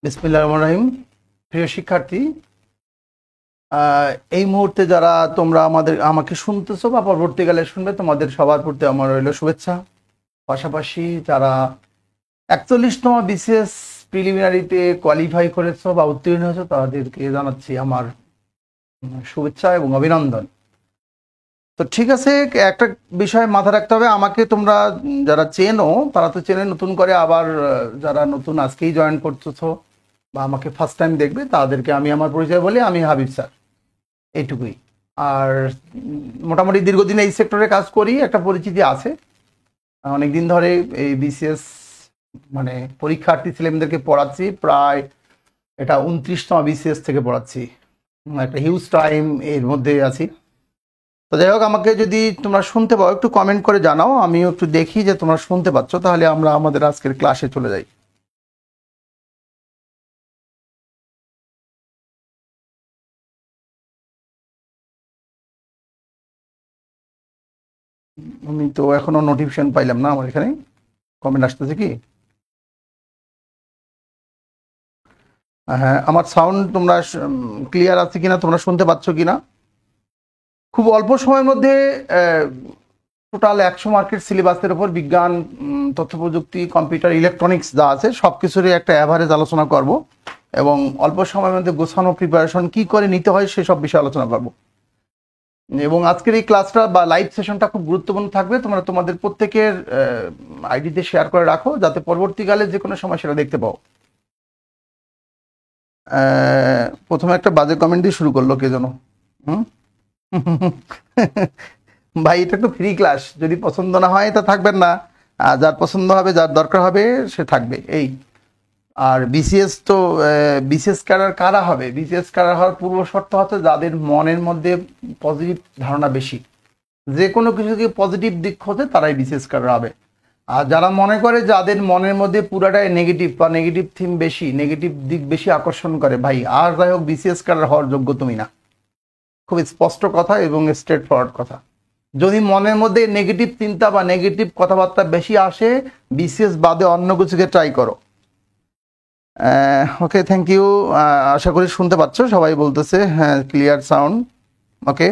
বিসমিল্লাহির রহমানির রহিম। প্রিয় শিক্ষার্থী, এই মুহূর্তে যারা তোমরা আমাকে শুনতেছো বা পরবর্তীকালে শুনবে, তোমাদের সবার প্রতি আমার রইল শুভেচ্ছা। পাশাপাশি যারা 41তম বিসিএস প্রিলিমিনারিতে কোয়ালিফাই করেছো বা উত্তীর্ণ হয়েছো, তাদেরকে জানাচ্ছি আমার শুভেচ্ছা এবং অভিনন্দন। তো ঠিক আছে, একটা বিষয় মাথায় রাখতে হবে, আমাকে তোমরা যারা চেনো তারা তো চেনে, নতুন করে আবার যারা নতুন আজকেই জয়েন করতেছো বা আমাকে ফার্স্ট টাইম দেখবে, তাদেরকে আমি আমার পরিচয় বলি, আমি হাবিব স্যার, এইটুকুই। আর মোটামুটি দীর্ঘদিন এই সেক্টরে কাজ করি, একটা পরিচিতি আছে। অনেকদিন ধরে এই বিসিএস মানে পরীক্ষার্থী ছেলেমেয়েদেরকে পড়াচ্ছি, প্রায় এটা 29তম বিসিএস থেকে পড়াচ্ছি, একটা হিউজ টাইম এর মধ্যে আছি। তো যাই হোক, আমাকে যদি তোমরা শুনতে পাও একটু কমেন্ট করে জানাও, আমিও একটু দেখি যে তোমরা শুনতে পাচ্ছ, তাহলে আমরা আমাদের আজকের ক্লাসে চলে যাই। আমি তো এখনো নোটিফিকেশন পাইলাম না, আমার এখানে কমেন্ট আসতেছে কি? হ্যাঁ, আমার সাউন্ড তোমরা ক্লিয়ার আছে কিনা, তোমরা শুনতে পাচ্ছ কিনা? খুব অল্প সময়ের মধ্যে টোটাল 100 মার্কের সিলেবাসের উপর বিজ্ঞান, তথ্য প্রযুক্তি, কম্পিউটার, ইলেকট্রনিক্স যা আছে সব কিছুরই একটা অ্যাভারেজ আলোচনা করব, এবং অল্প সময়ের মধ্যে গোছানো প্রিপারেশন কি করে নিতে হয় সেসব বিষয়ে আলোচনা করব। এবং আজকের এই ক্লাসটা বা লাইভ সেশনটা খুব গুরুত্বপূর্ণ থাকবে, তোমরা তোমাদের প্রত্যেকের আইডিতে শেয়ার করে রাখো, যাতে পরবর্তীকালে যে কোনো সময় সেটা দেখতে পাও। প্রথমে একটা বাজে কমেন্ট দিয়ে শুরু করলো কে যেন। ভাই, এটা একটু ফ্রি ক্লাস, যদি পছন্দ না হয় তা থাকবেন না, আর যার পছন্দ হবে, যার দরকার হবে সে থাকবে, এই। আর বিসিএস তো বিসিএস ক্যাডার কারা হবে? বিসিএস ক্যাডার হওয়ার পূর্ব শর্ত হচ্ছে যাদের মনের মধ্যে পজিটিভ ধারণা বেশি, যে কোনো কিছুকে পজিটিভ দিক হতে তারাই বিসিএস ক্যাডার হবে। আর যারা মনে করে যাদের মনের মধ্যে পুরাটাই নেগেটিভ বা নেগেটিভ থিম বেশি, নেগেটিভ দিক বেশি আকর্ষণ করে, ভাই আর যাই হোক বিসিএস ক্যাডার হওয়ার যোগ্য তুমি না। খুব স্পষ্ট কথা এবং স্ট্রেট ফরওয়ার্ড কথা। যদি মনের মধ্যে নেগেটিভ চিন্তা বা নেগেটিভ কথাবার্তা বেশি আসে, বিসিএস বাদে অন্য কিছুকে ট্রাই করো। ওকে, থ্যাংক ইউ। আশা করি শুনতে পাচ্ছ, সবাই বলতেছে হ্যাঁ, ক্লিয়ার সাউন্ড। ওকে।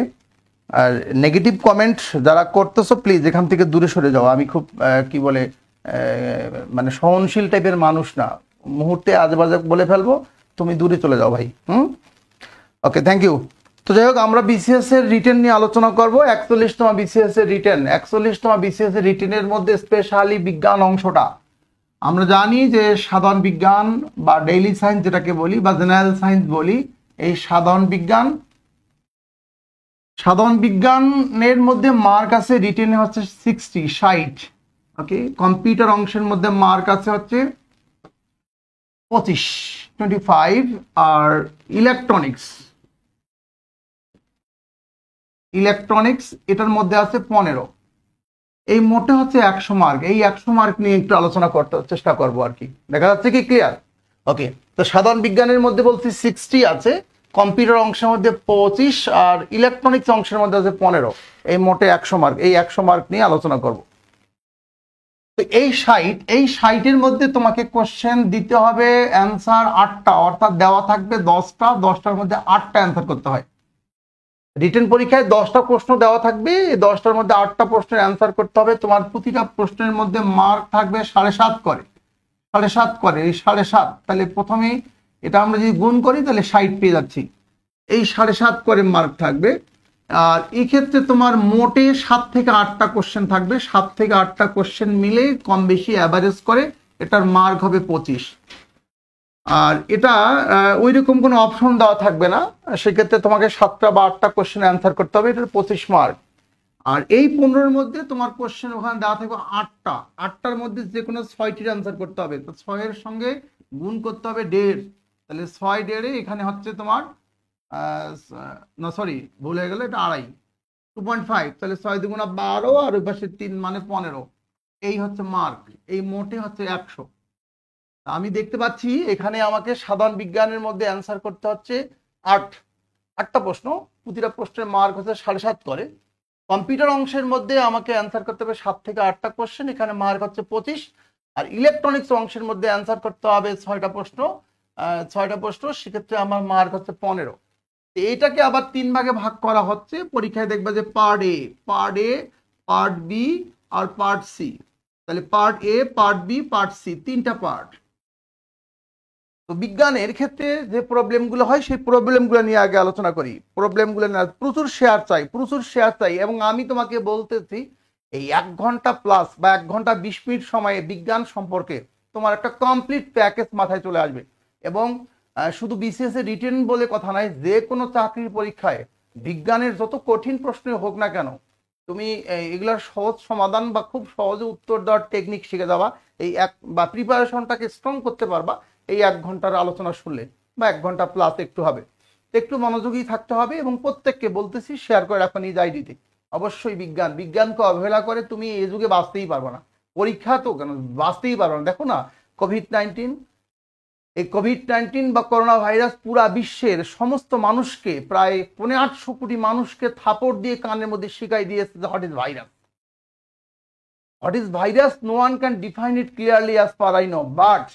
আর নেগেটিভ কমেন্ট যারা করতেছো, প্লিজ এখান থেকে দূরে সরে যাও। আমি খুব কি বলে মানে সহনশীল টাইপের মানুষ না, মুহূর্তে আজেবাজে বলে ফেলবো, তুমি দূরে চলে যাও ভাই। ওকে, থ্যাংক ইউ। তো যাই হোক, আমরা বিসিএস এর রিটেন নিয়ে আলোচনা করব। 41তম বিসিএস এর রিটেন, 41তম বিসিএস এর রিটেনের মধ্যে স্পেশালি বিজ্ঞান অংশটা। আমরা জানি যে সাধারণ বিজ্ঞান বা ডেইলি সায়েন্স যেটাকে বলি বা জেনারেল সায়েন্স বলি, এই সাধারণ বিজ্ঞানের মধ্যে মার্ক আছে রিটেনে হচ্ছে 60। ওকে, কম্পিউটার অংশের মধ্যে মার্ক আছে হচ্ছে 25 আর ইলেকট্রনিক্স এটার মধ্যে আছে 15। এই মোটে হচ্ছে 100 মার্ক। এই 100 মার্ক নিয়ে একটু আলোচনা করতে চেষ্টা করবো আর কি। দেখা যাচ্ছে কি ক্লিয়ার? ওকে, তো সাধারণ বিজ্ঞানের মধ্যে বলছি 60 আছে, কম্পিউটার অংশের মধ্যে 25 আর ইলেকট্রনিক্স অংশের মধ্যে আছে 15। এই মোটে 100 মার্ক। এই 100 মার্ক নিয়ে আলোচনা করব। তো এই 60-এর মধ্যে তোমাকে কোশ্চেন দিতে হবে, অ্যান্সার 8টা, অর্থাৎ দেওয়া থাকবে 10টা, 10টার মধ্যে 8টা অ্যান্সার করতে হয়। রিটেন পরীক্ষায় 10টা প্রশ্ন দেওয়া থাকবে, এই 10টার মধ্যে 8টা প্রশ্নের অ্যান্সার করতে হবে। তোমার প্রতিটা প্রশ্নের মধ্যে মার্ক থাকবে 7.5 করে, 7.5 করে, এই 7.5, তাহলে প্রথমেই এটা আমরা যদি গুণ করি তাহলে 60 পেয়ে যাচ্ছি। এই 7.5 করে মার্ক থাকবে। আর এই ক্ষেত্রে তোমার মোটে 7 থেকে 8টা কোশ্চেন থাকবে, 7 থেকে 8টা কোশ্চেন মিলে কম বেশি অ্যাভারেজ করে এটার মার্ক হবে 25। আর এটা ওই রকম কোনো অপশন দেওয়া থাকবে না, সেক্ষেত্রে তোমাকে 7টা বা 8টা কোশ্চেন অ্যান্সার করতে হবে, এটার 25 মার্ক। আর এই 15-এর মধ্যে তোমার কোশ্চেন ওখানে দেওয়া থাকবে 8টা, 8টার মধ্যে যে কোনো 6টির অ্যান্সার করতে হবে। তো 6-এর সঙ্গে গুণ করতে হবে 1.5, তাহলে 6 1.5 এখানে হচ্ছে তোমার না সরি, ভুল হয়ে গেল, এটা 2.5, 2.5, তাহলে 6 দুগুণা 12 আর ওই পাশে 3 মানে 15। এই হচ্ছে মার্ক, এই মোটে হচ্ছে 100। আমি দেখতে পাচ্ছি এখানে আমাকে সাধারণ বিজ্ঞানের মধ্যে অ্যান্সার করতে হচ্ছে 8টা প্রশ্ন, প্রতিটা প্রশ্নের মার্ক হচ্ছে 7.5 করে। কম্পিউটার অংশের মধ্যে আমাকে অ্যান্সার করতে হবে 7 থেকে 8টা কোশ্চেন, এখানে মার্ক হচ্ছে 25। আর ইলেকট্রনিক্স অংশের মধ্যে অ্যান্সার করতে হবে 6টা প্রশ্ন, 6টা প্রশ্ন, সেক্ষেত্রে আমার মার্ক হচ্ছে 15। এইটাকে আবার 3 ভাগে ভাগ করা হচ্ছে। পরীক্ষায় দেখবে যে পার্ট এ, পার্ট বি আর পার্ট সি। তাহলে part A, part B, part C, 3টা পার্ট। তো বিজ্ঞানের ক্ষেত্রে যে প্রবলেমগুলো হয় সেই প্রবলেমগুলো নিয়ে আগে আলোচনা করি। প্রবলেমগুলো নিয়ে প্রচুর শেয়ার চাই। এবং আমি তোমাকে বলতেছি এই 1 ঘন্টা প্লাস বা 1 ঘন্টা 20 মিনিট সময়ে বিজ্ঞান সম্পর্কে তোমার একটা কমপ্লিট প্যাকেজ মাথায় চলে আসবে। এবং শুধু বিসিএস এর রিটেন বলে কথা নয়, যে কোনো চাকরির পরীক্ষায় বিজ্ঞানের যত কঠিন প্রশ্ন হোক না কেন, তুমি এগুলার সহজ সমাধান বা খুব সহজে উত্তর দেওয়ার টেকনিক শিখে যাবা। এই এক বা প্রিপারেশনটাকে স্ট্রং করতে পারবা এই 1 ঘন্টার আলোচনা শুনলে, বা 1 ঘন্টা প্লাস একটু হবে। একটু মনোযোগী থাকতে হবে এবং প্রত্যেককে বলতেছি শেয়ার করে রাখো নিজ আইডিতে। অবশ্যই বিজ্ঞানকে অবহেলা করে তুমি এই যুগে বাঁচতেই পারবে না। পরীক্ষা তো কেন, বাঁচতেই পারবে না। দেখো না কোভিড-19 বা করোনা ভাইরাস পুরা বিশ্বের সমস্ত মানুষকে, প্রায় 850 কোটি মানুষকে থাপড় দিয়ে কানের মধ্যে শিখাই দিয়েছে what is virus. What is virus, no one can define it clearly as per I know, but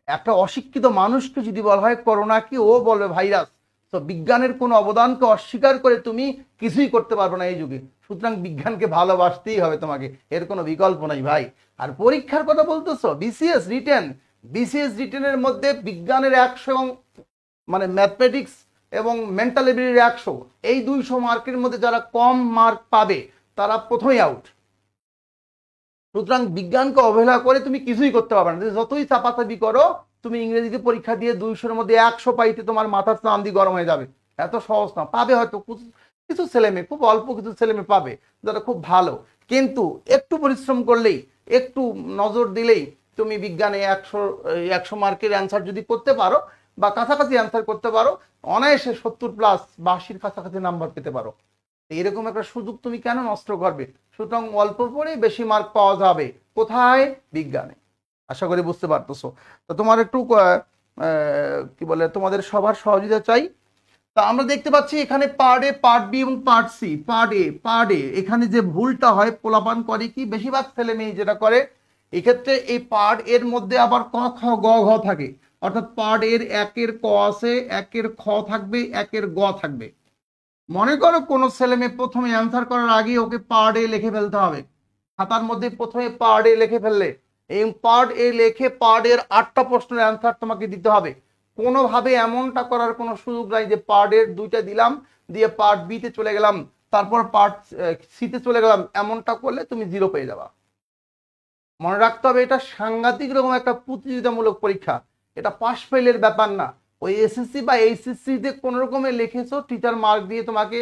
একটা অশিক্ষিত মানুষকে যদি বলা হয় করোনা কি, ও বলবে ভাইরাস। তো বিজ্ঞানের কোনো অবদানকে অস্বীকার করে তুমি কিছুই করতে পারবে না এই যুগে। সুতরাং বিজ্ঞানকে ভালোবাসতেই হবে তোমাকে, এর কোনো বিকল্প নাই ভাই। আর পরীক্ষার কথা বলতেছো, বিসিএস রিটেনের মধ্যে বিজ্ঞানের 100 এবং মানে ম্যাথমেটিক্স এবং মেন্টাল এবিলিটির 100, এই 200 মার্কের মধ্যে যারা কম মার্ক পাবে তারা প্রথমেই আউট। সুতরাং বিজ্ঞানকে অবহেলা করে তুমি কিছুই করতে পারবে না। যতই চাপাচাপি করো, তুমি ইংরেজিতে পরীক্ষা দিয়ে 200-এর মধ্যে 100 পাইতে তোমার মাথার চান্দি গরম হয়ে যাবে। এত সহজ না। পাবে হয়তো কিছু ছেলেমেয়ে, খুব অল্প কিছু ছেলেমেয়ে পাবে যারা খুব ভালো, কিন্তু একটু পরিশ্রম করলেই, একটু নজর দিলেই তুমি বিজ্ঞানে 100 মার্কের অ্যান্সার যদি করতে পারো বা কাছাকাছি অ্যান্সার করতে পারো, অনায়াসে 70+ 82-র কাছাকাছি নাম্বার পেতে পারো। এরকম একটা সুযোগ তুমি কেন নষ্ট করবে? সুতরাং অল্প পরে বেশি মার্ক পাওয়া যাবে কোথায়? বিজ্ঞানে। আশা করি বুঝতে পারতেছো। তো তোমার একটু কি বলে, তোমাদের সবার সহযোগিতা চাই। তা আমরা দেখতে পাচ্ছি এখানে পার্ট এ, পার্ট বি এবং পার্ট সি। পার্ট এ এখানে যে ভুলটা হয়, পোলাপান করে কি, বেশিরভাগ ছেলে মেয়ে যেটা করে, এক্ষেত্রে এই পার্ট এর মধ্যে আবার ক খ গ ঘ থাকে। অর্থাৎ পার্ট এর 1-এর ক আছে, 1-এর খ থাকবে, 1-এর গ থাকবে। মনে করো কোনো ছেলে মেয়ে প্রথমে অ্যান্সার করার আগে ওকে পার্ট এ লিখে ফেলতে হবে। খাতার মধ্যে প্রথমে পার্ট এ লিখে ফেললে, এই পার্ট এ লিখে পার্ট এর 8টা প্রশ্নের অ্যান্সার তোমাকে দিতে হবে। কোনোভাবে এমনটা করার কোনো সুযোগ নাই যে পার্ট এর 2টা দিলাম, দিয়ে পার্ট বি তে চলে গেলাম, তারপর পার্ট সি তে চলে গেলাম। এমনটা করলে তুমি 0 পেয়ে যাবা। মনে রাখতে হবে এটা সাংঘাতিক রকম একটা প্রতিযোগিতামূলক পরীক্ষা। এটা পাস ফেলের ব্যাপার না। ওই এসএসসি বা এইচএসসি তে কোন রকমে লিখেছো, টিচার মার্ক দিয়ে তোমাকে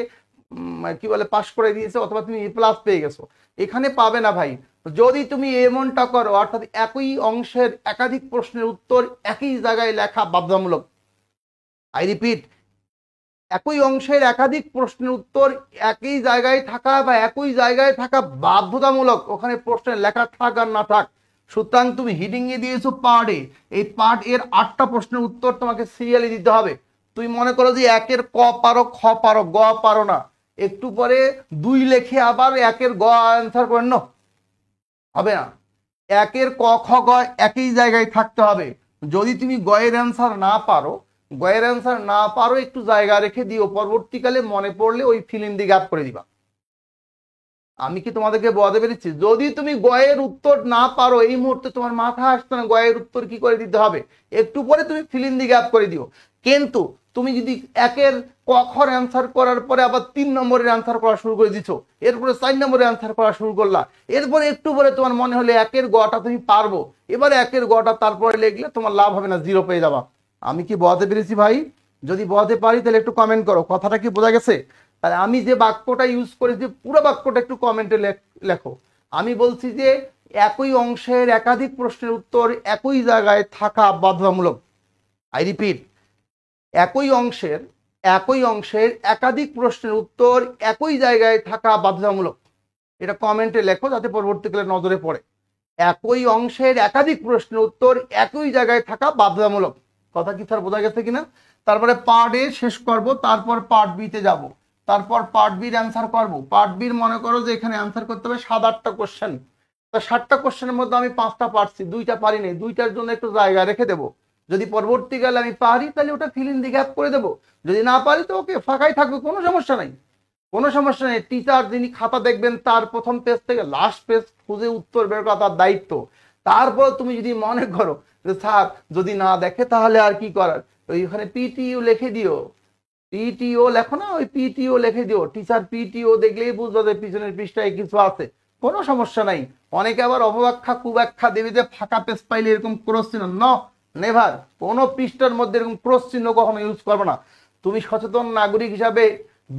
কি বলে পাস করে দিয়েছে, অথবা তুমি A+ পেয়ে গেছো, এখানে পাবে না ভাই। যদি তুমি এমনটা করো, অর্থাৎ একই অংশের একাধিক প্রশ্নের উত্তর একই জায়গায় লেখা বাধ্যতামূলক। আই রিপিট, একই অংশের একাধিক প্রশ্নের উত্তর একই জায়গায় থাকা বা একই জায়গায় থাকা বাধ্যতামূলক, ওখানে প্রশ্নের লেখা থাক আর না থাক। সুতরাং তুমি হিডিং এ দিয়েছো পার্ট এ, এই পার্ট এর 8টা প্রশ্নের উত্তর তোমাকে সিরিয়ালি দিতে হবে। তুই মনে করো যে 1-এর ক পারো, খ পারো, গ পারো না, একটু পরে 2 লেখে আবার 1-এর গ অ্যান্সার করে নাও, হবে না। 1-এর ক খ গ একই জায়গায় থাকতে হবে। যদি তুমি গয়ের অ্যান্সার না পারো, একটু জায়গা রেখে দিও, পরবর্তীকালে মনে পড়লে ওই ফিল ইন দি গ্যাপ করে দিবা। আমি কি তোমাদেরকে বলতে পেরেছি? যদি তুমি গয়ের উত্তর না পারো, এই মুহূর্তে তোমার মাথা আসছে না গয়ের উত্তর কি করে দিতে হবে, একটু পরে তুমি ফিল ইন দি গ্যাপ করে দিও। কিন্তু তুমি যদি 1-এর ক খর অ্যান্সার করার পরে আবার 3 নম্বরের অ্যান্সার করা শুরু করে দিছো, এরপরে 4 নম্বরের অ্যান্সার করা শুরু করলা, এরপরে একটু পরে তোমার মনে হলে 1-এর গটা তুমি পারবো, এবারে 1-এর গটা তারপরে লিখলে তোমার লাভ হবে না, 0 পেয়ে যাবা। আমি কি বলতে পেরেছি ভাই? যদি বলতে পারি তাহলে একটু কমেন্ট করো, কথাটা কি বোঝা গেছে? তাহলে আমি যে বাক্যটা ইউজ করেছি পুরো বাক্যটা একটু কমেন্টে লেখো। আমি বলছি যে একই অংশের একাধিক প্রশ্নের উত্তর একই জায়গায় থাকা বাধ্যতামূলক। আই রিপিট, একই অংশের একাধিক প্রশ্নের উত্তর একই জায়গায় থাকা বাধ্যতামূলক। এটা কমেন্টে লেখো যাতে পরবর্তীকালে নজরে পড়ে। একই অংশের একাধিক প্রশ্নের উত্তর একই জায়গায় থাকা বাধ্যতামূলক। কথা কি স্যার বোঝা গেছে কিনা? তারপরে পার্ট এ শেষ করব, তারপর পার্ট বি তে যাব, তারপর পার্ট বির অ্যান্সার করব। পার্ট বির মনে করো যে এখানে অ্যান্সার করতে হবে 7-8টা কোশ্চেন। তো 60টা কোশ্চেনের মধ্যে আমি 5টা পারছি, 2টা পারিনি, 2টার জন্য একটু জায়গা রেখে দেবো। যদি পরবর্তীকালে আমি পারি তাহলে ওটা ফিল ইন দি গ্যাপ করে দেবো, যদি না পারি তো ওকে ফাঁকাই থাকবে, কোনো সমস্যা নাই, কোনো সমস্যা নেই। টিচার যিনি খাতা দেখবেন তার প্রথম পেজ থেকে লাস্ট পেজ খুঁজে উত্তর বের করা তার দায়িত্ব। তারপর তুমি যদি মনে করো যে স্যার যদি না দেখে তাহলে আর কি করার, ওইখানে পিটিও লিখে দিও, পিটিও লেখো না, ওই পিটিও লিখে দিও, টিচার পিটিও দেখলেই বুঝলো যে পিছনের পৃষ্ঠায় কিছু আছে, কোনো সমস্যা নাই। অনেকে আবার অপব্যাখ্যা কুব্যাখ্যা দেবে যে ফাঁকা পেজ পাইলে এরকম ক্রস চিহ্ন, ন নেভার, কোনো পৃষ্ঠার মধ্যে এরকম ক্রস চিহ্ন কখনো ইউজ করবে না। তুমি সচেতন নাগরিক হিসাবে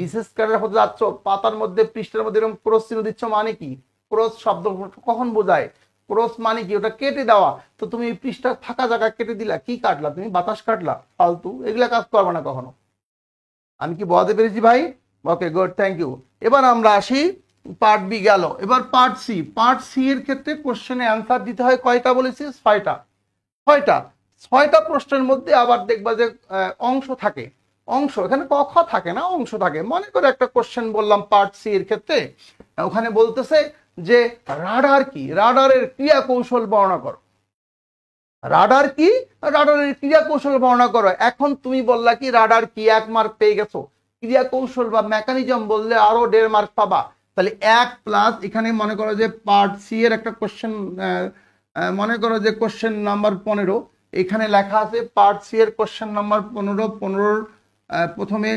বিশেষ ক্যাডার হতে যাচ্ছ, পাতার মধ্যে পৃষ্ঠার মধ্যে এরকম ক্রস চিহ্ন দিচ্ছ মানে কি? ক্রস শব্দ কখন বোঝায়? ক্রস মানে কি? ওটা কেটে দেওয়া। তো তুমি পৃষ্ঠা ফাঁকা জায়গা কেটে দিলা, কি কাটলা তুমি? বাতাস কাটলা, ফালতু এগুলা কাজ করবে না কখনো। আমি কি বোঝাতে পেরেছি ভাই? Okay good, thank you. এবার আমরা আসি, পার্ট বি গেল, এবার পার্ট সি। পার্ট সি এর ক্ষেত্রে কোশ্চেনে অ্যান্সার দিতে হয় কয়টা বলেছি? 6টা। 6টা প্রশ্নের মধ্যে আবার দেখবা যে অংশ থাকে, অংশ এখানে ক খ থাকে না, অংশ থাকে। মনে করে একটা কোশ্চেন বললাম পার্ট সি এর ক্ষেত্রে, ওখানে বলতেছে যে রাডার কি, রাডারের ক্রিয়া কৌশল বর্ণনা করো। রাডার কি? রাডারের ক্রিয়া কৌশল বর্ণনা করো। এখন তুমি বললা কি রাডার কি, 1 মার্ক পেয়ে গেছো। ক্রিয়া কৌশল বা মেকানিজম বললে আরো 1.5 মার্ক পাবা। তাহলে 1 প্লাস এখানে মনে করো যে পার্ট সি এর একটা কোশ্চেন, মনে করো যে কোশ্চেন নাম্বার 15, এখানে লেখা আছে পার্ট সি এর কোশ্চেন নাম্বার 15 প্রথমে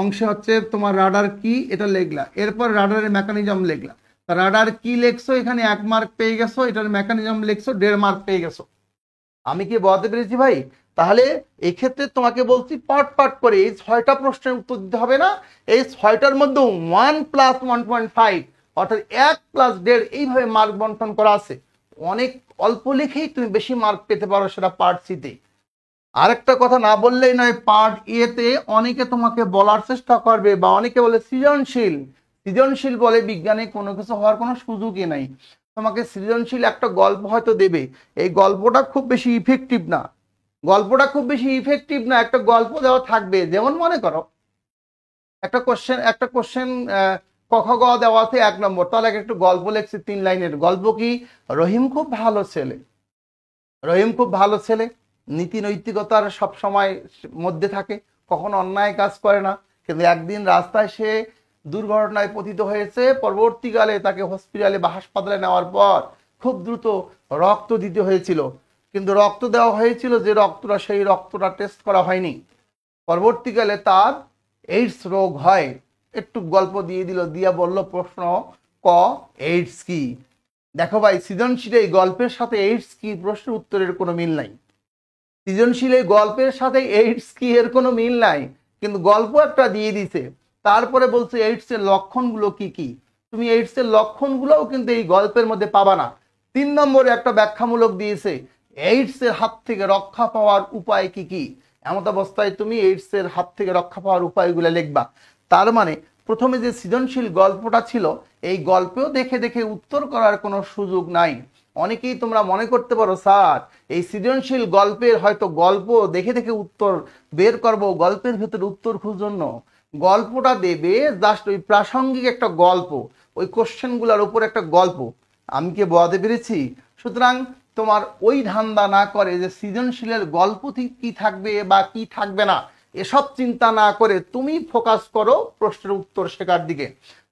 অংশে হচ্ছে তোমার রাডার কি এটা লিখলা, এরপর রাডারের মেকানিজম লিখলা। রাডার কি লেখছো, এখানে 1 মার্ক পেয়ে গেছো, এটার মেকানিজম লিখছো 1.5 মার্ক পেয়ে গেছো। আমি কি বলতে পেরেছি ভাই? তাহলে এই ক্ষেত্রে তোমাকে বলছি পার্ট পার্ট করে এই 6টা প্রশ্নের উত্তর দিতে হবে না। এই 6টার মধ্যে 1 প্লাস 1.5 অর্থাৎ 1 প্লাস 1.5 এইভাবে মার্ক বন্টন করা আছে। অনেক অল্প লিখেই তুমি বেশি মার্ক পেতে পারো, সেটা পার্ট সিতে। আরেকটা কথা না বললেই নয়, পার্ট এতে অনেকে তোমাকে বলার চেষ্টা করবে বা অনেকে বলে সৃজনশীল, সৃজনশীল বলে বিজ্ঞানে কোনো কিছু হওয়ার কোনো সুযোগই নাই। তোমাকে সৃজনশীল একটা গল্প হয়তো দেবে, এই গল্পটা খুব বেশি ইফেক্টিভ না, গল্পটা খুব বেশি ইফেক্টিভ না, একটা গল্প দেওয়া থাকবে। যেমন মনে করো একটা কোশ্চেন ক খ গ দেওয়া আছে 1 নম্বর, তাহলে একটু গল্প লেখছি 3 লাইনের। গল্প কি? রহিম খুব ভালো ছেলে, রহিম খুব ভালো ছেলে, নীতি নৈতিকতার সব সময় মধ্যে থাকে, কখনো অন্যায় কাজ করে না, কিন্তু একদিন রাস্তায় সে দুর্ঘটনায় পতিত হয়েছে। পরবর্তীকালে তাকে হসপিটালে বা হাসপাতালে নেওয়ার পর খুব দ্রুত রক্ত দিতে হয়েছিল, কিন্তু রক্ত দেওয়া হয়েছিল যে রক্তটা, সেই রক্তটা টেস্ট করা হয়নি। পরবর্তীকালে তার এইডস রোগ হয়। একটু গল্প দিয়ে দিল, দিয়া বলল প্রশ্ন ক এইডস কি। দেখো ভাই, সৃজনশীল এই গল্পের সাথে এইডস কি প্রশ্নের উত্তরের কোনো মিল নাই। সৃজনশীল এই গল্পের সাথে এইডস কি এর কোনো মিল নাই, কিন্তু গল্প একটা দিয়ে দিছে। তারপরে বলছে এইডস এর লক্ষণগুলো কি কি। তুমি এইডস এর লক্ষণগুলোও কিন্তু এই গল্পের মধ্যে পাবা না। 3 নম্বরে একটা ব্যাখ্যামূলক দিয়েছে, এইডস এর হাত থেকে রক্ষা পাওয়ার উপায় কি কি। এমন অবস্থায় তুমি এইডস এর হাত থেকে রক্ষা পাওয়ার উপায়গুলো লিখবা। তার মানে প্রথমে যে সৃজনশীল গল্পটা ছিল, এই গল্পেও দেখে দেখে উত্তর করার কোনো সুযোগ নাই। অনেকেই তোমরা মনে করতে পারো স্যার এই সৃজনশীল গল্পের হয়তো গল্প দেখে দেখে উত্তর বের করব, গল্পের ভেতরে উত্তর খোঁজার জন্য গল্পটা দেবে জাস্ট ওই প্রাসঙ্গিক একটা গল্প, ওই কোশ্চেনগুলোর উপর একটা গল্প। আমি কি বোঝাতে পেরেছি? সুতরাং তোমার ওই ধান্দা না করে যে সৃজনশীলের গল্প কি থাকবে বা কি থাকবে না, এসব চিন্তা না করে তুমি ফোকাস করো প্রশ্নের উত্তর শেখার দিকে।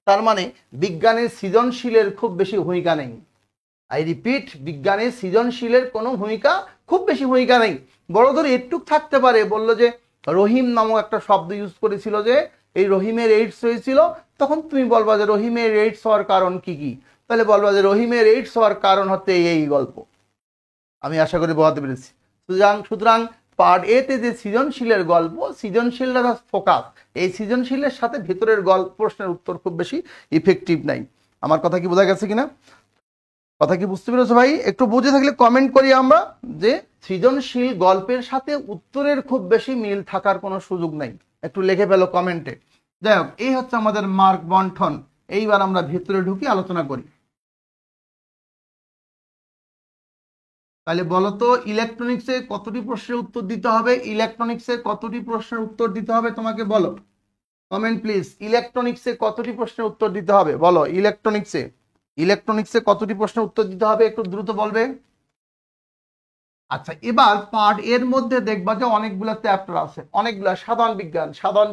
তার মানে বিজ্ঞানের সৃজনশীলের খুব বেশি ভূমিকা নেই। আই রিপিট, বিজ্ঞানের সৃজনশীলের কোনো ভূমিকা, খুব বেশি ভূমিকা নেই। বড় ধরে একটু থাকতে পারে, বললো যে রহিম নামক একটা শব্দ ইউজ করেছিল যে এই রহিমের এইডস হয়েছিল, তখন তুমি বলবা যে রহিমের এইডস হওয়ার কারণ কি কি, তাহলে বলবা যে রহিমের এইডস হওয়ার কারণ হচ্ছে এই গল্প। আমি আশা করি বোঝাতে পেরেছি। সুতরাং পার্ট এ তে যে সৃজনশীলের গল্প, সৃজনশীলটা ফোকাস, এই সৃজনশীলের সাথে ভেতরের গল্প প্রশ্নের উত্তর খুব বেশি ইফেক্টিভ নাই। আমার কথা কি বোঝা গেছে কিনা? কথা কি বুঝতে পেরেছো ভাই? একটু বুঝে থাকলে কমেন্ট করি আমরা যে সৃজনশীল গল্পের সাথে উত্তরের খুব বেশি মিল থাকার কোনো সুযোগ নাই, একটু লিখে ফেলো কমেন্টে। যাই হোক, এই হচ্ছে আমাদের মার্ক বন্টন। এইবার আমরা ভেতরে ঢুকি, আলোচনা করি। তাহলে বলো তো ইলেকট্রনিক্সে কতটি প্রশ্নের উত্তর দিতে হবে? ইলেকট্রনিক্সে কতটি প্রশ্নের উত্তর দিতে হবে তোমাকে বলো, কমেন্ট প্লিজ। ইলেকট্রনিক্সে কতটি প্রশ্নের উত্তর দিতে হবে বলো? ইলেকট্রনিক্সে কতটি প্রশ্নের উত্তর দিতে হবে একটু দ্রুত বলবে। আচ্ছা, এবার পার্ট এর মধ্যে দেখবা যে অনেকগুলো চ্যাপ্টার আছে, অনেকগুলো সাধারণ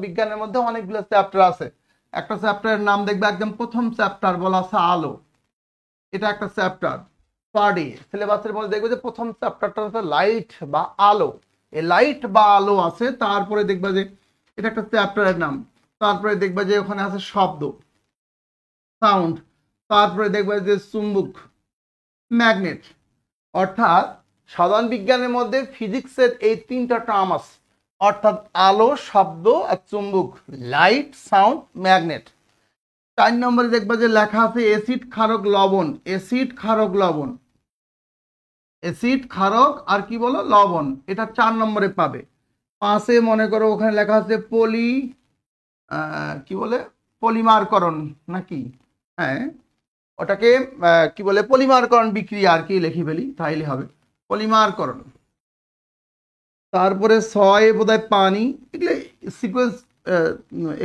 বিজ্ঞানের মধ্যে অনেকগুলো চ্যাপ্টার আছে। একটা চ্যাপ্টারের নাম দেখবে একদম প্রথম চ্যাপ্টার বলা আছে আলো, এটা একটা চ্যাপ্টার। পার্ট এ সিলেবাসের মধ্যে দেখবে যে প্রথম চ্যাপ্টারটা হচ্ছে লাইট বা আলো, এই লাইট বা আলো আছে। তারপরে দেখবা যে এটা একটা চ্যাপ্টারের নাম। তারপরে দেখবা যে ওখানে আছে শব্দ, সাউন্ড। তারপরে দেখবা যে চুম্বক, ম্যাগনেট। অর্থাৎ সাধারণ বিজ্ঞানের মধ্যে ফিজিক্সের এই তিনটা টার্ম আছে, অর্থাৎ আলো, শব্দ আর চুম্বক, লাইট, সাউন্ড, ম্যাগনেট। 4 নম্বরে দেখবা যে লেখা আছে অ্যাসিড, ক্ষারক, লবণ। অ্যাসিড, ক্ষারক, লবণ, অ্যাসিড, ক্ষারক আর কি বলো লবণ, এটা 4 নম্বরে পাবে। 5-এ মনে করো ওখানে লেখা আছে কি বলে পলিমারকরণ নাকি, হ্যাঁ ওটাকে কি বলে পলিমারকরণ বিক্রিয়া আর কি লিখি ফেলি তাইলে হবে পলিমারকরণ। তারপরে 6 বোধহয় পানি, এগুলো সিকোয়েন্স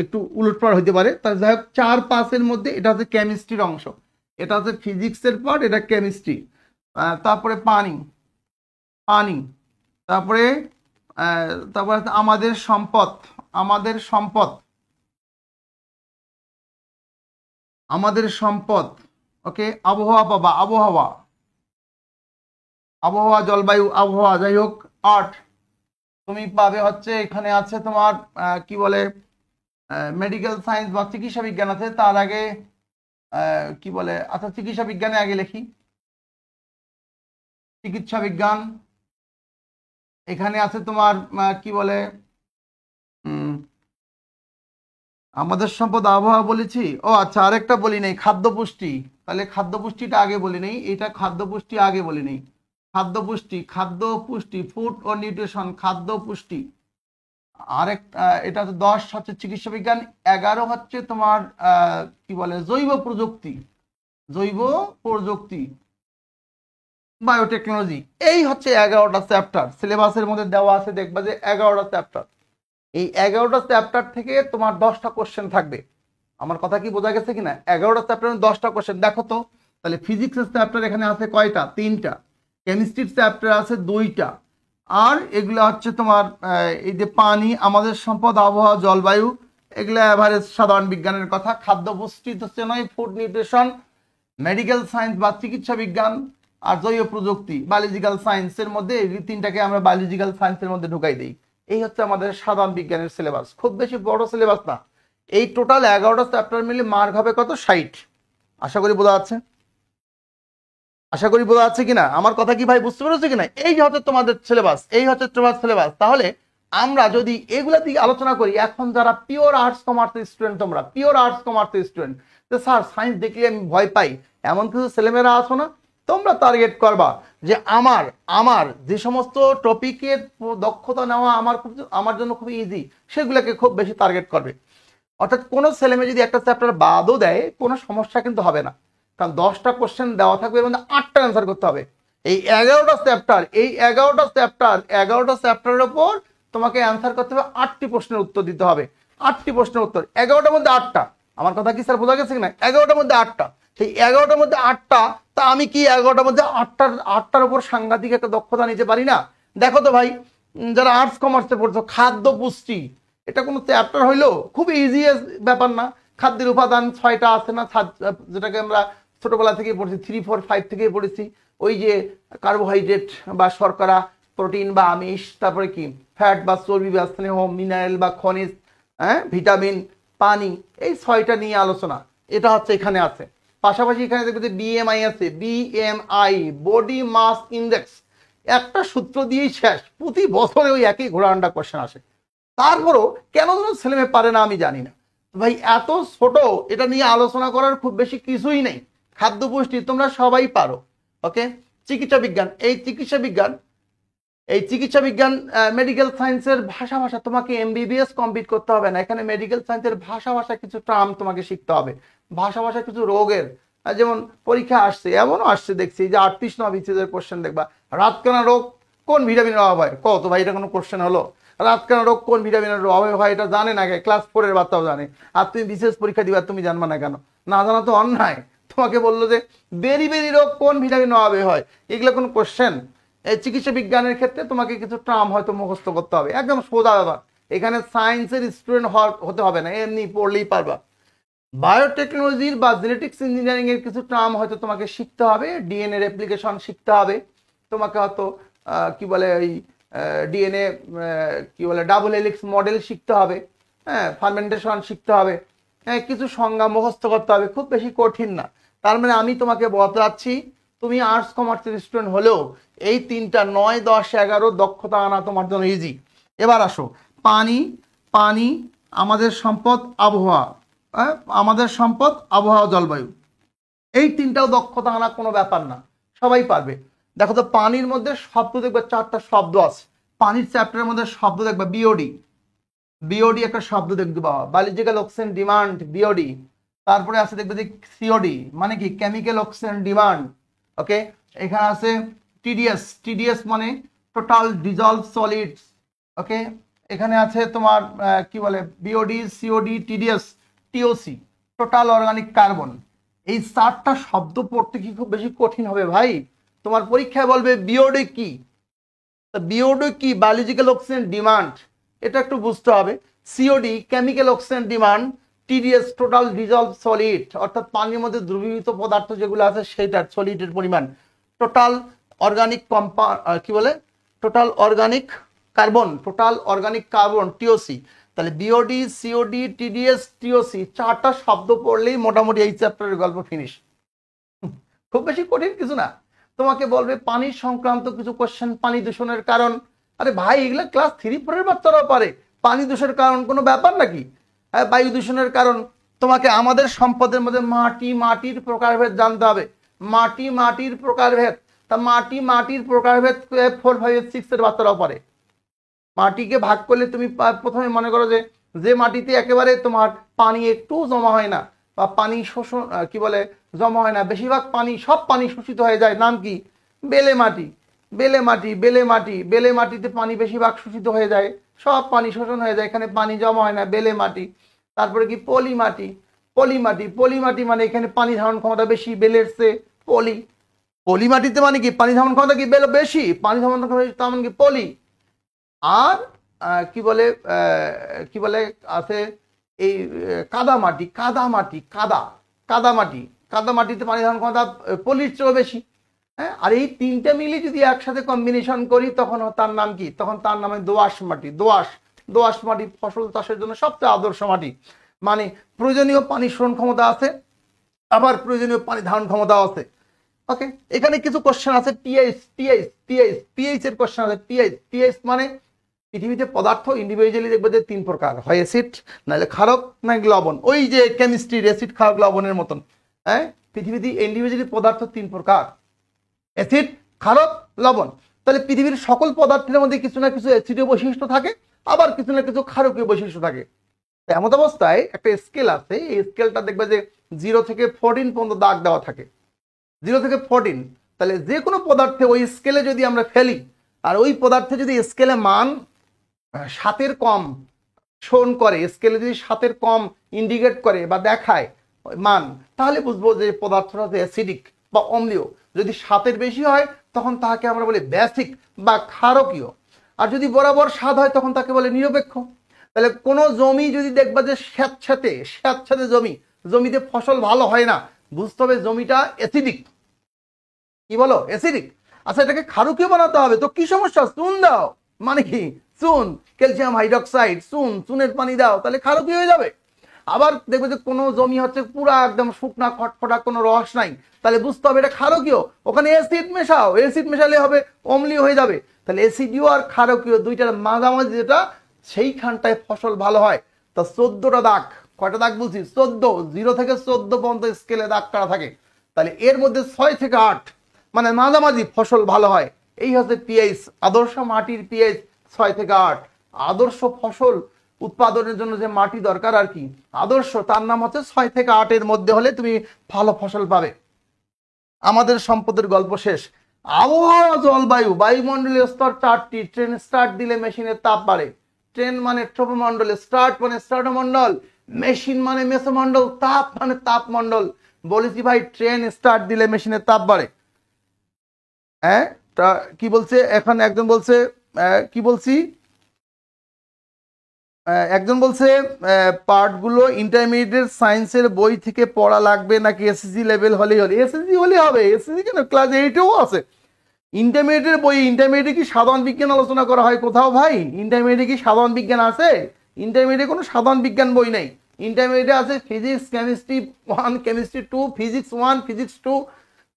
একটু উলটপালট হইতে পারে। তার যাই হোক 4-5-এর মধ্যে এটা হচ্ছে কেমিস্ট্রির অংশ, এটা হচ্ছে ফিজিক্সের পার্ট, এটা কেমিস্ট্রি। তারপরে পানি, পানি। তারপরে তারপরে আমাদের সম্পদ, আমাদের সম্পদ, আমাদের সম্পদ। ওকে, আবহাওয়া পাবা, আবহাওয়া, আবহাওয়া, জলবায়ু, আবহাওয়া, যাই হোক। আর্ট তুমি পাবে হচ্ছে এখানে আছে তোমার কি বলে মেডিকেল সায়েন্স বা চিকিৎসা বিজ্ঞান আছে। তার আগে কি বলে, আচ্ছা চিকিৎসা বিজ্ঞানে আগে লিখি চিকিৎসা বিজ্ঞান। এখানে আছে তোমার কি বলে আমাদের সম্পদ, আবহাওয়া বলেছি। ও আচ্ছা, আরেকটা বলি নেই, খাদ্য পুষ্টি। তাহলে খাদ্য পুষ্টিটা আগে বলি নেই, এটা খাদ্য পুষ্টি আগে বলি নেই। খাদ্য পুষ্টি, খাদ্য পুষ্টি, ফুড ও নিউট্রিশন, খাদ্য পুষ্টি। আরেক এটা হচ্ছে 10 হচ্ছে চিকিৎসা বিজ্ঞান। 11 হচ্ছে তোমার কি বলে জৈব প্রযুক্তি, জৈব প্রযুক্তি, বায়োটেকনোলজি। এই হচ্ছে 11টা চ্যাপ্টার সিলেবাসের মধ্যে দেওয়া আছে। দেখবা যে 11টা চ্যাপ্টার, এই 11টা চ্যাপ্টার থেকে তোমার 10টা কোশ্চেন থাকবে। আমার কথা কি বোঝা গেছে কিনা? 11টা চ্যাপ্টার 10টা কোশ্চেন। দেখো তো তাহলে ফিজিক্সের চ্যাপ্টার এখানে আছে কয়টা? 3টা। কেমিস্ট্রির চ্যাপ্টার আছে 2টা। আর এগুলো হচ্ছে তোমার এই যে পানি, আমাদের সম্পদ, আবহাওয়া, জলবায়ু, এগুলো এভারেজ সাধারণ বিজ্ঞানের কথা। খাদ্য পুষ্টি হচ্ছে নয়, ফুড নিউট্রিশন, মেডিকেল সায়েন্স বা চিকিৎসা বিজ্ঞান, আর জৈব প্রযুক্তি বায়োলজিক্যাল সায়েন্সের মধ্যে এই তিনটাকে আমরা বায়োলজিক্যাল সায়েন্সের মধ্যে ঢুকাই দিই। এই হচ্ছে আমাদের সাধারণ বিজ্ঞানের সিলেবাস, খুব বেশি বড় সিলেবাস না। এই টোটাল 11টা চ্যাপ্টার মিলে মার্ক হবে কত? 60। আশা করি বোঝা যাচ্ছে, আশা করি বোঝা যাচ্ছে কিনা, আমার কথা কি ভাই বুঝতে পেরেছো কিনা? এই যে হচ্ছে তোমাদের সিলেবাস, এই হচ্ছে তোমার সিলেবাস। তাহলে আমরা যদি এগুলা দিকে আলোচনা করি, এখন যারা পিওর আর্টস কমার্সের স্টুডেন্ট, তোমরা পিওর আর্টস কমার্সের স্টুডেন্ট, তো স্যার সায়েন্স দেখলে আমি ভয় পাই, এমন কিছু ছেলেমেয়েরা আসো না, তোমরা টার্গেট করবা যে আমার আমার যে সমস্ত টপিকের দক্ষতা নেওয়া আমার জন্য খুব ইজি, সেগুলোকে খুব বেশি টার্গেট করবে। অর্থাৎ কোনো ছেলেমেয়ে যদি একটা চ্যাপ্টার বাদও দেয় কোনো সমস্যা কিন্তু হবে না, কারণ 10টা কোশ্চেন দেওয়া থাকবে, এর মধ্যে 8টা অ্যান্সার করতে হবে। এই 11টা চ্যাপ্টার, এই 11টা চ্যাপ্টারের উপর তোমাকে অ্যান্সার করতে হবে, 8টি প্রশ্নের উত্তর দিতে হবে। 8টি প্রশ্নের উত্তর, 11টার মধ্যে 8টা। আমার কথা কি স্যার বোঝা গেছে কিনা? 11টার মধ্যে 8টা, সেই 11টার মধ্যে 8টা। তা আমি কি 11টার মধ্যে 8টার উপর সাংঘাতিক একটা দক্ষতা নিতে পারি না? দেখো তো ভাই, যারা আর্টস কমার্সে পড়ছো, খাদ্য পুষ্টি, এটা কোনো চ্যাপ্টার হইলো? খুব ইজি ব্যাপার না। খাদ্যের উপাদান 6টা আছে না, যেটাকে আমরা ছোটবেলা থেকে পড়েছি, 3, 4, 5 থেকে পড়েছি। ওই যে কার্বোহাইড্রেট বা শর্করা, প্রোটিন বা আমিষ, তারপরে কি ফ্যাট বা চর্বি বা স্নেহ, মিনারেল বা খনিজ, ভিটামিন, পানি, এই 6টা নিয়ে আলোচনা। এটা হচ্ছে এখানে আছে। পাশাপাশি এখানে দেখবে যে বিএমআই আছে, বিএমআই, বডি মাস ইন্ডেক্স। একটা সূত্র দিয়েই শেষ, প্রতি বছরে ওই একই ঘোড়ান্ডা কোশ্চেন আসে। তারপরও কেন যেন ছেলেমেয়ে পারে না আমি জানি না ভাই, এত ছোট, এটা নিয়ে আলোচনা করার খুব বেশি কিছুই নেই। খাদ্য পুষ্টি তোমরা সবাই পারো। ওকে, চিকিৎসা বিজ্ঞান, এই চিকিৎসা বিজ্ঞান মেডিকেল সায়েন্সের ভাষা তোমাকে এমবিবিএস কমপ্লিট করতে হবে না। এখানে মেডিকেল সায়েন্সের ভাষা কিছু টার্ম তোমাকে শিখতে হবে, ভাষা কিছু রোগের। যেমন পরীক্ষা আসছে, এমনও আসছে দেখছি যে 38 কোশ্চেন দেখবা, রাতকানা রোগ কোন ভিটামিনের অভাব হয়? কত ভাই, এটা কোনো কোশ্চেন হলো? রাতকানা রোগ কোন ভিটামিনের অভাব হয় এটা জানে না, ক্লাস 4-এর বাচ্চাও জানে। আর তুমি বিশেষ পরীক্ষা দিবা, তুমি জানবা না কেন? না জানা তো অন্যায়। তোমাকে বললো যে বেরি রোগ কোন ভিটামিন অভাবে হয়, এগুলো কোন কোশ্চেন? এই চিকিৎসা বিজ্ঞানের ক্ষেত্রে তোমাকে কিছু টার্ম হয়তো মুখস্থ করতে হবে, একদম সোজা ব্যাপার। এখানে সায়েন্সের স্টুডেন্ট হতে হবে না, এমনি পড়লেই পারবা। বায়োটেকনোলজির বা জেনেটিক্স ইঞ্জিনিয়ারিং এর কিছু টার্ম হয়তো তোমাকে শিখতে হবে, ডিএনএ রেপ্লিকেশন শিখতে হবে তোমাকে, হয়তো কি বলে ওই ডিএনএ কি বলে ডাবল হেলিক্স মডেল শিখতে হবে, হ্যাঁ, ফার্মেন্টেশন শিখতে হবে, হ্যাঁ, কিছু সংজ্ঞা মুখস্থ করতে হবে, খুব বেশি কঠিন না। তার মানে আমি তোমাকে বলতে চাচ্ছি, তুমি আর্টস কমার্সের স্টুডেন্ট হলেও এই 3টা 9, 10, 11 দক্ষতা আনা তোমার জন্য ইজি। এবার আসো, পানি, পানি আমাদের সম্পদ, আবহাওয়া, আমাদের সম্পদ, আবহাওয়া, জলবায়ু, এই 3টাও দক্ষতা আনা কোনো ব্যাপার না, সবাই পারবে। দেখো তো পানির মধ্যে শব্দ দেখবে 4টা শব্দ আছে, পানির চ্যাপ্টারের মধ্যে শব্দ দেখবে বিওডি, বিওডি একটা শব্দ দেখতে পাওয়া, বায়োলজিক্যাল অক্সিজেন ডিমান্ড, বিওডি। তারপরে আছে দেখবে যে সিওডি মানে কি, কেমিক্যাল অক্সিজেন ডিমান্ড। ওকে, এখানে আছে টিডিএস, টিডিএস মানে টোটাল ডিজলভ সলিডস। ওকে, এখানে আছে তোমার কি বলে BOD, COD, TDS, TOC, total organic carbon. এই 4টা শব্দ পড়তে কি খুব বেশি কঠিন হবে ভাই? তোমার পরীক্ষায় বলবে বিওডি কি, বিওডি কি, বায়োলজিক্যাল অক্সিজেন ডিমান্ড, এটা একটু বুঝতে হবে। COD chemical oxygen demand, TDS total dissolved solid, অর্থাৎ পানির মধ্যে দ্রবীভূত পদার্থ যেগুলো আছে সেটার সলিডের পরিমাণ। টোটাল অর্গানিক কি বলে, total organic carbon, total organic carbon, TOC. তাহলে বিওডি, সিওডি, টিডিএস, টিওসি, 4টা শব্দ পড়লেই মোটামুটি এই চ্যাপ্টারের গল্প ফিনিশ। খুব বেশি কঠিন কিছু না। তোমাকে বলবে পানি সংক্রান্ত কিছু কোশ্চেন, পানি দূষণের কারণ। আরে ভাই, এগুলো ক্লাস 3-4 এর বাচ্চারাও পারে। পানি দূষণের কারণ কোনো ব্যাপার নাকি? হ্যাঁ, বায়ু দূষণের কারণ। তোমাকে আমাদের সম্পদের মধ্যে মাটি, মাটির প্রকারভেদ জানতে হবে, মাটি, মাটির প্রকারভেদ। তা মাটি, মাটির প্রকারভেদ 4, 5, 6 এর বাচ্চারাও পারে। মাটিকে ভাগ করলে তুমি প্রথমে মনে করো যে মাটিতে একেবারে তোমার পানি একটু জমা হয় না, বা পানি শোষণ কি বলে জমা হয় না, বেশিরভাগ পানি, সব পানি শোষিত হয়ে যায়, নাম কি? বেলে মাটি। বেলে মাটি, বেলে মাটি, বেলে মাটিতে পানি বেশিরভাগ শোষিত হয়ে যায়, সব পানি শোষণ হয়ে যায়, এখানে পানি জমা হয় না, বেলে মাটি। তারপরে কি পলি মাটি, পলি মাটি, পলি মাটি মানে এখানে পানি ধারণ ক্ষমতা বেশি, বেলের চেয়ে পলি। পলি মাটিতে মানে কি পানি ধারণ ক্ষমতা কি বেলে বেশি, পানি ধারণ ক্ষমতা বেশি, তার মানে কি পলি। আর কি বলে কি বলে আছে এই কাদা মাটি, কাদা মাটি, কাদা, কাদা মাটি, কাদা মাটিতে পানি ধারণ ক্ষমতা পলির চেয়েও বেশি। হ্যাঁ, আর এই 3টে মিলি যদি একসাথে কম্বিনেশন করি তখন তার নাম কি? তখন তার নামে দোআঁশ মাটি। দোআঁশ, দোআঁশ মাটি ফসল চাষের জন্য সবচেয়ে আদর্শ মাটি। মানে প্রয়োজনীয় পানি শোষণ ক্ষমতা আছে, আবার প্রয়োজনীয় পানি ধারণ ক্ষমতা আছে। ওকে, এখানে কিছু কোশ্চেন আছে, পিএইচ, পিএইচ, পিএইচ, পিএইচ এর কোশ্চেন আছে। পিএইচ, পিএইচ মানে পৃথিবীতে পদার্থ ইন্ডিভিজুয়ালি দেখবে যে 3 প্রকার, হয় অ্যাসিড, নাহলে ক্ষারক, না লবণ। ওই যে কেমিস্ট্রির অ্যাসিড, ক্ষারক, লবণের মতন। হ্যাঁ, পৃথিবীতে ইন্ডিভিজুয়ালি পদার্থ 3 প্রকার, অ্যাসিড, ক্ষারক, লবণ। তাহলে পৃথিবীর সকল পদার্থের মধ্যে কিছু না কিছু অ্যাসিডীয় বৈশিষ্ট্য থাকে, আবার কিছু না কিছু ক্ষারকীয় বৈশিষ্ট্য থাকে। এমন অবস্থায় একটা স্কেল আছে, এই স্কেলটা দেখবে যে 0 থেকে 14 পর্যন্ত দাগ দেওয়া থাকে, 0 থেকে 14। তাহলে যে কোনো পদার্থে ওই স্কেলে যদি আমরা ফেলি, আর ওই পদার্থে যদি স্কেলে মান 7-এর কম শোন করে, স্কেলে যদি 7-এর কম ইন্ডিকেট করে বা দেখায় মান, তাহলে বুঝবো যে পদার্থটা হচ্ছে অ্যাসিডিক বা অম্লীয়। যদি 7-এর বেশি হয় তখন তাকে আমরা বলি বেসিক বা ক্ষারকীয়। আর যদি বরাবর 7 হয় তখন তাকে বলে নিরপেক্ষ। তাহলে কোনো জমি যদি দেখবা যে স্যাঁতস্যাঁতে, স্যাঁতস্যাঁতে জমি, জমিতে ফসল ভালো হয় না, বুঝতে হবে জমিটা অ্যাসিডিক। কি বলো? অ্যাসিডিক। আচ্ছা, এটাকে ক্ষারকীয় বানাতে হবে, তো কি সমস্যা? চুন দাও, মানে কি চুন, ক্যালসিয়াম হাইড্রক্সাইড, চুন, চুনের পানি দাও, তাহলে ক্ষারকীয় হয়ে যাবে। আবার দেখবে যে কোনো জমি হচ্ছে পুরা একদম শুকনা খটখটা, কোনো রস নাই, তাহলে বুঝতে হবে এটা ক্ষারকীয়। ওখানে অ্যাসিড মেশাও, অ্যাসিড মেশালে হবে অম্লীয় হয়ে যাবে। তাহলে অ্যাসিডীয় আর ক্ষারকীয় দুইটার মাঝামাঝি যেটা, সেইখানটায় ফসল ভালো হয়। তা 14টা দাগ, কয়টা দাগ বলছি? 14, 0 থেকে 14 পর্যন্ত স্কেলে দাগ কাটা থাকে। তাহলে এর মধ্যে 6 থেকে 8 মানে মাঝামাঝি ফসল ভালো হয়। এই হচ্ছে পিএইচ, আদর্শ মাটির পিএইচ 6 থেকে 8। আদর্শ ফসল উৎপাদনের জন্য যে মাটি দরকার আর কি, আদর্শ, তার নাম হচ্ছে 6 থেকে 8-এর মধ্যে হলে তুমি ভালো ফসল পাবে। আমাদের সম্পদের গল্প শেষ। আবহাওয়া, জলবায়ু, বায়ুমণ্ডলীয় স্তর 4টি। ট্রেন স্টার্ট দিলে মেশিনের তাপ বাড়ে। ট্রেন মানে ট্রোপোমণ্ডল, স্টার্ট মানে স্টার্টোমণ্ডল, মেশিন মানে মেসোমণ্ডল, তাপ মানে তাপমণ্ডল। বলেছি ভাই, ট্রেন স্টার্ট দিলে মেশিনের তাপ বাড়ে। হ্যাঁ, কি বলছে এখন একজন বলছে কি বলছি একজন বলছে পার্টগুলো ইন্টারমিডিয়েট সায়েন্সের বই থেকে পড়া লাগবে নাকি এসএসসি লেভেল হলেই হলে? এসএসসি হলে হবে, এসএসসি কেন, ক্লাস 8-এও আছে। ইন্টারমিডিয়েটের বই, ইন্টারমিডিয়েটে কি সাধারণ বিজ্ঞান আলোচনা করা হয় কোথাও ভাই? ইন্টারমিডিয়েটে কি সাধারণ বিজ্ঞান আছে? ইন্টারমিডিয়েটে কোনো সাধারণ বিজ্ঞান বই নেই। ইন্টারমিডিয়েটে আছে physics, chemistry 1, chemistry 2, physics 1, physics 2,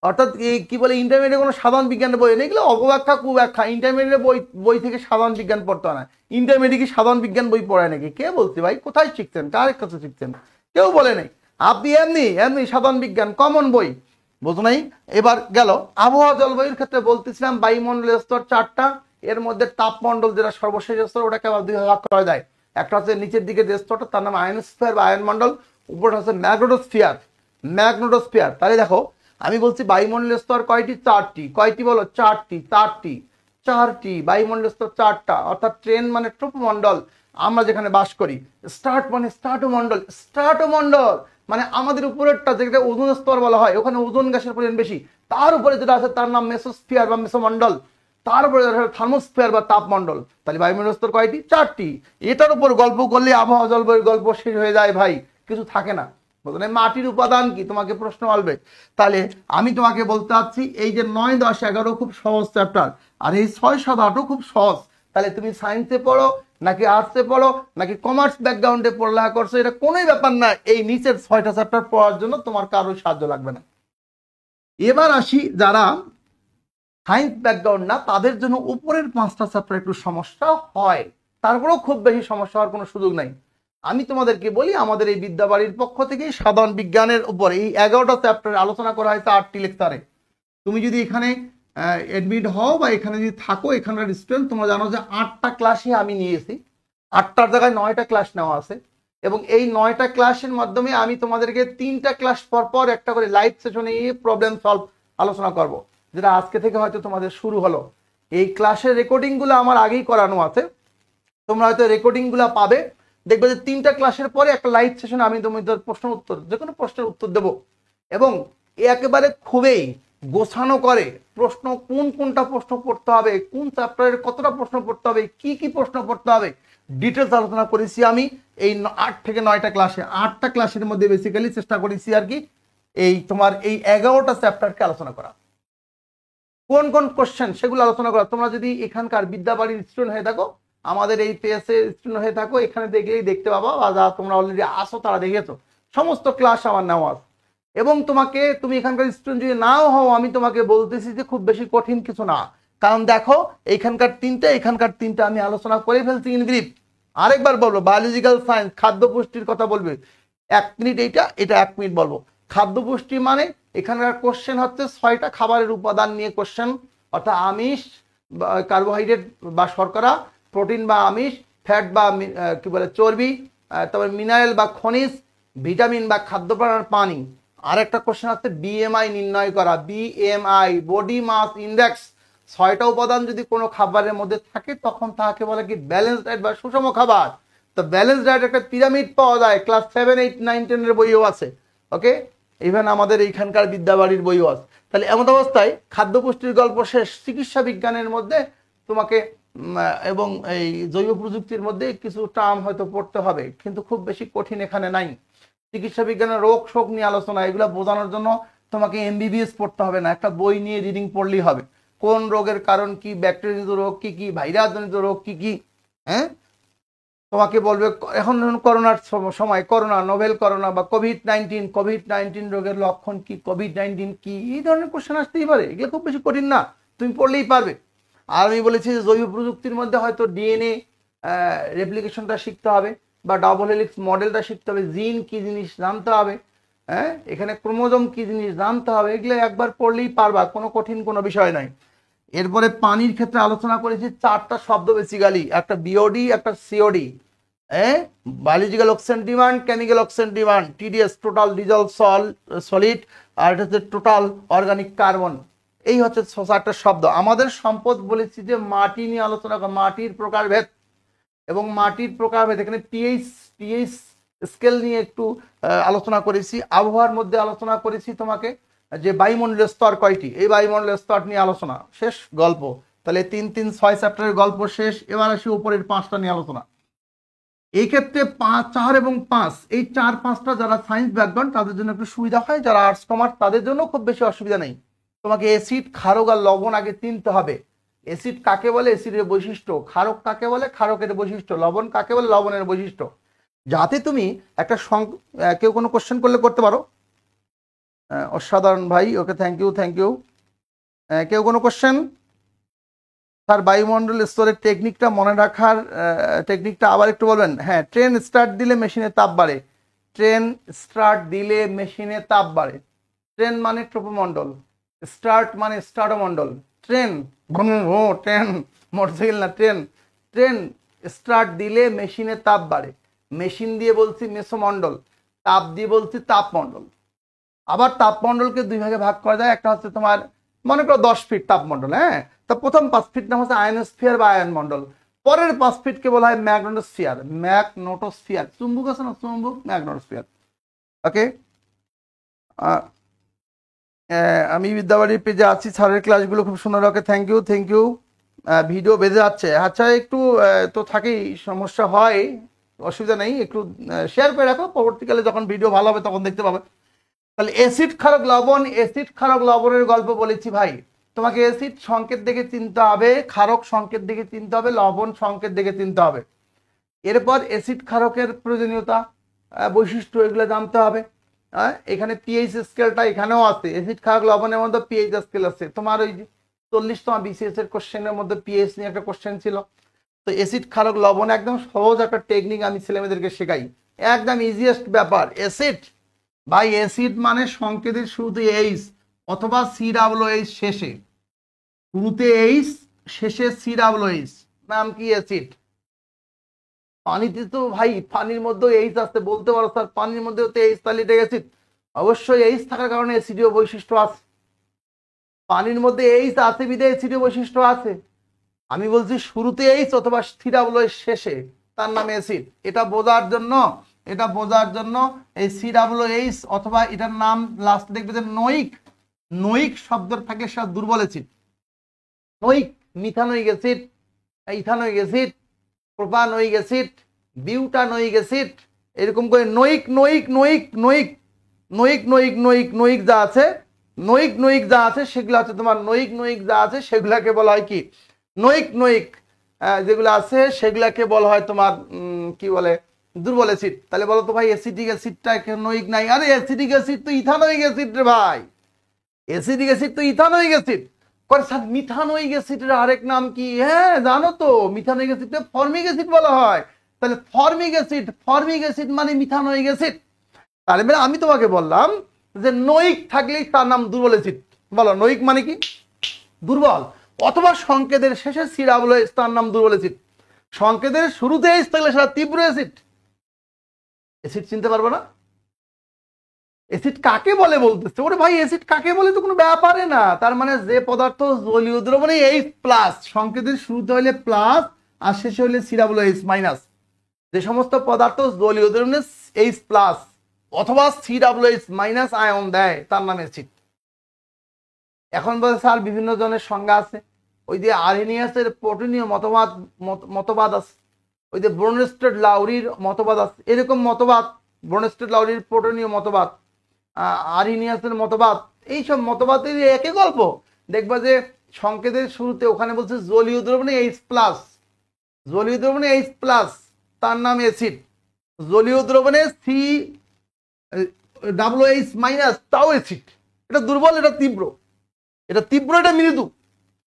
অর্থাৎ কি বলে ইন্টারমিডিয়েটে কোনো সাধারণ বিজ্ঞানের বই নেই, এগুলো অপব্যাখ্যা কুব্যাখ্যা। ইন্টারমিডিয়েটের বই থেকে সাধারণ বিজ্ঞান পড়তে হয় না। ইন্টারমিডিয়েট কি সাধারণ বিজ্ঞান বই পড়ায় নাকি? কে বলছে ভাই? কোথায় শিখছেন, কার কাছে শিখছেন? কেউ বলে নাই। আপনি এমনি এমনি সাধারণ বিজ্ঞান কমন বই, বুঝো নাই? এবার গেল আবহাওয়া জলবায়ুর ক্ষেত্রে বলতেছিলাম বায়ুমণ্ডলের স্তর 4টা, এর মধ্যে তাপমণ্ডল যেটা সর্বশেষ স্তর, ওটাকে আবার 2 ভাগ করা যায়। একটা হচ্ছে নিচের দিকে যে স্তরটা, তার নাম আয়নোস্ফিয়ার বা আয়নমণ্ডল, উপরটা হচ্ছে ম্যাগনেটোস্ফিয়ার। ম্যাগনেটোস্ফিয়ার, তাহলে দেখো আমি বলছি বায়ুমণ্ডলের স্তর কয়টি? 4টি। কয়টি বলো? 4টি। বায়ুমণ্ডলের স্তর 4টা, অর্থাৎ ট্রেন মানে ট্রোপোমণ্ডল, আমরা যেখানে বাস করি। স্টার্ট মানে স্ট্রাটোমণ্ডল মানে আমাদের উপরেরটা, যেটা ওজোন স্তর বলা হয়, ওখানে ওজোন গ্যাসের পরিমাণ বেশি। তার উপরে যেটা আছে তার নাম মেসোস্ফিয়ার বা মেসোমণ্ডল, তার উপরে থার্মোস্ফিয়ার বা তাপমণ্ডল। তাহলে বায়ুমণ্ডল স্তর কয়টি? 4টি। এটার উপর গল্প করলে আবহাওয়া জলবায়ুর গল্প শেষ হয়ে যায় ভাই, কিছু থাকে না। বুঝলেন? মাটির উপাদান কি, তোমাকে প্রশ্ন আসবে। তাহলে আমি তোমাকে বলতে চাচ্ছি এই যে 9, 10, 11 খুব সহজ চ্যাপ্টার, আর এই 6, 7, 8ও খুব সহজ। তাহলে তুমি সায়েন্সে পড়ো নাকি আর্টসে পড়ো নাকি কমার্স ব্যাকগ্রাউন্ডে পড়ালেখা করছো, এটা কোনোই ব্যাপার না। এই নিচের 6টা চ্যাপ্টার পড়ার জন্য তোমার কারোর সাহায্য লাগবে না। এবার আসি যারা সায়েন্স ব্যাকগ্রাউন্ড না, তাদের জন্য উপরের 5টা চ্যাপ্টার একটু সমস্যা হয়, তারপরেও খুব বেশি সমস্যা হওয়ার কোনো সুযোগ নাই। আমি তোমাদেরকে বলি, আমাদের এই বিদ্যাবাড়ির পক্ষ থেকে সাধারণ বিজ্ঞানের উপর এই 11টা চ্যাপ্টার আলোচনা করা হয়েছে 8টি লেকচারে। তুমি যদি এখানে অ্যাডমিট হও বা এখানে যদি থাকো, এখানকার স্টুডেন্ট, তোমরা জানো যে 8টা ক্লাসই আমি নিয়েছি, 8টার জায়গায় 9টা ক্লাস নেওয়া আছে। এবং এই 9টা ক্লাসের মাধ্যমে আমি তোমাদেরকে 3টা ক্লাস পর পর একটা করে লাইভ সেশনে প্রবলেম সলভ আলোচনা করব, যেটা আজকে থেকে হয়তো তোমাদের শুরু হলো। এই ক্লাসের রেকর্ডিংগুলো আমার আগেই করানো আছে, তোমরা হয়তো রেকর্ডিংগুলো পাবে। দেখবে যে 3টা ক্লাসের পরে একটা লাইভ সেশন আমি তোমাদের প্রশ্ন উত্তর, যে কোনো প্রশ্নের উত্তর দেবো। এবং একেবারে খুবই গোছানো করে প্রশ্ন, কোনটা প্রশ্ন পড়তে হবে, কোন চ্যাপ্টারের কতটা প্রশ্ন পড়তে হবে, কি কি প্রশ্ন পড়তে হবে, ডিটেলস আলোচনা করেছি আমি এই 8 থেকে 9টা ক্লাসে। 8টা ক্লাসের মধ্যে বেসিক্যালি চেষ্টা করেছি আর কি এই তোমার এই 11টা চ্যাপ্টারকে আলোচনা করা। কোন কোন কোশ্চেন সেগুলো আলোচনা করা। তোমরা যদি এখানকার বিদ্যাবাড়ির স্টুডেন্ট হয়ে থাকো, আমাদের এই পেজের স্টুডেন্ট হয়ে থাকো, এখানে দেখলেই দেখতে পাবা, বা যারা তোমরা অলরেডি আসো তারা দেখেছো, সমস্ত ক্লাস আমার নেওয়া আছে। এবং তুমি এখানকার স্টুডেন্ট যদি নাও হও, আমি তোমাকে বলতেছি যে খুব বেশি কঠিন কিছু না। কারণ দেখো এখানকার 3টা আমি আলোচনা করে ফেলছি ইন ব্রিফ। আরেকবার বলবো, বায়োলজিক্যাল সায়েন্স, খাদ্য পুষ্টির কথা বলবে 1 মিনিট, এটা 1 মিনিট বলবো। খাদ্য পুষ্টি মানে এখানকার কোশ্চেন হচ্ছে 6টা খাবারের উপাদান নিয়ে কোশ্চেন, অর্থাৎ আমিষ, কার্বোহাইড্রেট বা শর্করা, প্রোটিন বা আমিষ, ফ্যাট বা কি বলে চর্বি, তারপর মিনারেল বা খনিজ, ভিটামিন বা খাদ্য প্রাণ, পানি। আর একটা কোশ্চেন হচ্ছে বিএমআই নির্ণয় করা, বিএমআই বডি মাস ইন্ডেক্স। 6টা উপাদান যদি কোনো খাবারের মধ্যে থাকে তখন তাকে বলে কি ব্যালেন্স ডায়েট বা সুষম খাবার। তো ব্যালেন্স ডায়েট একটা পিরামিড পাওয়া যায়, ক্লাস 7, 8, 9, 10 এর বইও আছে। ওকে, ইভেন আমাদের এইখানকার বিদ্যাবাড়ির বইও আছে। তাহলে এমন অবস্থায় খাদ্য পুষ্টির গল্প শেষ। চিকিৎসা বিজ্ঞানের মধ্যে তোমাকে এবং এই জৈব প্রযুক্তির মধ্যে কিছু টার্ম হয়তো পড়তে হবে, কিন্তু খুব বেশি কঠিন এখানে নাই। চিকিৎসা বিজ্ঞানের রোগ শোক নিয়ে আলোচনা, এগুলো বোঝানোর জন্য তোমাকে এমবিবিএস পড়তে হবে না, একটা বই নিয়ে রিডিং পড়লেই হবে। কোন রোগের কারণ কি, ব্যাকটেরিয়াজনিত রোগ কি কি, ভাইরাসজনিত রোগ কি কি, হ্যাঁ তোমাকে বলবে। এখন করোনার সময়, করোনা, নোভেল করোনা বা কোভিড-19 রোগের লক্ষণ কি, কোভিড-19 কি, এই ধরনের কোশ্চেন আসতেই পারে। এগুলো খুব বেশি কঠিন না, তুমি পড়লেই পারবে। আর আমি বলেছি যে জৈব প্রযুক্তির মধ্যে হয়তো ডিএনএ রেপ্লিকেশনটা শিখতে হবে, বা ডাবল হেলিক্স মডেলটা শিখতে হবে, জিন কি জিনিস জানতে হবে, হ্যাঁ এখানে ক্রোমোজোম কি জিনিস জানতে হবে। এগুলো একবার পড়লেই পারবা, কোনো কঠিন কোনো বিষয় নয়। এরপরে পানির ক্ষেত্রে আলোচনা করেছি 4টা শব্দ বেসিক্যালি, একটা বিওডি, একটা COD, biological oxygen demand, chemical oxygen demand, TDS total dissolved solid, আর এটা হচ্ছে টোটাল অর্গানিক কার্বন। এই হচ্ছে 4টা শব্দ। আমাদের সম্পদ বলেছি যে মাটি নিয়ে আলোচনা করা, মাটির প্রকারভেদ, এবং মাটির প্রকারভেদ এখানে পিএইচ স্কেল নিয়ে একটু আলোচনা করেছি। আবহাওয়ার মধ্যে আলোচনা করেছি তোমাকে যে বায়ুমণ্ডলের স্তর কয়টি, এই বায়ুমণ্ডলের স্তর নিয়ে আলোচনা শেষ, গল্প। তাহলে 3 3 6 চ্যাপ্টারের গল্প শেষ। এবার আসি উপরের 5টা নিয়ে আলোচনা। এই ক্ষেত্রে 5 4 এবং 5 এই 4 5টা যারা সায়েন্স ব্যাকগ্রাউন্ড তাদের জন্য একটু সুবিধা হয়, যারা আর্টস কমার্স তাদের জন্য খুব বেশি অসুবিধা নেই। তোমাকে অ্যাসিড, ক্ষারক আর লবণ আগে চিনতে হবে। অ্যাসিড কাকে বলে, অ্যাসিডের বৈশিষ্ট্য; ক্ষারক কাকে বলে, ক্ষারকের বৈশিষ্ট্য; লবণ কাকে বলে, লবণের বৈশিষ্ট্য। যাতে তুমি একটা কেউ কোনো কোশ্চেন করলে করতে পারো। অসাধারণ ভাই, ওকে, থ্যাংক ইউ থ্যাংক ইউ। কেউ কোনো কোশ্চেন? স্যার বায়ুমণ্ডল স্তরের টেকনিকটা মনে রাখার টেকনিকটা আবার একটু বলবেন। হ্যাঁ, ট্রেন স্টার্ট দিলে মেশিনে তাপ বাড়ে। ট্রেন স্টার্ট দিলে মেশিনে তাপ বাড়ে। ট্রেন মানে ট্রপোমণ্ডল, স্টার্ট মানে স্টার্টমণ্ডল। ট্রেন ট্রেন মোটরসাইকেল না, ট্রেন। ট্রেন স্টার্ট দিলে মেশিনে তাপ বাড়ে। মেশিন দিয়ে বলছি মেসোমণ্ডল, তাপ দিয়ে বলছি তাপমণ্ডল। আবার তাপমণ্ডলকে 2 ভাগে ভাগ করা যায়। একটা হচ্ছে তোমার মনে করো 10 ফিট তাপমণ্ডল, হ্যাঁ, তা প্রথম 5 ফিট নাম হচ্ছে আয়নোস্ফিয়ার বা আয়ন মণ্ডল। পরের 5 ফিটকে বলা হয় ম্যাগনেটোস্ফিয়ার। ম্যাগনেটোস্ফিয়ার, চুম্বক আছে না, চুম্বক, ম্যাগনেটোস্ফিয়ার। ওকে, আমি বিদ্যাবাড়ির পেজে আছি, স্যারের ক্লাসগুলো খুব সুন্দর। Okay, thank you thank you. Video বেজে যাচ্ছে, আচ্ছা একটু তো থাকেই, সমস্যা হয়, অসুবিধা নেই, একটু শেয়ার করে রাখো, পরবর্তীকালে যখন ভিডিও ভালো হবে তখন দেখতে পাবে। তাহলে অ্যাসিড, ক্ষারক, লবণ। অ্যাসিড, ক্ষারক, লবণের গল্প বলেছি ভাই। তোমাকে অ্যাসিড সংকেত দেখে চিনতে হবে, ক্ষারক সংকেত দেখে চিনতে হবে, লবণ সংকেত দেখে চিনতে হবে। এরপর অ্যাসিড ক্ষারকের প্রয়োজনীয়তা, বৈশিষ্ট্য, এগুলো জানতে হবে। এখানে পিএইচ স্কেলটা এখানেও আছে। অ্যাসিড, ক্ষারক, লবণের মধ্যে পিএইচ স্কেল আছে। তোমার ওই 40তম বিসিএস এর কোশ্চেনের মধ্যে পিএইচ নিয়ে একটা কোশ্চেন ছিল। তো অ্যাসিড, ক্ষারক, লবণ একদম সহজ একটা টেকনিক আমি ছেলেমেয়েদেরকে শেখাই, একদম ইজিয়েস্ট ব্যাপার। অ্যাসিড ভাই, অ্যাসিড মানে সংকেতের শুরুতে এইচ অথবা COOH শেষে, শুরুতে এইচ শেষে COOH, নাম কি? অ্যাসিড। পানিতে তো ভাই, পানির মধ্যে এইচ আসতে বলতে পারো স্যার পানির মধ্যে তো এইচ, তাহলে এটা অ্যাসিড। অবশ্যই এইচ থাকার কারণে অ্যাসিডীয় বৈশিষ্ট্য আছে। পানির মধ্যে এইচ আছে বিধায় অ্যাসিডীয় বৈশিষ্ট্য আছে। আমি বলছি শুরুতে এইচ অথবা COOH শেষে, তার নাম অ্যাসিড। এটা বোঝার জন্য এই COOH অথবা এটার নাম লাস্ট দেখবে যে নোইক। নোইক শব্দের থাকে সে দুর্বল অ্যাসিড। নোইক, methanoic acid, ethanoic acid, propanoic acid, butanoic acid, এরকম করে নোইক নোইক নোইক নোইক নোইক নোইক নোইক নোইক যা আছে, নোইক নোইক যা আছে সেগুলো আছে তোমার নোইক নোইক যা আছে সেগুলাকে বলা হয় কি? নোইক নোইক যেগুলো আছে সেগুলাকে বলা হয় তোমার কি বলে? দুর্বল অ্যাসিড। তাহলে বলো তো ভাই অ্যাসিডিক অ্যাসিডটা নোইক নাই? আরে অ্যাসিডিক অ্যাসিড তো ইথানোইক অ্যাসিড রে ভাই, অ্যাসিডিক অ্যাসিড তো ইথানোইক অ্যাসিড। করে স্যার মিথানোইক অ্যাসিডের আরেক নাম কি? হ্যাঁ জানো তো, মিথানোইক অ্যাসিডকে ফর্মিক অ্যাসিড বলা হয়। তাহলে ফর্মিক অ্যাসিড মানে মিথানোইক অ্যাসিড। তাহলে মানে আমি তোমাকে বললাম যে নোইক থাকলেই তার নাম দুর্বল অ্যাসিড। বলো নোইক মানে কি? দুর্বল। অথবা সংকেতের শেষে COOH, তার নাম দুর্বল অ্যাসিড। সংকেতের শুরুতে এইচ থাকলে সেটা তীব্র অ্যাসিড। অ্যাসিড চিনতে পারবো না? অ্যাসিড কাকে বলে বলতেছে? ওরে ভাই অ্যাসিড কাকে বলে তো কোনো ব্যাপারে না। তার মানে যে পদার্থ জলীয় দ্রবণে H+, সংকেতের শুরুতে হইলে প্লাস আর শেষে হইলে COOH-, যে সমস্ত পদার্থ জলীয় দ্রবণে H+ অথবা COOH- আয়ন দেয় তার নাম অ্যাসিড। এখন বলে স্যার বিভিন্ন জনের সংজ্ঞা আছে। ওই যে আরহেনিয়াসের প্রোটনীয় মতবাদ আছে, ওই যে ব্রোনস্টেড লাউরির মতবাদ আছে, এরকম মতবাদ, ব্রোনস্টেড লাউরির প্রোটনীয় মতবাদ, আরহেনিয়াসের মতবাদ, এইসব মতবাদের একই গল্প। দেখবা যে সংকেতের শুরুতে ওখানে বলছে জলীয় দ্রবণে H+, জলীয় দ্রবণে H+, তার নাম অ্যাসিড। জলীয় দ্রবণে COOH- তাও অ্যাসিড। এটা দুর্বল, এটা তীব্র, এটা তীব্র, এটা মৃদু।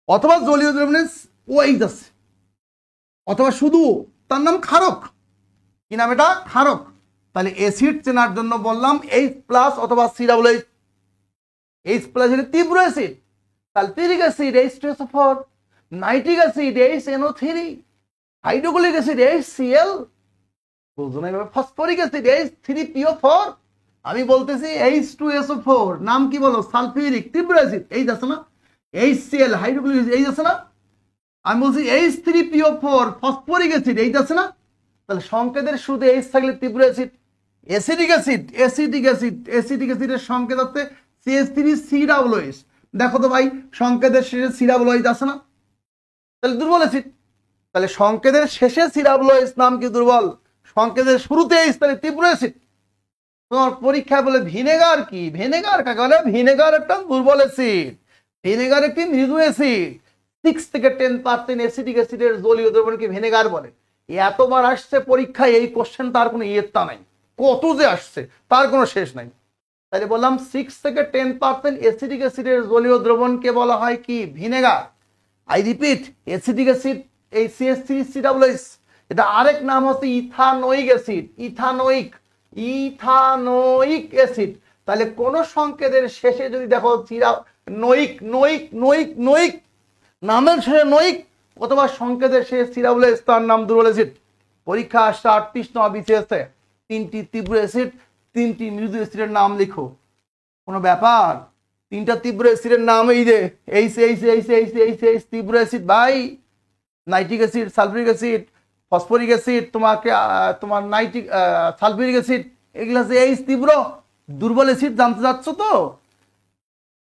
অথবা জলীয় দ্রবণে OH আছে অথবা শুধু, তার নাম ক্ষারক। কি নাম? এটা ক্ষারক। তাহলে অ্যাসিড চেনার জন্য বললাম H+ অথবা COOH। H+ হলে তীব্র acid. Sulphuric acid H2SO4, nitric acid HNO3, hydrochloric acid HCl, phosphoric acid H3PO4। আমি বলতেছি H2SO4, নাম কি বলো? সালফিউরিক, তীব্র অ্যাসিড। এই আছে না? HCl, হাইড্রোক্লোরিক, এই আছে না? আমি বলছি H3PO4, ফসফরিক অ্যাসিড, এই আছে না? তাহলে সংকেতের শুরুতে H থাকলে তীব্র অ্যাসিড। অ্যাসিডিক অ্যাসিডের সংকেত হচ্ছে CH3COOH। দেখো তো ভাই সংকেতের শেষে COOH আছে না, তাহলে দুর্বল অ্যাসিড। তাহলে সংকেতের শেষে COOH নাম কি দুর্বল, সংকেতের শুরুতে H তাহলে তীব্র অ্যাসিড। তোমার পরীক্ষায় বলে ভিনেগার কি, ভিনেগার কাকে বলে, ভিনেগার একটা দুর্বল অ্যাসিড, ভিনেগার একটি মৃদু অ্যাসিড। 6 থেকে 10% অ্যাসিডিক অ্যাসিডের জলীয় দ্রবণকে ভিনেগার বলে। এতবার আসছে পরীক্ষায় এই কোশ্চেন, তার কোনো ইয়েতা নাই, কত যে আসছে তার কোনো শেষ নাই। তাহলে বললাম 6 থেকে 10% অ্যাসিডিক অ্যাসিডের জলীয় দ্রবণকে বলা হয় কি, vinegar. I repeat, acidic acid এই CH3COOH, এটা আরেক নাম হচ্ছে ইথানোয়িক অ্যাসিড, ইথানোয়িক অ্যাসিড। তাহলে কোন সংকেতের শেষে যদি দেখো নয়িক নয়িক নয়িক নয়িক নামের শেষে নয়িক অথবা সংকেতের শেষে COOH, তার নাম দুর্বল অ্যাসিড। পরীক্ষা আসছে 38 নম্বর বিসিএসে 3টি তীব্র অ্যাসিড 3টি মৃদু অ্যাসিডের নাম লিখো। কোনো ব্যাপার, 3টা তীব্র অ্যাসিডের নাম এই যে এইচ তীব্র অ্যাসিড ভাই, nitric acid, sulphuric acid, phosphoric acid, তোমার নাইট্রিক সালফিউরিক অ্যাসিড, এগুলা যে এইচ তীব্র দুর্বল অ্যাসিড জানতে যাচ্ছ তো।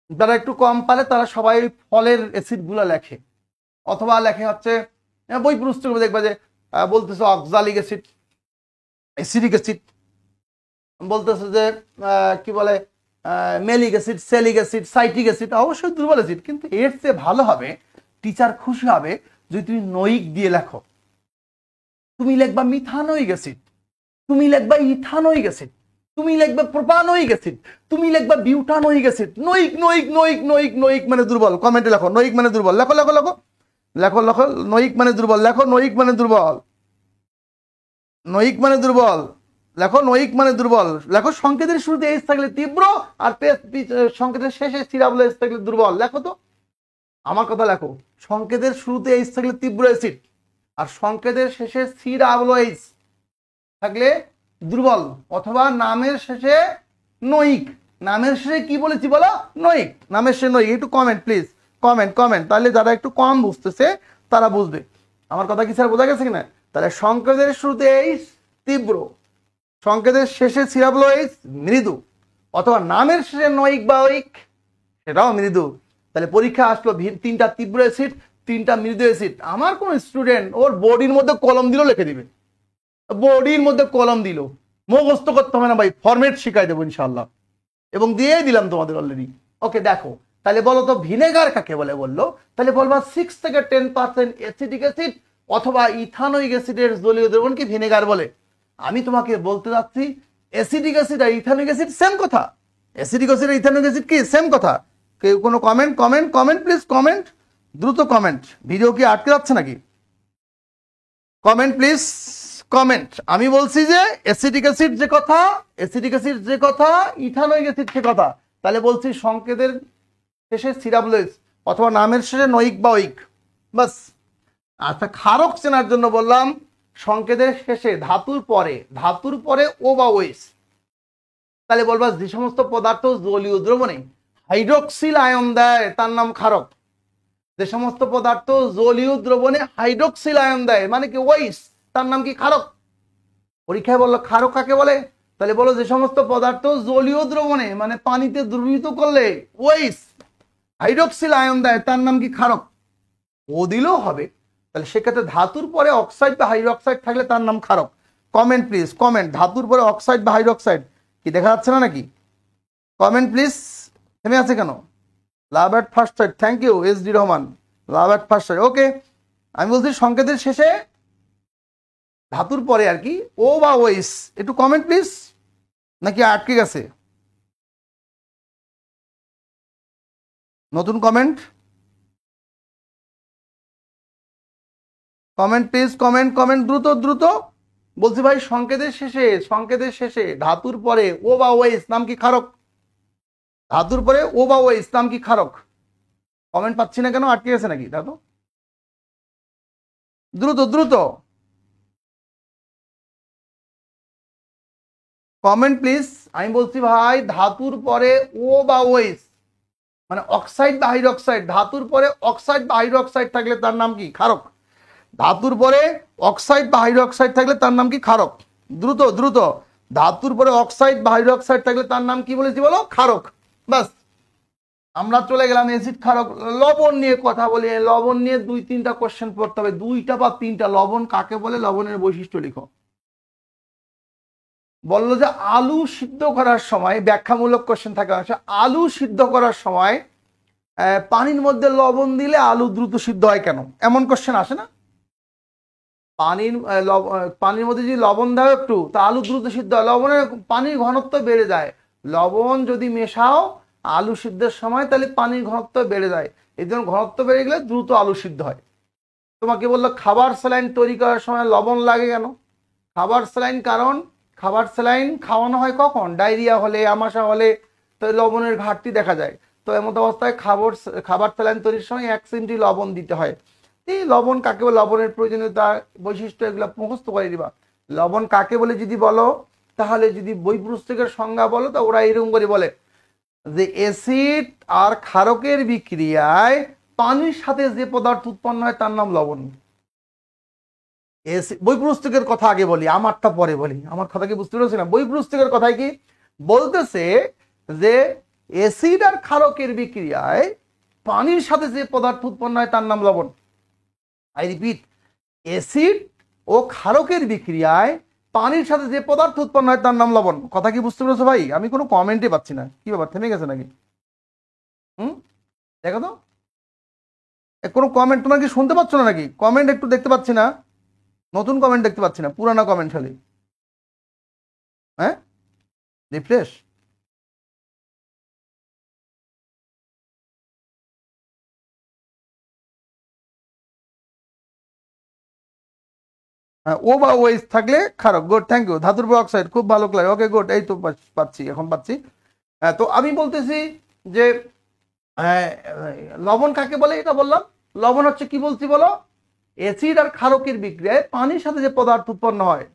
যারা একটু কম পারে তারা সবাই ফলের অ্যাসিড গুলা লেখে, অথবা লেখে হচ্ছে বই পুস্তক দেখবা যে বলতেছে অক্সালিক অ্যাসিড, অ্যাসিডিক অ্যাসিড, বলতেছে যে কি বলে মেলিক অ্যাসিড, সেলিক অ্যাসিড, সাইট্রিক অ্যাসিড। অবশ্যই দুর্বল অ্যাসিড, কিন্তু এর চেয়ে ভালো হবে, টিচার খুশি হবে যদি তুমি নয়িক দিয়ে লেখো। তুমি লিখবা মিথানোয়িক অ্যাসিড, তুমি লিখবা ইথানোয়িক অ্যাসিড, তুমি লিখবা প্রোপানোয়িক অ্যাসিড, তুমি লিখবা বিউটানোয়িক অ্যাসিড। নয়িক নয়িক নয়িক নয়িক নয়িক মানে দুর্বল, কমেন্টে লেখো নয়িক মানে দুর্বল, লেখো লেখো লেখো লেখো লেখো নয়িক মানে দুর্বল, লেখো নয়িক মানে দুর্বল, নয়িক মানে দুর্বল, লেখো নয়িক মানে দুর্বল, লেখো সংকেতের শুরুতে H থাকলে তীব্র আর সংকেতের শেষে COOH থাকলে দুর্বল। লেখো তো, আমার কথা লেখো, সংকেতের শুরুতে H থাকলে তীব্র অ্যাসিড আর সংকেতের শেষে COOH থাকলে দুর্বল, অথবা নামের শেষে নয়িক, নামের শেষে কি বলেছি বলো, নয়িক, নামের শেষে নয়িক। একটু কমেন্ট প্লিজ, কমেন্ট, তাহলে যারা একটু কম বুঝতেছে তারা বুঝবে আমার কথা কি স্যার বোঝা গেছে কিনা। তাহলে সংকেতের শুরুতে H তীব্র, সংকেতের শেষে COOH মৃদু, অথবা নামের শেষে নয়িক বা ঐক সেটাও মৃদু। তাহলে পরীক্ষা আসলো 3টা তীব্র অ্যাসিড 3টা মৃদু অ্যাসিড। আমার কোন স্টুডেন্ট ওর বডির মধ্যে কলম দিল লিখে দিবে, বডির মধ্যে কলম দিল, মুখস্থ করতে হবে না ভাই, ফরম্যাট শিখাই দেবো ইনশাল্লাহ, এবং দিয়েই দিলাম তোমাদের অলরেডি। ওকে দেখো, তাহলে বলো তো ভিনেগার কাকে বলে, বললো তাহলে বলবা 6 থেকে 10% অ্যাসিডিক অ্যাসিড অথবা ইথানোয়িক অ্যাসিডের জলীয় দ্রবণকে ভিনেগার বলে। আমি তোমাকে বলতে যাচ্ছি অ্যাসিডিক অ্যাসিড আর ইথানোয়িক অ্যাসিড সেম কথা, অ্যাসিডিক অ্যাসিড আর ইথানোয়িক অ্যাসিড কি সেম কথা। কেউ কোনো কমেন্ট প্লিজ, কমেন্ট, দ্রুত কমেন্ট, ভিডিও কি আটকে যাচ্ছে নাকি, কমেন্ট প্লিজ কমেন্ট। আমি বলছি যে অ্যাসিডিক অ্যাসিড যে কথা, অ্যাসিডিক অ্যাসিড যে কথা, ইথানোয়িক অ্যাসিড সে কথা। তাহলে বলছি সংকেতের শেষে COOH অথবা নামের শেষে নয়িক বা ঐক, বাস। আচ্ছা, ক্ষারক চেনার জন্য বললাম সংকেতের শেষে ধাতুর পরে ও বা ওএস। তাহলে বলবা যে সমস্ত পদার্থ জলীয় দ্রবণে হাইড্রোক্সিল আয়ন দেয় তার নাম ক্ষারক। যে সমস্ত পদার্থ জলীয় দ্রবণে হাইড্রোক্সিল আয়ন দেয় মানে কি ওএস, তার নাম কি ক্ষারক। পরীক্ষায় বললো ক্ষারক কাকে বলে, তাহলে বলো যে সমস্ত পদার্থ জলীয় দ্রবণে মানে পানিতে দ্রবীভূত করলে ওএস হাইড্রোক্সিল আয়ন দেয় তার নাম কি ক্ষারক। ও দিলেও হবে, তাহলে সেক্ষেত্রে ধাতুর পরে অক্সাইড বা হাইড্রোক্সাইড থাকলে তার নাম ক্ষারক। কমেন্ট প্লিজ, কমেন্ট, ধাতুর পরে অক্সাইড বা হাইড্রোক্সাইড কি দেখা যাচ্ছে না নাকি, কমেন্ট প্লিজ। থেমে আছে কেন, love at first sight, thank you SD Rahman, love at first sight. Okay, আমি বলছি সংকেতের শেষে ধাতুর পরে আর কি ও বা ওএস, একটু কমেন্ট প্লিজ, নাকি আটকে গেছে নতুন কমেন্ট, কমেন্ট প্লিজ, কমেন্ট দ্রুত বলছি ভাই সংকেতের শেষে ধাতুর পরে ও বা ওএস নাম কি ক্ষারক, ধাতুর পরে ও বা ওএস নাম কি ক্ষারক। কমেন্ট পাচ্ছি না কেন, আটকে গেছে নাকি, দেখো দ্রুত কমেন্ট প্লিজ। আমি বলছি ভাই ধাতুর পরে ও বা ওএস মানে অক্সাইড বা হাইড্রোক্সাইড, ধাতুর পরে অক্সাইড বা হাইড্রোক্সাইড থাকলে তার নাম কি ক্ষারক। ধাতুর পরে অক্সাইড বা হাইড্রোক্সাইড থাকলে তার নাম কি ক্ষারক। দ্রুত ধাতুর পরে অক্সাইড বা হাইড্রোক্সাইড থাকলে তার নাম কি বলেছি বলো, ক্ষারক। বাস, আমরা চলে গেলাম অ্যাসিড ক্ষারক। লবণ নিয়ে কথা বলি। লবণ নিয়ে 2-3টা কোশ্চেন পড়তে হবে, 2টা বা 3টা। লবণ কাকে বলে, লবণের বৈশিষ্ট্য লিখো। বললো যে আলু সিদ্ধ করার সময়, ব্যাখ্যামূলক কোশ্চেন থাকে, আলু সিদ্ধ করার সময় পানির মধ্যে লবণ দিলে আলু দ্রুত সিদ্ধ হয় কেন? এমন কোশ্চেন আসে না? পানির মধ্যে যদি লবণ দাও একটু, তা আলু দ্রুত সিদ্ধ হয়। লবণের পানির ঘনত্ব বেড়ে যায়। লবণ যদি মেশাও আলু সিদ্ধের সময়, তাহলে পানির ঘনত্ব বেড়ে যায়। এই জন্য ঘনত্ব বেড়ে গেলে দ্রুত আলু সিদ্ধ হয়। তোমাকে বললো খাবার স্যালাইন তৈরি করার সময় লবণ লাগে কেন? খাবার স্যালাইন, কারণ খাবার স্যালাইন খাওয়ানো হয় কখন? ডায়রিয়া হলে, আমাশা হলে, তো লবণের ঘাটতি দেখা যায়। তো এমন অবস্থায় খাবার স্যালাইন তৈরির সময় 1 চিমটি লবণ দিতে হয়। এই লবণ কাকে বলে, লবণের প্রয়োজনীয়তা, বৈশিষ্ট্য, এগুলো মুখস্থ করে দিবা। লবণ কাকে বলে যদি বলো, তাহলে যদি বই পুস্তকের সংজ্ঞা বলো, তো ওরা এরকম করে বলে যে অ্যাসিড আর ক্ষারকের বিক্রিয়ায় পানির সাথে যে পদার্থ উৎপন্ন হয় তার নাম লবণ। বই পুস্তকের কথা আগে বলি, আমারটা পরে বলি। আমার কথা কি বুঝতে পেরেছি না? বই পুস্তকের কথায় কি বলতেছে যে অ্যাসিড আর ক্ষারকের বিক্রিয়ায় পানির সাথে যে পদার্থ উৎপন্ন হয় তার নাম লবণ। আই রিপিট, অ্যাসিড ও ক্ষারকের বিক্রিয়ায় পানির সাথে যে পদার্থ উৎপন্ন হয় তার নাম লবণ। কথা কি বুঝতে পেরেছো ভাই? আমি কোনো কমেন্টে পাচ্ছি না, কি ব্যাপার, থেমে গেছে নাকি? দেখো তো, কোনো কমেন্ট তোমরা কি শুনতে পাচ্ছ না নাকি? কমেন্ট একটু দেখতে পাচ্ছি না, নতুন কমেন্ট দেখতে পাচ্ছি না, পুরানো কমেন্ট খালি। হ্যাঁ, রিফ্রেশ। হ্যাঁ, ও বা ওয়েস থাকলে খারাপ। Good, thank you. ধাতুর অক্সাইড, খুব ভালো ক্লাস। ওকে গুড, এই তো পাচ্ছি, এখন পাচ্ছি। তো আমি বলতেছি যে লবণ কাকে বলে এটা বললাম। লবণ হচ্ছে কি বলছি বলো, অ্যাসিড আর ক্ষারকের বিক্রিয়ায় পানির সাথে যে পদার্থ উৎপন্ন হয়,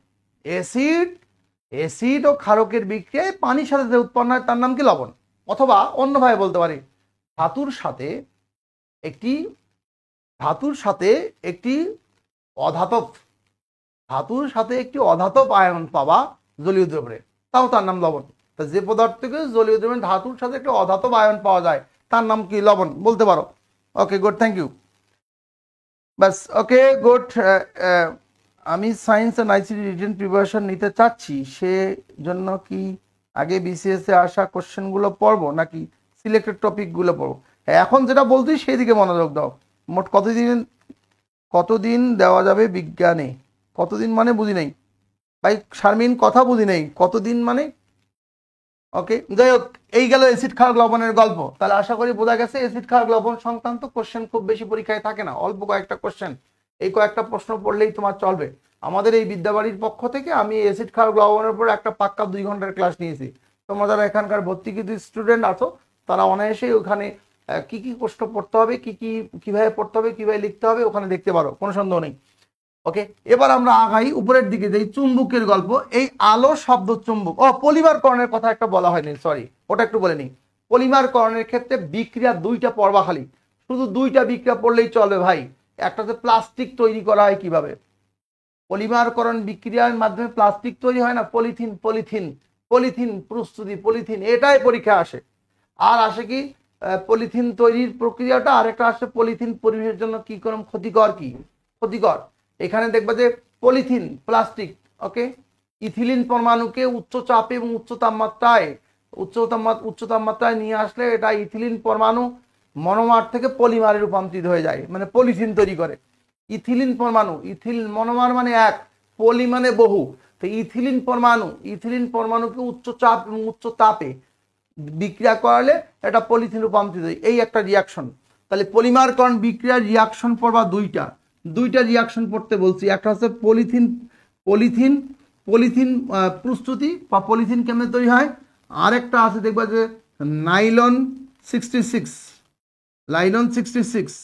অ্যাসিড ও ক্ষারকের বিক্রিয়ায় পানির সাথে যে উৎপন্ন হয় তার নাম কি লবণ। অথবা অন্যভাবে বলতে পারি, ধাতুর সাথে একটি অধাতব আয়ন পাবা জলীয় দ্রবণে, তাও তার নাম লবণ। তা যে পদার্থকে জলীয় দ্রবণে ধাতুর সাথে একটা অধাতব আয়ন পাওয়া যায় তার নাম কি? লবণ বলতে পারো। Okay good, thank you. বাস, ওকে গুড। আমি science and ICT written preparation নিতে চাচ্ছি, সে জন্য কি আগে বিসিএস এ আসা কোশ্চেনগুলো পড়বো নাকি সিলেক্টেড টপিকগুলো পড়বো? এখন যেটা বলছি সেই দিকে মনোযোগ দাও। মোট কতদিন দেওয়া যাবে বিজ্ঞানে? কতদিন মানে বুঝি নাই ভাই শারমিন, কথা বুঝি নাই, কতদিন মানে? ওকে, যাই হোক, এই গেল অ্যাসিড ক্ষারক লবণের গল্প। তাহলে আশা করি বোঝা গেছে অ্যাসিড ক্ষারক লবণ সংক্রান্ত কোশ্চেন খুব বেশি পরীক্ষায় থাকে না, অল্প কয়েকটা কোশ্চেন, এই কয়েকটা প্রশ্ন পড়লেই তোমার চলবে। আমাদের এই বিদ্যাবাড়ির পক্ষ থেকে আমি অ্যাসিড ক্ষারক লবণের উপর একটা পাক্কা 2 ঘন্টার ক্লাস নিয়েছি। তোমরা যারা এখানকার ভর্তিকৃত স্টুডেন্ট আছো তারা অনায়াসেই ওখানে কি কি প্রশ্ন পড়তে হবে, কিভাবে পড়তে হবে, কিভাবে লিখতে হবে ওখানে দেখতে পারো, কোনো সন্দেহ নেই। ওকে, এবার আমরা আগাই উপরের দিকে, যে চুম্বকের গল্প। এই আলো শব্দ চুম্বক, পলিমারকরণের কথা একটা বলা হয়নি, সরি, ওটা একটু বলে নিই। পলিমারকরণের ক্ষেত্রে বিক্রিয়া 2টা পড়বা, খালি শুধু 2টা বিক্রিয়া পড়লেই চলবে ভাই। একটাতে প্লাস্টিক তৈরি করা হয় কিভাবে, পলিমারকরণ বিক্রিয়ার মাধ্যমে প্লাস্টিক তৈরি হয় না, পলিথিন প্রস্তুতি, পলিথিন, এটাই পরীক্ষা আসে। আর আসে কি পলিথিন তৈরির প্রক্রিয়াটা, আরেকটা আসে পলিথিন পরিবেশের জন্য কি রকম ক্ষতিকর। এখানে দেখবা যে পলিথিন, প্লাস্টিক, ওকে, ইথিলিন পরমাণুকে উচ্চ চাপে এবং উচ্চ তাপমাত্রায় নিয়ে আসলে এটা ইথিলিন পরমাণু মনোমার থেকে পলিমারে রূপান্তরিত হয়ে যায়, মানে পলিথিন তৈরি করে। ইথিলিন মনোমার মানে এক, পলি মানে বহু। তো ইথিলিন পরমাণুকে উচ্চ চাপ এবং উচ্চ তাপে বিক্রিয়া করালে এটা পলিথিন রূপান্তরিত হয়, এই একটা রিয়াকশন। তাহলে পলিমারকরণ বিক্রিয়ার রিয়াকশন পড়বা 2টা রিয়াকশন পড়তে বলছি। একটা হচ্ছে পলিথিন প্রস্তুতি বা পলিথিন কেমনে তৈরি হয়। আরেকটা আছে দেখবা যে নাইলন 66 লাইলন 66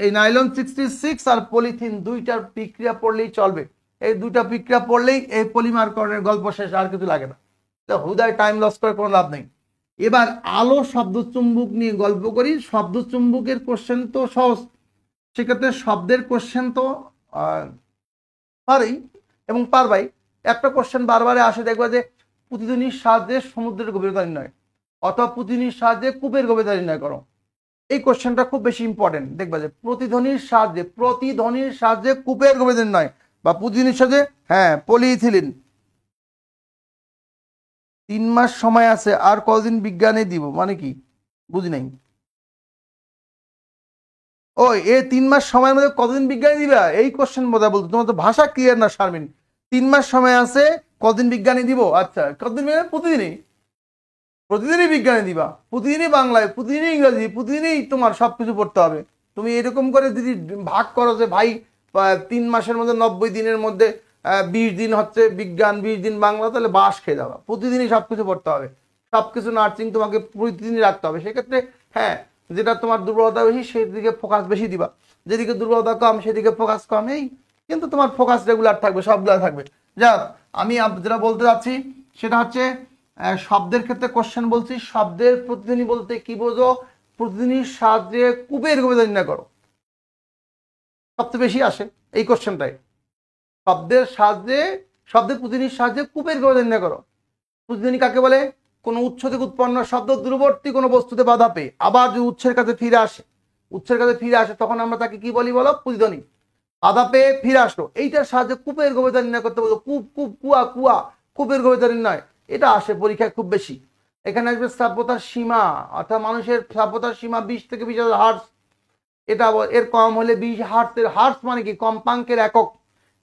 এই নাইলন 66 আর পলিথিন 2টার বিক্রিয়া পড়লেই চলবে। এই 2টা বিক্রিয়া পড়লেই এই পলিমারকরণের গল্প শেষ, আর কিছু লাগে না। তো হুদায় টাইম লস করে কোনো লাভ নেই। এবার আলো শব্দ চুম্বক নিয়ে গল্প করি। শব্দ চুম্বকের কোশ্চেন তো সহজ, সেক্ষেত্রে শব্দের কোশ্চেন তো পারি এবং পারবাই। একটা কোশ্চেন বারবারে আসে, দেখবা যে প্রতিধ্বনির সাহায্যে সমুদ্রের গভীরতা নির্ণয় অথবা প্রতিধ্বনির সাহায্যে কূপের গভীরতা নির্ণয় করো। এই কোশ্চেনটা খুব বেশি ইম্পর্টেন্ট। দেখবা যে প্রতিধ্বনির সাহায্যে কূপের গভীরতা নির্ণয় বা প্রতিধ্বনির সাহায্যে, হ্যাঁ, পলিইথিলিন। 3 মাস সময় আছে, আর কতদিন বিজ্ঞানে দিব মানে কি বুঝি নাই। ওই 3 মাস সময়ের মধ্যে কতদিন বিজ্ঞানী দিবা, এই কোশ্চেন বোধহয় বলতো। তোমার তো ভাষা ক্লিয়ার না শারমিন। 3 মাস সময় আছে, কতদিন বিজ্ঞানী দিব? আচ্ছা, কতদিন? প্রতিদিনই বিজ্ঞানী দিবা, প্রতিদিনই বাংলায়, প্রতিদিনই ইংরেজি, প্রতিদিনই তোমার সবকিছু পড়তে হবে। তুমি এরকম করে যদি ভাগ করো যে ভাই 3 মাসের মধ্যে 90 দিনের মধ্যে 20 দিন হচ্ছে বিজ্ঞান, 20 দিন বাংলা, তাহলে বাস খেয়ে যাবা। প্রতিদিনই সবকিছু পড়তে হবে, সবকিছু নার্সিং তোমাকে প্রতিদিনই রাখতে হবে। সেক্ষেত্রে হ্যাঁ, যেটা তোমার দুর্বলতা বেশি সেদিকে ফোকাস বেশি দিবা, যেদিকে দুর্বলতা কম সেদিকে ফোকাস কম। এই কিন্তু তোমার ফোকাস রেগুলার থাকবে, সবগুলো থাকবে। যাক, আমি যেটা বলতে চাচ্ছি সেটা হচ্ছে শব্দের ক্ষেত্রে কোশ্চেন বলছি, শব্দের প্রতিধ্বনি বলতে কি বোঝো? প্রতিধ্বনির সাহায্যে কূপের গভীরতা নির্ণয় করো। সবচেয়ে বেশি আসে এই কোশ্চেনটাই। শব্দের প্রতিধ্বনির সাহায্যে কূপের গভীরতা নির্ণয় করো। প্রতিধ্বনি কাকে বলে? কোনো উৎস থেকে উৎপন্ন শব্দ দূরবর্তী কোনো বস্তুতে বাধা পেয়ে আবার যদি উৎসের কাছে ফিরে আসে, তখন আমরা তাকে কি বলি বলো? প্রতিধ্বনি। বাধা পেয়ে ফিরে আসলো, এইটার সাহায্যে কূপের গভীরতা নির্ণয় করতে বলতো। কূপ, কুয়া, কূপের গভীরতা নির্ণয়, এটা আসে পরীক্ষায় খুব বেশি। এখানে আসবে শ্রাব্যতার সীমা, অর্থাৎ মানুষের শ্রাব্যতার সীমা 20 থেকে 20,000 হার্টজ। এটা এর কম হলে 20 হার্টজের, হার্টজ মানে কি? কম্পাঙ্কের একক।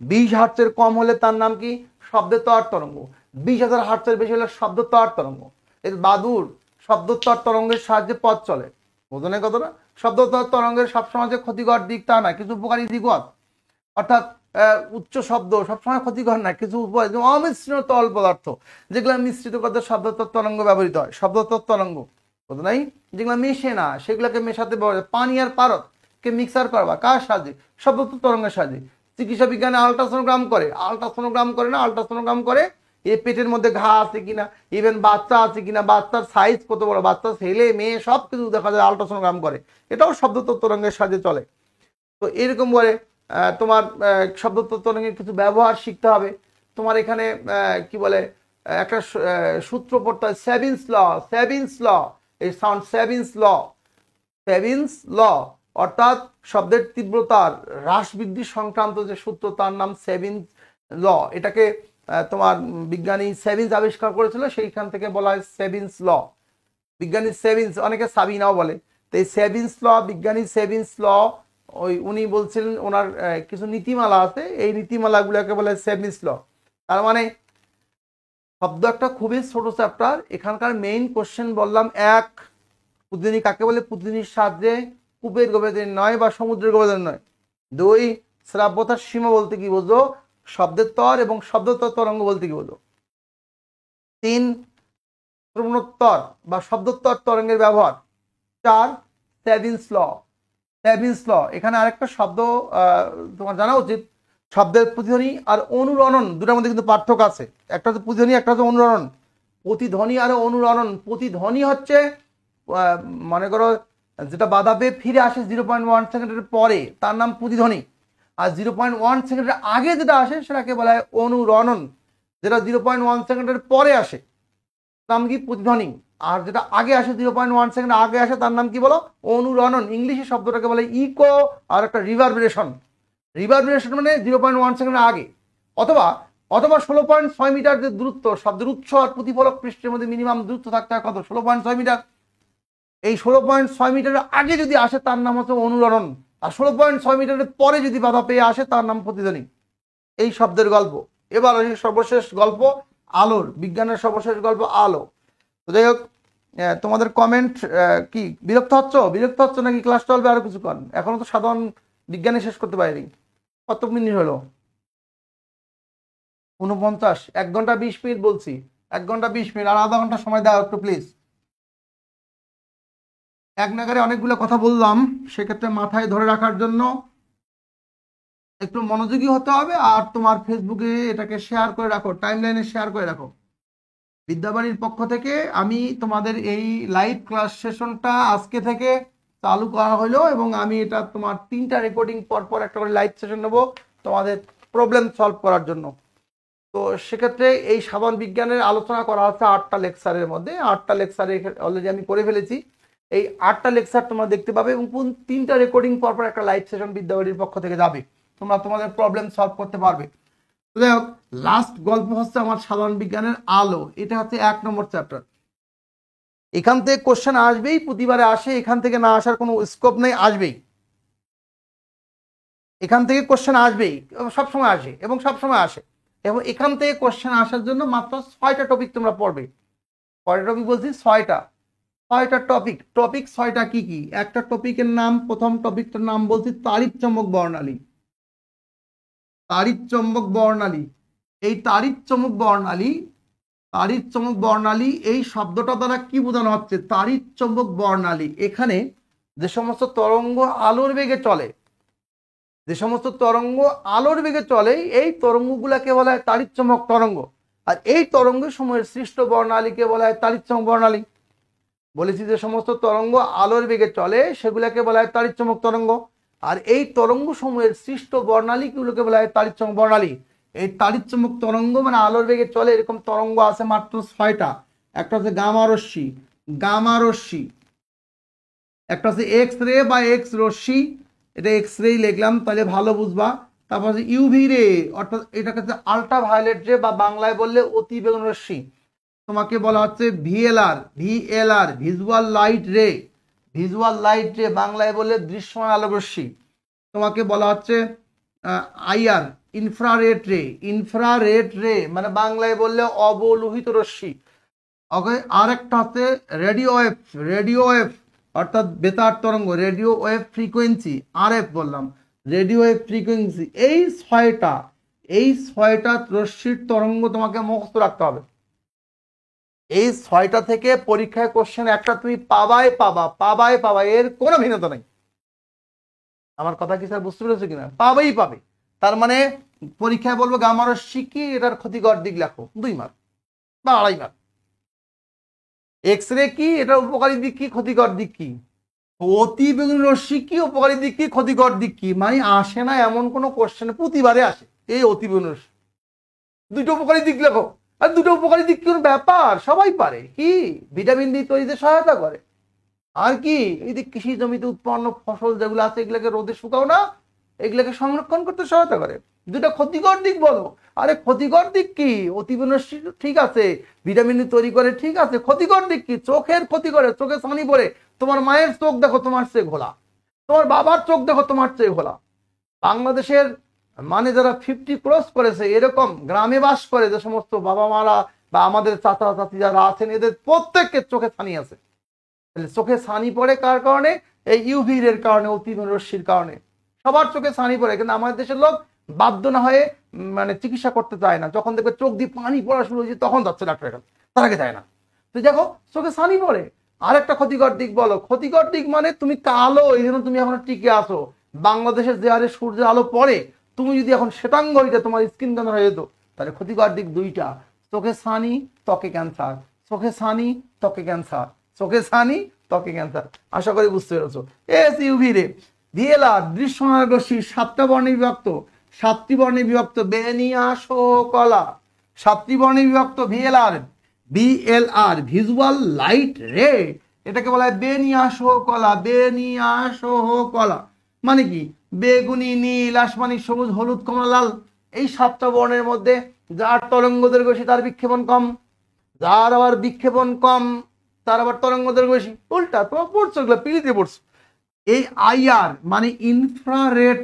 20 হার্টজের কম হলে তার নাম কি? শব্দের ত্বর তরঙ্গ। 20,000 হার্টজের বেশি হলে শব্দ ত্বর তরঙ্গ। এর বাদুর শব্দোত্তর তরঙ্গের সাহায্যে পথ চলে। বোঝনে কতটা? শব্দোত্তর তরঙ্গের সবসময় যে ক্ষতিকর দিক তা না, কিছু উপকারী দিকও আছে। অর্থাৎ উচ্চ শব্দ সবসময় ক্ষতিকর না, কিছু অমিশ্রিত তরল পদার্থ যেগুলো মিশ্রিত করতে শব্দোত্তর তরঙ্গ ব্যবহৃত হয়। শব্দোত্তর তরঙ্গ বোঝো নাই? যেগুলো মেশে না সেগুলোকে মেশাতে পানি আর পারদকে মিক্সার করবা কার সাহায্যে? শব্দোত্তর তরঙ্গের সাহায্যে। চিকিৎসা বিজ্ঞানে আল্ট্রাসোনোগ্রাম করে না, আল্ট্রাসোনোগ্রাম করে এই পেটের মধ্যে ঘা আছে কিনা, ইভেন বাচ্চা আছে কিনা, বাচ্চার সাইজ কত বড়, বাচ্চা ছেলে মেয়ে সব কিছু দেখা যায় আল্ট্রাসোনোগ্রাম করে। এটাও শব্দোত্তর তরঙ্গের সাহায্যে চলে। তো এরকম করে তোমার শব্দোত্তর তরঙ্গের কিছু ব্যবহার শিখতে হবে। তোমার এখানে কি বলে একটা সূত্র পড়তে হয়, সেভিন্স ল। এই সাউন্ড সেভিন্স ল অর্থাৎ শব্দের তীব্রতার হ্রাস বৃদ্ধি সংক্রান্ত যে সূত্র তার নাম সেভিন্স ল। এটাকে তোমার বিজ্ঞানী সেভিন্স আবিষ্কার করেছিল, সেইখান থেকে বলা হয় সেভিন্স ল। বিজ্ঞানী সেভিন্স, অনেকে সাবিনাও বলে। তো এই সেভিন্স ল, বিজ্ঞানী সেভিন্স ল, উনি বলছিলেন ওনার কিছু নীতিমালা আছে, এই নীতিমালাগুলোকে বলে সেভিন্স ল। তার মানে শব্দ একটা খুবই ছোট চ্যাপ্টার। এখানকার মেইন কোশ্চেন বললাম, 1 প্রতিধ্বনি কাকে বলে? প্রতিধ্বনির সাহায্যে কূপের গভীরতা নির্ণয় বা সমুদ্রের গভীরতা নির্ণয়। 2 শ্রাব্যতার সীমা বলতে কি বোঝো? শব্দের ত্বর এবং শব্দোত্তর তরঙ্গ বলতে কি বোঝো? 3 শ্রবণোত্তর বা শব্দোত্তর তরঙ্গের ব্যবহার। 4 সেভিন্স ল। এখানে আরেকটা শব্দ তোমার জানা উচিত, শব্দের প্রতিধ্বনি আর অনুরণন দুটার মধ্যে কিন্তু পার্থক্য আছে। একটা হচ্ছে প্রতিধ্বনি, একটা হচ্ছে অনুরণন। প্রতিধ্বনি আর অনুরণন, প্রতিধ্বনি হচ্ছে মনে করো যেটা বাধা পেয়ে ফিরে আসে 0.1 সেকেন্ডের পরে, তার নাম প্রতিধ্বনি। আর 0.1 সেকেন্ডের আগে যেটা আসে সেটাকে বলা হয় অনুরণন। যেটা 0.1 সেকেন্ডের পরে আসে নাম কি? প্রতিধ্বনি। আর যেটা আগে আসে 0.1 সেকেন্ড আগে আসে তার নাম কি বলো? অনুরণন। ইংলিশে শব্দটাকে বলে ইকো আর একটা রিভারবেরেশন মানে 0.1 সেকেন্ড আগে। অথবা 16.6 মিটার যে দূরত্ব, শব্দের উৎস আর প্রতিফলক পৃষ্ঠের মধ্যে মিনিমাম দূরত্ব থাকতে হয় কত? 16.6 মিটার। এই 16.6 মিটারের আগে যদি আসে তার নাম হচ্ছে অনুরণন, আর 16.6 মিটারের পরে যদি বাধা পেয়ে আসে তার নাম প্রতিধ্বনি। এই শব্দের গল্প। এবার আসে সর্বশেষ গল্প, আলোর। বিজ্ঞানের সর্বশেষ গল্প আলো। তো যাই হোক, তোমাদের কমেন্ট কি বিরক্ত হচ্ছ নাকি ক্লাস চলবে আরো কিছুক্ষণ? এখনো তো সাধারণ বিজ্ঞানে শেষ করতে পারিনি। কত মিনিট হলো? 49। 1 ঘন্টা 20 মিনিট বলছি, 1 ঘন্টা 20 মিনিট, আর আধা ঘন্টা সময় দাও একটু প্লিজ। এক নাগারে অনেকগুলো কথা বললাম, সেক্ষেত্রে মাথায় ধরে রাখার জন্য একটু মনোযোগী হতে হবে। আর তোমার ফেসবুকে এটাকে শেয়ার করে রাখো, টাইমলাইনে শেয়ার করে রাখো। বিদ্যাবাড়ির পক্ষ থেকে আমি তোমাদের এই লাইভ ক্লাস সেশনটা আজকে থেকে চালু করা হলো, এবং আমি এটা তোমার 3টা রেকর্ডিং পর একটা করে লাইভ সেশন নেবো তোমাদের প্রবলেম সলভ করার জন্য। তো সেক্ষেত্রে এই সাধারণ বিজ্ঞানের আলোচনা করা হচ্ছে 8টা লেকচারের মধ্যে। 8টা লেকচারে অলরেডি আমি করে ফেলেছি। এই 8টা লেকচার তোমরা দেখতে পাবে এবং 3টা রেকর্ডিং পরপর একটা লাইভ সেশন বিদ্যাবাড়ির পক্ষ থেকে যাবে, তোমরা তোমাদের প্রবলেম সলভ করতে পারবে। যাই হোক, লাস্ট গল্প হচ্ছে আমার সাধারণ বিজ্ঞানের আলো, এটা হচ্ছে 1 নম্বর চ্যাপ্টার। এখান থেকে কোশ্চেন আসবেই, প্রতিবারে আসে, এখান থেকে না আসার কোনো স্কোপ নেই, আসবেই, এখান থেকে কোশ্চেন আসবেই, সবসময় আসে এবং সবসময় আসে। এবং এখান থেকে কোশ্চেন আসার জন্য মাত্র 6টা টপিক তোমরা পড়বে। কয়টা টপিক বলছি? 6টা টপিক। টপিক 6টা কি কি? একটা টপিকের নাম, প্রথম টপিকটার নাম বলছি তাড়িৎ চম্বক বর্ণালী। তাড়িৎ চম্বক বর্ণালী, এই তাড়িৎ চম্বক বর্ণালী এই শব্দটা দ্বারা কি বোঝানো হচ্ছে? তাড়িৎ চম্বক বর্ণালী, এখানে যে সমস্ত তরঙ্গ আলোর বেগে চলে, এই তরঙ্গগুলাকে বলা হয় তাড়িৎ চম্বক তরঙ্গ। আর এই তরঙ্গ সময়ের সৃষ্ট বর্ণালীকে বলা হয় তাড়িৎ চম্বক বর্ণালী। বলেছি যে সমস্ত তরঙ্গ আলোর বেগে চলে সেগুলোকে বলা হয় তাড়িৎ চম্বক তরঙ্গ, আর এই তরঙ্গ সময়ের সৃষ্ট বর্ণালীগুলোকে বলা হয় তাড়িৎ চম্বক বর্ণালী। এই তাড়িৎ চম্বক তরঙ্গ মানে আলোর বেগে চলে এরকম তরঙ্গ আছে মাত্র 6টা। একটা হচ্ছে গামা রশ্মি, একটা হচ্ছে এক্স রে বা এক্স রশ্মি, এটা এক্স রে লিখলাম তাহলে ভালো বুঝবা। তারপর হচ্ছে ইউভি রে, অর্থাৎ এটাকে হচ্ছে আল্ট্রা ভায়োলেট রে বা বাংলায় বললে অতি বেগুন রশ্মি। তোমাকে বলা হচ্ছে ভিএলআর, ভিজুয়াল লাইট রে, বাংলায় বললে দৃশ্যমান আলোক রশ্মি। তোমাকে বলা হচ্ছে আইআর, ইনফ্রারেড রে মানে বাংলায় বললে অবলোহিত রশ্মি। ওকে, আর একটা হচ্ছে রেডিও ওয়েভ অর্থাৎ বেতার তরঙ্গ, রেডিও ওয়েভ ফ্রিকোয়েন্সি, আরএফ বললাম, রেডিও ওয়েভ ফ্রিকোয়েন্সি। এই 6টা রশ্মির তরঙ্গ তোমাকে মুখস্থ রাখতে হবে। এই 6টা থেকে পরীক্ষায় কোশ্চেন একটা তুমি পাবা, এর কোনো ভিন্নতা নেই। আমার কথা কি স্যার বুঝতে পেরেছো কিনা? পাবে। তার মানে পরীক্ষায় বলবো গামা রশ্মি কি, এটার ক্ষতিকর দিক লেখো, 2 মার্ক বা 2.5 মার্ক। এক্স রে কি, এটার উপকারী দিক কি, ক্ষতিকর দিক কি। অতি বেগুনি রশ্মি কি, উপকারী দিক কি, ক্ষতিকর দিক কি। মানে আসে না এমন কোনো কোশ্চেন, প্রতিবারে আসে এই অতি বেগুনি রশ্মি। 2টো উপকারী দিক লেখো। আর 2টো উপকারী দিক কি ব্যাপার, সবাই পারে। কি? ভিটামিন ডি তৈরিতে সহায়তা করে। আর কি? এই যে কৃষি জমিতে উৎপন্ন ফসল যেগুলো আছে এগুলোকে রোদে শুকাও না, এগুলোকে সংরক্ষণ করতে সহায়তা করে। 2টা ক্ষতিকর দিক বলো। আরে ক্ষতিকর দিক কি? অতিবনস্যি ঠিক আছে, ভিটামিন ডি তৈরি করে ঠিক আছে, ক্ষতিকর দিক কি? চোখের ক্ষতি করে, চোখে ছানি পড়ে। তোমার মায়ের চোখ দেখো তোমার চেয়ে ঘোলা, তোমার বাবার চোখ দেখো তোমার চেয়ে ঘোলা। বাংলাদেশের মানে যারা 50 ক্রস করেছে এরকম গ্রামে বাস করে যে সমস্ত বাবা মারা বা আমাদের চাচা চাচি যারা আছেন, এদের প্রত্যেকের চোখে ছানি আছে। চোখে ছানি পড়ে কার কারণে? এই ইউভি রের কারণে, অতিবেগুনি রশ্মির কারণে সবার চোখে ছানি পড়ে। কিন্তু আমাদের দেশের লোক বাধ্য না হয়ে মানে চিকিৎসা করতে চায় না। যখন দেখবে চোখ দিয়ে পানি পড়া শুরু হয়েছে তখন যাচ্ছে ডাক্তারের কাছে, তার আগে যায় না। তো দেখো চোখে ছানি পড়ে। আরেকটা ক্ষতিকর দিক বলো। ক্ষতিকর দিক মানে তুমি কালো, এই জন্য তুমি এখন টিকে আসো। বাংলাদেশের যে হারে সূর্যের আলো পড়ে, তুমি যদি এখন শ্বেতাঙ্গ হইতে তোমার স্কিন ক্যান্সার হয়ে যেত। তাহলে ক্ষতিকর দিক 2টা, চোখে ছানি, ত্বকে ক্যান্সার, চোখে ছানি, ত্বকে ক্যান্সার, চোখে ছানি, ত্বকে ক্যান্সার। আশা করি বুঝতে পেরেছো। এস ইউভি রে, ভিএলআর দৃশ্যমান রশ্মি 7টা বর্ণে বিভক্ত, 7টি বর্ণে বিভক্ত, বেনিয়া সহ কলা, 7টি বর্ণে বিভক্ত। ভিএলআর ভিজুয়াল লাইট রে, এটাকে বলা হয় বেনিয়া সহ কলা। মানে কি? বেগুনি, নীল, আসমানি, সবুজ, হলুদ, কমলা, লাল। এই 7টা বর্ণের মধ্যে যার তরঙ্গ দৈর্ঘ্য বেশি তার বিক্ষেপণ কম, যার আবার বিক্ষেপণ কম তার আবার তরঙ্গ দৈর্ঘ্য বেশি। উল্টা তোমার পড়ছো, এগুলো পিড়িতে পড়ছো। এই আইআর মানে ইনফ্রারেড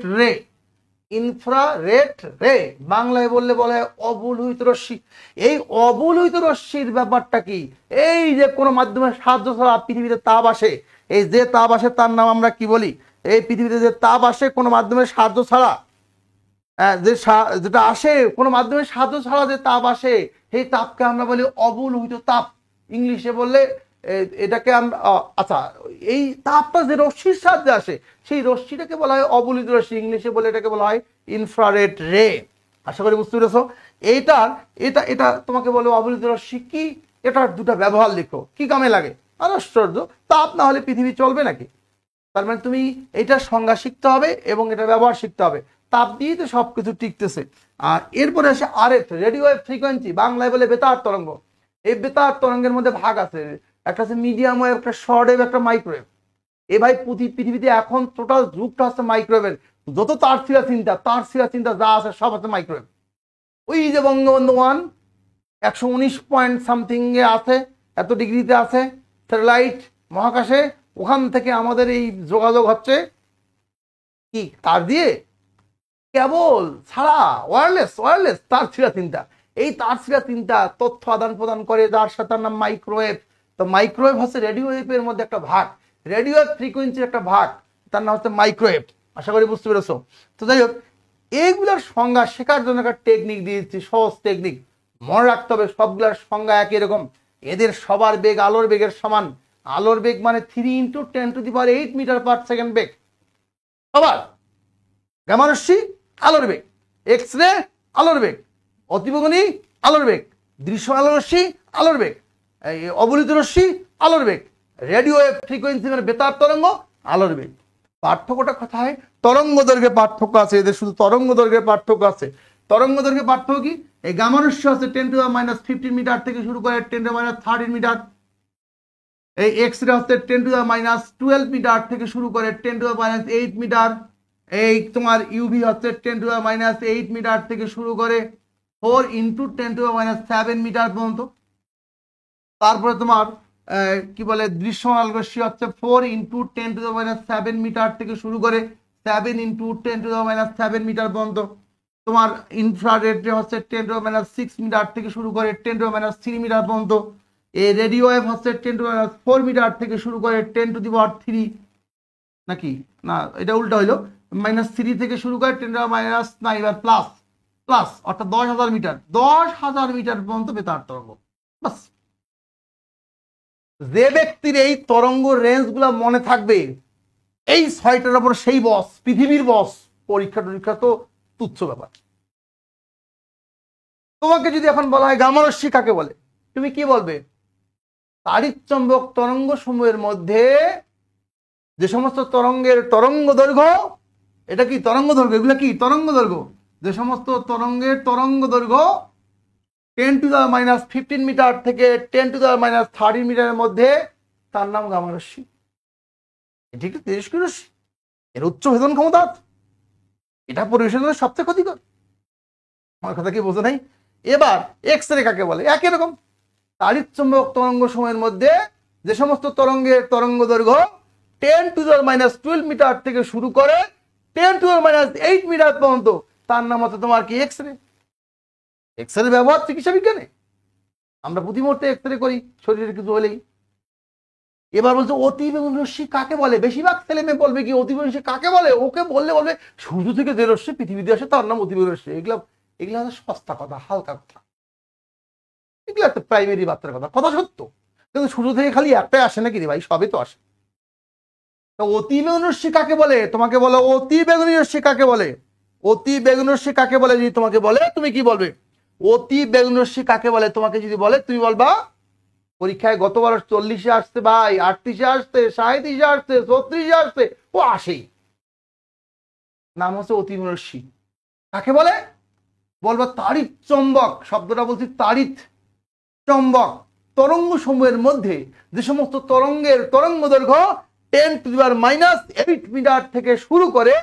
রে, বাংলায় বললে বলা হয় অবলোহিত রশ্মি। এই অবলোহিত রশ্মির ব্যাপারটা কি? এই যে কোনো মাধ্যমের সাহায্য ছাড়া পৃথিবীতে তাপ আসে, এই যে তাপ আসে তার নাম আমরা কি বলি? এই পৃথিবীতে যে তাপ আসে কোনো মাধ্যমের সাহায্য ছাড়া, যেটা আসে কোনো মাধ্যমের সাহায্য ছাড়া যে তাপ আসে, সেই তাপকে আমরা বলি অবলোহিত তাপ। ইংলিশে বললে এটাকে আমরা আচ্ছা, এই তাপটা যে রশ্মির সাহায্যে আসে সেই রশ্মিটাকে বলা হয় অবলোহিত রশ্মি। ইংলিশে বলে এটাকে বলা হয় ইনফ্রারেড রে। আশা করি বুঝতে পেরেছো। এটা তোমাকে বলো অবলোহিত রশ্মি কি, এটার 2টা ব্যবহার লিখো, কি কামে লাগে। আর আশ্চর্য, তাপ না হলে পৃথিবী চলবে নাকি? তার মানে তুমি এটার সংজ্ঞা শিখতে হবে এবং এটার ব্যবহার শিখতে হবে। তাপ দিয়ে তো সবকিছু টিকতেছে। আর এরপরে আসে আরএফ, রেডিও ওয়েভ ফ্রিকোয়েন্সি, বাংলায় বলে বেতার তরঙ্গ। এই বেতার তরঙ্গের মধ্যে ভাগ আছে, একটা আছে মিডিয়াম ওয়েভ, একটা শর্ট ওয়েভ, একটা মাইক্রোওয়েভ। এ ভাই পৃথিবীতে এখন টোটাল যুগটা হচ্ছে মাইক্রোওয়েভের। যত তার ছিঁড়া চিন্তা যা আছে সব আছে মাইক্রোওয়েভ। ওই যে বঙ্গবন্ধু 1 119 পয়েন্ট সামথিং এ আছে, এত ডিগ্রিতে আছে স্যাটেলাইট মহাকাশে, ওখান থেকে আমাদের এই যোগাযোগ হচ্ছে কি তার দিয়ে, কেবল ছাড়া ওয়্যারলেস তার চিন্তা। এই তার চিন্তা তথ্য আদান প্রদান করে, যার সাথে নাম মাইক্রোওয়েভ। তো মাইক্রোওয়েভ হচ্ছে রেডিও ওয়েভের মধ্যে একটা ভাগ, রেডিও ওয়েভ ফ্রিকোয়েন্সির একটা ভাগ, তার নাম হচ্ছে মাইক্রোওয়েভ। আশা করি বুঝতে পেরেছো। তো যাই হোক, এইগুলোর সংজ্ঞা শেখার জন্য একটা টেকনিক দিয়েছি, সহজ টেকনিক, মনে রাখতে হবে। সবগুলোর সংজ্ঞা একই রকম। এদের সবার বেগ আলোর বেগের সমান। আলোর বেগ মানে 3 × 10⁸ মিটার পার সেকেন্ড বেগ। আবার গামা রশ্মি আলোর বেগ, এক্স রে আলোর বেগ, অতিবেগুনি আলোর বেগ, দৃশ্য আলো রশ্মি আলোর বেগ, অবলিত রশ্মি আলোর বেগ, রেডিও ওয়েভ ফ্রিকোয়েন্সি মানে বেতার তরঙ্গ আলোর বেগ। পার্থক্যটা কোথায়? তরঙ্গ দৈর্ঘ্যে পার্থক্য আছে, এদের শুধু তরঙ্গ দৈর্ঘ্যে পার্থক্য আছে। তরঙ্গ দৈর্ঘ্যে পার্থক্য কি? এই গামা রশ্মি আছে 10⁻15 মিটার থেকে শুরু করে 10⁻13 মিটার। এই এক্স রে হচ্ছে 10⁻12 মিটার থেকে শুরু করে 10⁻8 মিটার। এই তোমার ইউভি হচ্ছে 10⁻8 মিটার থেকে শুরু করে 4 × 10⁻7 মিটার পর্যন্ত। তারপরে তোমার কি বলে দৃশ্যমান আলো রশ্মি হচ্ছে 4 × 10⁻7 মিটার থেকে শুরু করে 7 × 10⁻7 মিটার পর্যন্ত। তোমার ইনফ্রারেড হচ্ছে 10⁻6 মিটার থেকে শুরু করে 10⁻3 মিটার পর্যন্ত। এই রেডিও ওয়েভ হচ্ছে 10⁻4 মিটার থেকে শুরু করে 10⁻3, নাকি না এটা উল্টা হইলো, -3 থেকে শুরু করে 10⁻9 এবার প্লাস অর্থাৎ 10,000 মিটার, 10,000 মিটার পর্যন্ত বেতার তরঙ্গ। বাস, যে ব্যক্তির এই তরঙ্গ রেঞ্জ গুলা মনে থাকবে, এই 6টার উপর সেই বস, পৃথিবীর বস। পরীক্ষা তো তুচ্ছ ব্যাপার। তোমাকে যদি এখন বলা হয় গামা রশ্মি কাকে বলে, তুমি কি বলবে? তাড়িৎচম্বক তরঙ্গ সমূহের মধ্যে যে সমস্ত তরঙ্গের তরঙ্গ দৈর্ঘ্য, এটা কি তরঙ্গ দৈর্ঘ্য, এগুলো কি তরঙ্গ দৈর্ঘ্য, যে সমস্ত তরঙ্গের তরঙ্গ দৈর্ঘ্য 10⁻15 মিটার থেকে 10⁻13 মিটারের মধ্যে, তার নাম গামা রশ্মি। এটি একটি তেজস্ক্রিয় রশ্মি, এর উচ্চ ভেদন ক্ষমতা আছে, এটা পরিবেশের জন্য সবচেয়ে ক্ষতিকর। আমার কথা কি বোঝো নাই? এবার এক্স রে কাকে বলে? একই রকম, তাড়িৎচম্বক তরঙ্গ সময়ের মধ্যে যে সমস্ত তরঙ্গের তরঙ্গ দৈর্ঘ্য 10⁻12 মিটার থেকে শুরু করে 10⁻8 মিটার পর্যন্ত, তার নাম হচ্ছে তোমার কি এক্স রে। এক্স রে ব্যবহার চিকিৎসা বিজ্ঞানে, আমরা প্রতি মুহূর্তে এক্স রে করি শরীরের কিছু হলেই। এবার বলছে অতিবেগুনি রশ্মি কাকে বলে? বেশিরভাগ ছেলে মেয়ে বলবে কি অতিবেগুনি রশ্মি কাকে বলে, ওকে বলবে সূর্য থেকে যে রশ্মি পৃথিবীতে আসে তার নাম অতিবেগুনি রশ্মি। এগুলো হচ্ছে সস্তা কথা, হালকা কথা, এগুলো একটা প্রাইমারি বাচ্চার কথা সত্য, কিন্তু সূর্য থেকে খালি একটাই আসে নাকি রে ভাই, সবই তো আসে। তো অতিবেগুনি রশ্মি কাকে বলে? তোমাকে বলো অতিবেগুনি রশ্মি কাকে বলে? অতিবেগুনি রশ্মি কাকে বলে যদি তোমাকে বলে, তুমি কি বলবে? অতিবেগুনি রশ্মি কাকে বলে তোমাকে যদি বলে, তুমি বলবা পরীক্ষায় গতবার 40-এ আসছে ভাই, 38-এ আসছে, 37-এ আসছে, 36-এ আসছে, ও আসেই, নাম হচ্ছে অতিবেগুনি রশ্মি। কাকে বলে? বলবা তাড়িৎ চম্বক, শব্দটা বলছি তাড়িৎ চম্বক তরঙ্গ সমূহের মধ্যে যে সমস্ত তরঙ্গের তরঙ্গ দৈর্ঘ্য 10⁻8 মিটার থেকে শুরু করে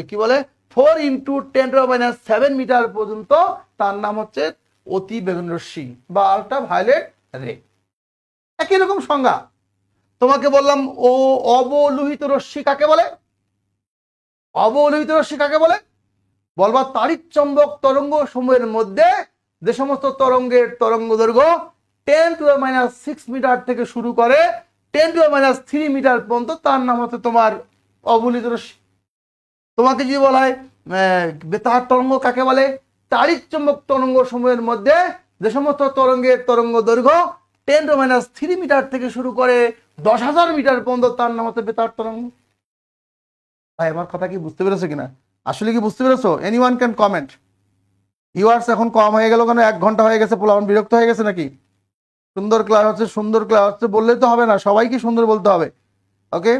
কি বলে 4 × 10⁻7 মিটার পর্যন্ত, তার নাম হচ্ছে অতিবেগুনি রশ্মি বা আল্ট্রাভায়োলেট রে। একই রকম সংজ্ঞা। তোমাকে বললাম ও অবলোহিত রশ্মি কাকে বলে? অবলোহিত রশ্মি কাকে বলে? বলবা তাড়িৎচম্বক তরঙ্গ সমূহের মধ্যে যে সমস্ত তরঙ্গের তরঙ্গ দৈর্ঘ্য 10⁻6 মিটার থেকে শুরু করে 10⁻3 মিটার পর্যন্ত, তার নাম হচ্ছে তোমার অবলোহিত রশ্মি। তোমাকে যদি বলা হয় বেতার তরঙ্গ কাকে বলে? তাড়িৎচম্বক তরঙ্গ সমূহের মধ্যে যে সমস্ত তরঙ্গের তরঙ্গ দৈর্ঘ্য 10⁻3 মিটার থেকে শুরু করে 10,000 মিটার পর্যন্ত, তার নাম হচ্ছে বেতার তরঙ্গ। ভাই আমার কথা কি বুঝতে পেরেছো কিনা? আসলে কি বুঝতে পেরেছো? Anyone can comment. ভিউয়ার্স এখন কম হয়ে গেল কেন? 1 ঘন্টা হয়ে গেছে, পোলাপান বিরক্ত হয়ে গেছে নাকি? সুন্দর ক্লাস হচ্ছে, সুন্দর ক্লাস হচ্ছে বললেই তো হবে না, সবাইকে সুন্দর বলতে হবে। ওকে,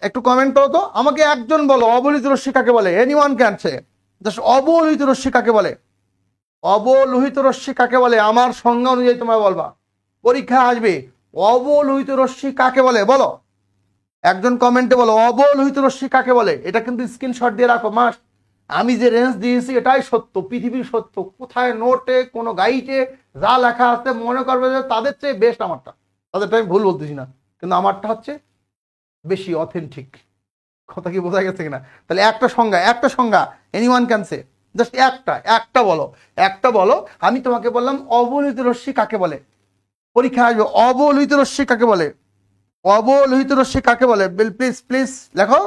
একটু কমেন্ট করো তো, আমাকে একজন বলো অবলোহিত রশ্মি কাকে বলে। এনিওয়ান ক্যান সে, জাস্ট অবলোহিত রশ্মি কাকে বলে, অবলোহিত রশ্মি কাকে বলে, আমার সংজ্ঞা অনুযায়ী তোমরা বলবা, পরীক্ষা আসবে। অবলোহিত রশ্মি কাকে বলে বলো, একজন কমেন্টে বলো অবলোহিত রশ্মি কাকে বলে। এটা কিন্তু স্ক্রিনশট দিয়ে রাখো মাস্ট। আমি যে রেঞ্জ দিয়েছি এটাই সত্য, পৃথিবীর সত্য, কোথায় নোটে কোনো গাইডে যা লেখা আছে মনে করবে যে তাদের চেয়ে বেস্ট আমারটা, তাদেরটা আমি ভুল বলতেছি না, কিন্তু আমারটা হচ্ছে বেশি অথেন্টিক। কথা কি বোঝা গেছে কিনা? তাহলে একটা সংজ্ঞা এনিওয়ান ক্যান সে, জাস্ট একটা বলো, একটা বলো। আমি তোমাকে বললাম অবলোহিত রশ্মি কাকে বলে, পরীক্ষা আসবে অবলোহিত রশ্মি কাকে বলে, অবলোহিত রশ্মি কাকে বলে, প্লিজ প্লিজ লেখো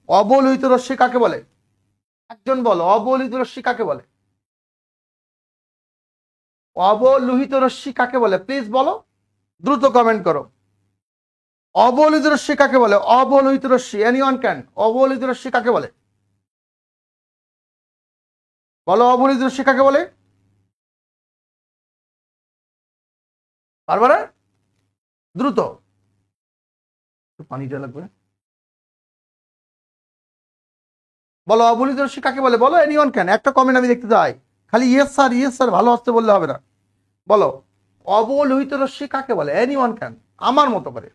অবলোহিত রশ্মি কাকে বলে। একজন বলো অবলোহিত রশ্মি কাকে বলে, অবলোহিত রশ্মি কাকে বলে, প্লিজ বলো, দ্রুত কমেন্ট করো। অবলোহিত রশ্মি কাকে বলে, অবলোহিত রশ্মি, এনিওয়ান ক্যান, অবলোহিত রশ্মি কাকে বলে বলো, অবলোহিত রশ্মি কাকে বলে। পারবা, দ্রুত, পানিটা লাগবে, বলো অবলোহিত রশ্মি কাকে বলে বলো, এনিওয়ান ক্যান। একটা কমেন্ট আমি দেখতে চাই, খালি ইয়েস স্যার ভালো আসতে বললে হবে না, বলো অবলোহিত রশ্মি কাকে বলে, এনিওয়ান ক্যান, আমার মতো করে।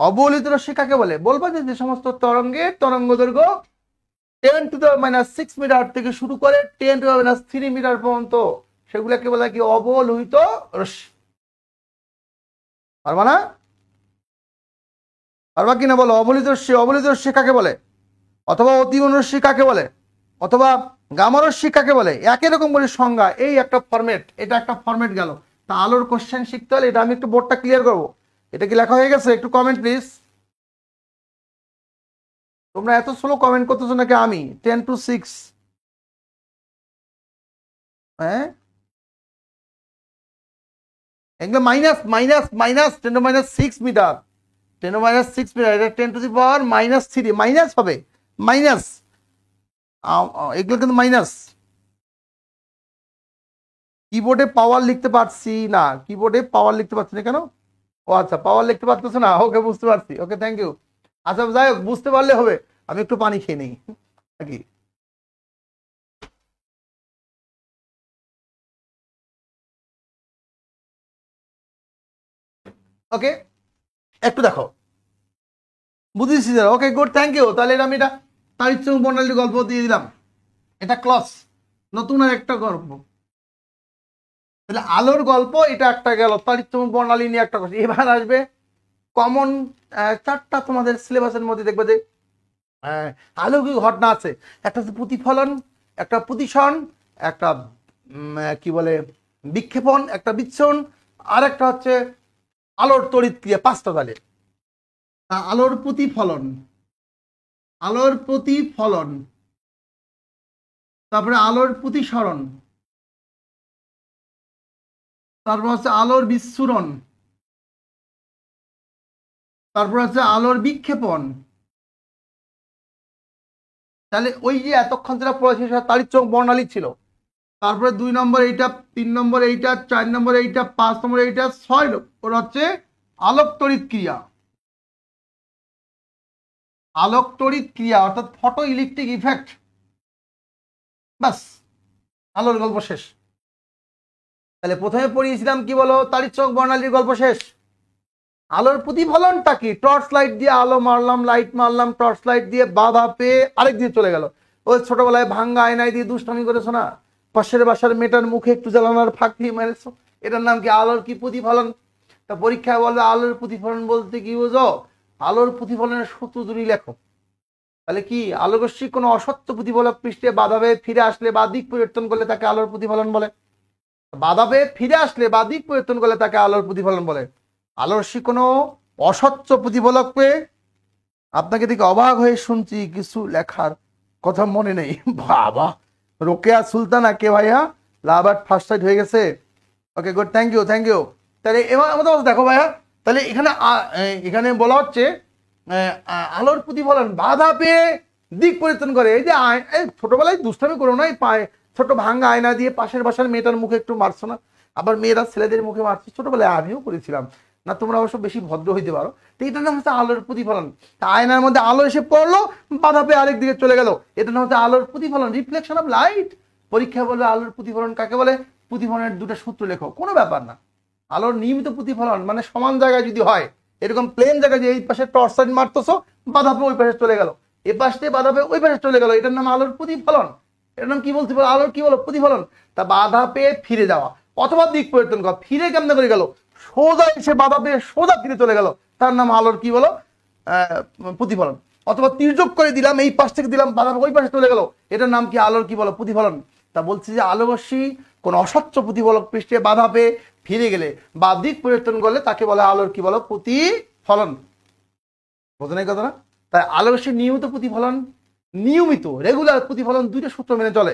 অবলোহিত রশ্মি কাকে বলে বলবা, যে সমস্ত তরঙ্গের তরঙ্গ দৈর্ঘ্য 10⁻⁶ মিটার থেকে শুরু করে 10⁻³ মিটার পর্যন্ত, সেগুলোকে বলে কি অবলোহিত রশ্মি। পারবা না? পারবা কিনা বলো, অবলোহিত রশ্মি কাকে বলে, অথবা অতিবেগুনি রশ্মি কাকে বলে, অথবা গামা রশ্মি কাকে বলে। একই রকম করে সংজ্ঞা, এই একটা ফরম্যাট, এটা একটা ফরম্যাট গেল। তা আলোর কোশ্চেন শিখতে হলে এটা আমি একটু বোর্ডটা ক্লিয়ার করবো। এটা কি লেখা হয়ে গেছে? একটু কমেন্ট প্লিজ। তোমরা এত স্লো কমেন্ট করতেছো নাকি? আমি 10 to 6, হ্যাঁ এগুলো মাইনাস 10⁻⁶ মিটার, 10⁻⁶ মিটার, এটা 10⁻⁻³ মাইনাস হবে, মাইনাস, এগুলো কিন্তু মাইনাস। কিবোর্ডে পাওয়ার লিখতে পারছি না, কিবোর্ডে পাওয়ার লিখতে পারছি না কেন? ও আচ্ছা, পাওয়ার লিখতে পারতেছো না, ওকে বুঝতে পারছি, ওকে থ্যাংক ইউ। আচ্ছা যাই হোক, বুঝতে পারলে হবে। আমি একটু পানি খেয়ে নিই নাকি। ওকে, একটু দেখো, বুঝেছি sir, okay good thank you. তাহলে আমি এটা তারিচুং বর্ণালীর গল্প দিয়ে দিলাম, এটা ক্লস, নতুন আর একটা গল্প। তাহলে আলোর গল্প এটা একটা গেল, তারিচুং বর্ণালী নিয়ে একটা কথা। এবার আসবে কমন 4টা তোমাদের সিলেবাসের মধ্যে দেখবে যে আলৌকিক ঘটনা আছে। একটা হচ্ছে প্রতিফলন, একটা প্রতিসরণ, একটা কি বলে বিক্ষেপণ, একটা বিচ্ছুরণ, আর একটা হচ্ছে আলোর তড়িৎ ক্রিয়া। 5টা তাহলে আলোর প্রতিফলন, আলোর প্রতিফলন, তারপরে আলোর প্রতিসরণ, তারপর হচ্ছে আলোর বিচ্ছুরণ, তারপর হচ্ছে আলোর বিক্ষেপণ। তাহলে ওই যে এতক্ষণ যেটা পড়েছে সেটা তারিচুং বর্ণালী ছিল। তারপরে 2 নম্বর এইটা, 3 নম্বর এইটা, 4 নম্বর এইটা, 5 নম্বর এইটা, 6 নম্বর হচ্ছে আলোক তড়িৎ ক্রিয়া, আলোক তড়িৎ ক্রিয়া অর্থাৎ ফটো ইলেকট্রিক ইফেক্ট। বাস, আলোর গল্প শেষ। তাহলে প্রথমে পড়িয়েছিলাম কি বলো, তারিচুং বর্ণালীর গল্প শেষ। আলোর প্রতিফলনটা কি, টর্চ লাইট দিয়ে আলো মারলাম, লাইট মারলাম, টর্চ লাইট দিয়ে বাধা পেয়ে আরেক দিয়ে চলে গেল। ওই ছোটবেলায় ভাঙ্গা আয়নায় দিয়ে দুষ্টামি করেছো না, পাশের বাসার মেয়েটার মুখে একটু জ্বালানোর ফাঁক দিয়ে মেরেছো, এটার নাম কি আলোর কি প্রতিফলন। তা পরীক্ষায় বলবে আলোর প্রতিফলন বলতে কি বুঝো, আলোর প্রতিফলনের সূত্র যদি লেখো। তাহলে কি আলোকরশ্মি কোনো অসত্য প্রতিফলক পৃষ্ঠে বাধা পেয়ে ফিরে আসলে বা দিক পরিবর্তন করলে তাকে আলোর প্রতিফলন বলে। বাধা পেয়ে ফিরে আসলে বা দিক পরিবর্তন করলে তাকে আলোর প্রতিফলন বলে। আলোরশ্মি কোনো অস্বচ্ছ প্রতিফলক পেয়ে, আপনাকে দেখে অবাক হয়ে শুনছি কিছু লেখার কথা মনে নেই। বাবা, রোকেয়া সুলতানা কে ভাইয়া, লাভার ফার্স্ট সাইড হয়ে গেছে। Okay good thank you thank you. তাহলে এবার আমাদের দেখো ভাইয়া, তাহলে এখানে এখানে বলা হচ্ছে আলোর প্রতিফলন বাধা পেয়ে দিক পরিবর্তন করে। এই যে ছোটবেলায় দুষ্টামি করো না, পায়ে ছোট ভাঙ্গা আয়না দিয়ে পাশের বাসার মেয়েটার মুখে একটু মারছো না, আবার মেয়েরা ছেলেদের মুখে মারছে, ছোটবেলায় আমিও করেছিলাম। না, তোমরা অবশ্য বেশি ভদ্র হইতে পারো। তো এটার নাম হচ্ছে আলোর প্রতিফলন। তা আয়নার মধ্যে আলো এসে পড়লো, বাধা পেয়ে আরেক দিকে চলে গেল, এটার নাম হচ্ছে আলোর প্রতিফলন, রিফ্লেকশন অফ লাইট। পরীক্ষা বলবে আলোর প্রতিফলন কাকে বলে, প্রতিফলনের দুটো সূত্র লেখো, কোনো ব্যাপার না। আলোর নিয়মিত প্রতিফলন মানে সমান জায়গায় যদি হয়, এরকম প্লেন জায়গায় যে এই পাশে টর্চ লাইট মারতেছো, বাধা পেয়ে ওই পাশে চলে গেল, এ পাশ থেকে বাধা পেয়ে ওই পাশে চলে গেল, এটার নাম আলোর প্রতিফলন। এটার নাম কি বলতে পারো, আলোর কি বলো, প্রতিফলন। তা বাধা পেয়ে ফিরে যাওয়া অথবা দিক পরিবর্তন করা, ফিরে কেমনে করে গেল, সোজা এসে বাধা পেয়ে সোজা ফিরে চলে গেল, তার নাম আলোর কি বলো, প্রতিফলন। অথবা তির্যক করে দিলাম, এই পাশ থেকে দিলাম, বাধা ওই পাশে চলে গেল, এটার নাম কি, আলোর কি বলো, প্রতিফলন। তা বলছি যে আলোরশ্মি কোন অস্বচ্ছ প্রতিফলক পৃষ্ঠে বাধা পেয়ে ফিরে গেলে বা দিক পরিবর্তন করলে তাকে বলে আলোর কি বলো, প্রতিফলন। বোঝা নাই কথা না? তাই আলোরশ্মির নিয়মিত প্রতিফলন, নিয়মিত রেগুলার প্রতিফলন দুইটা সূত্র মেনে চলে।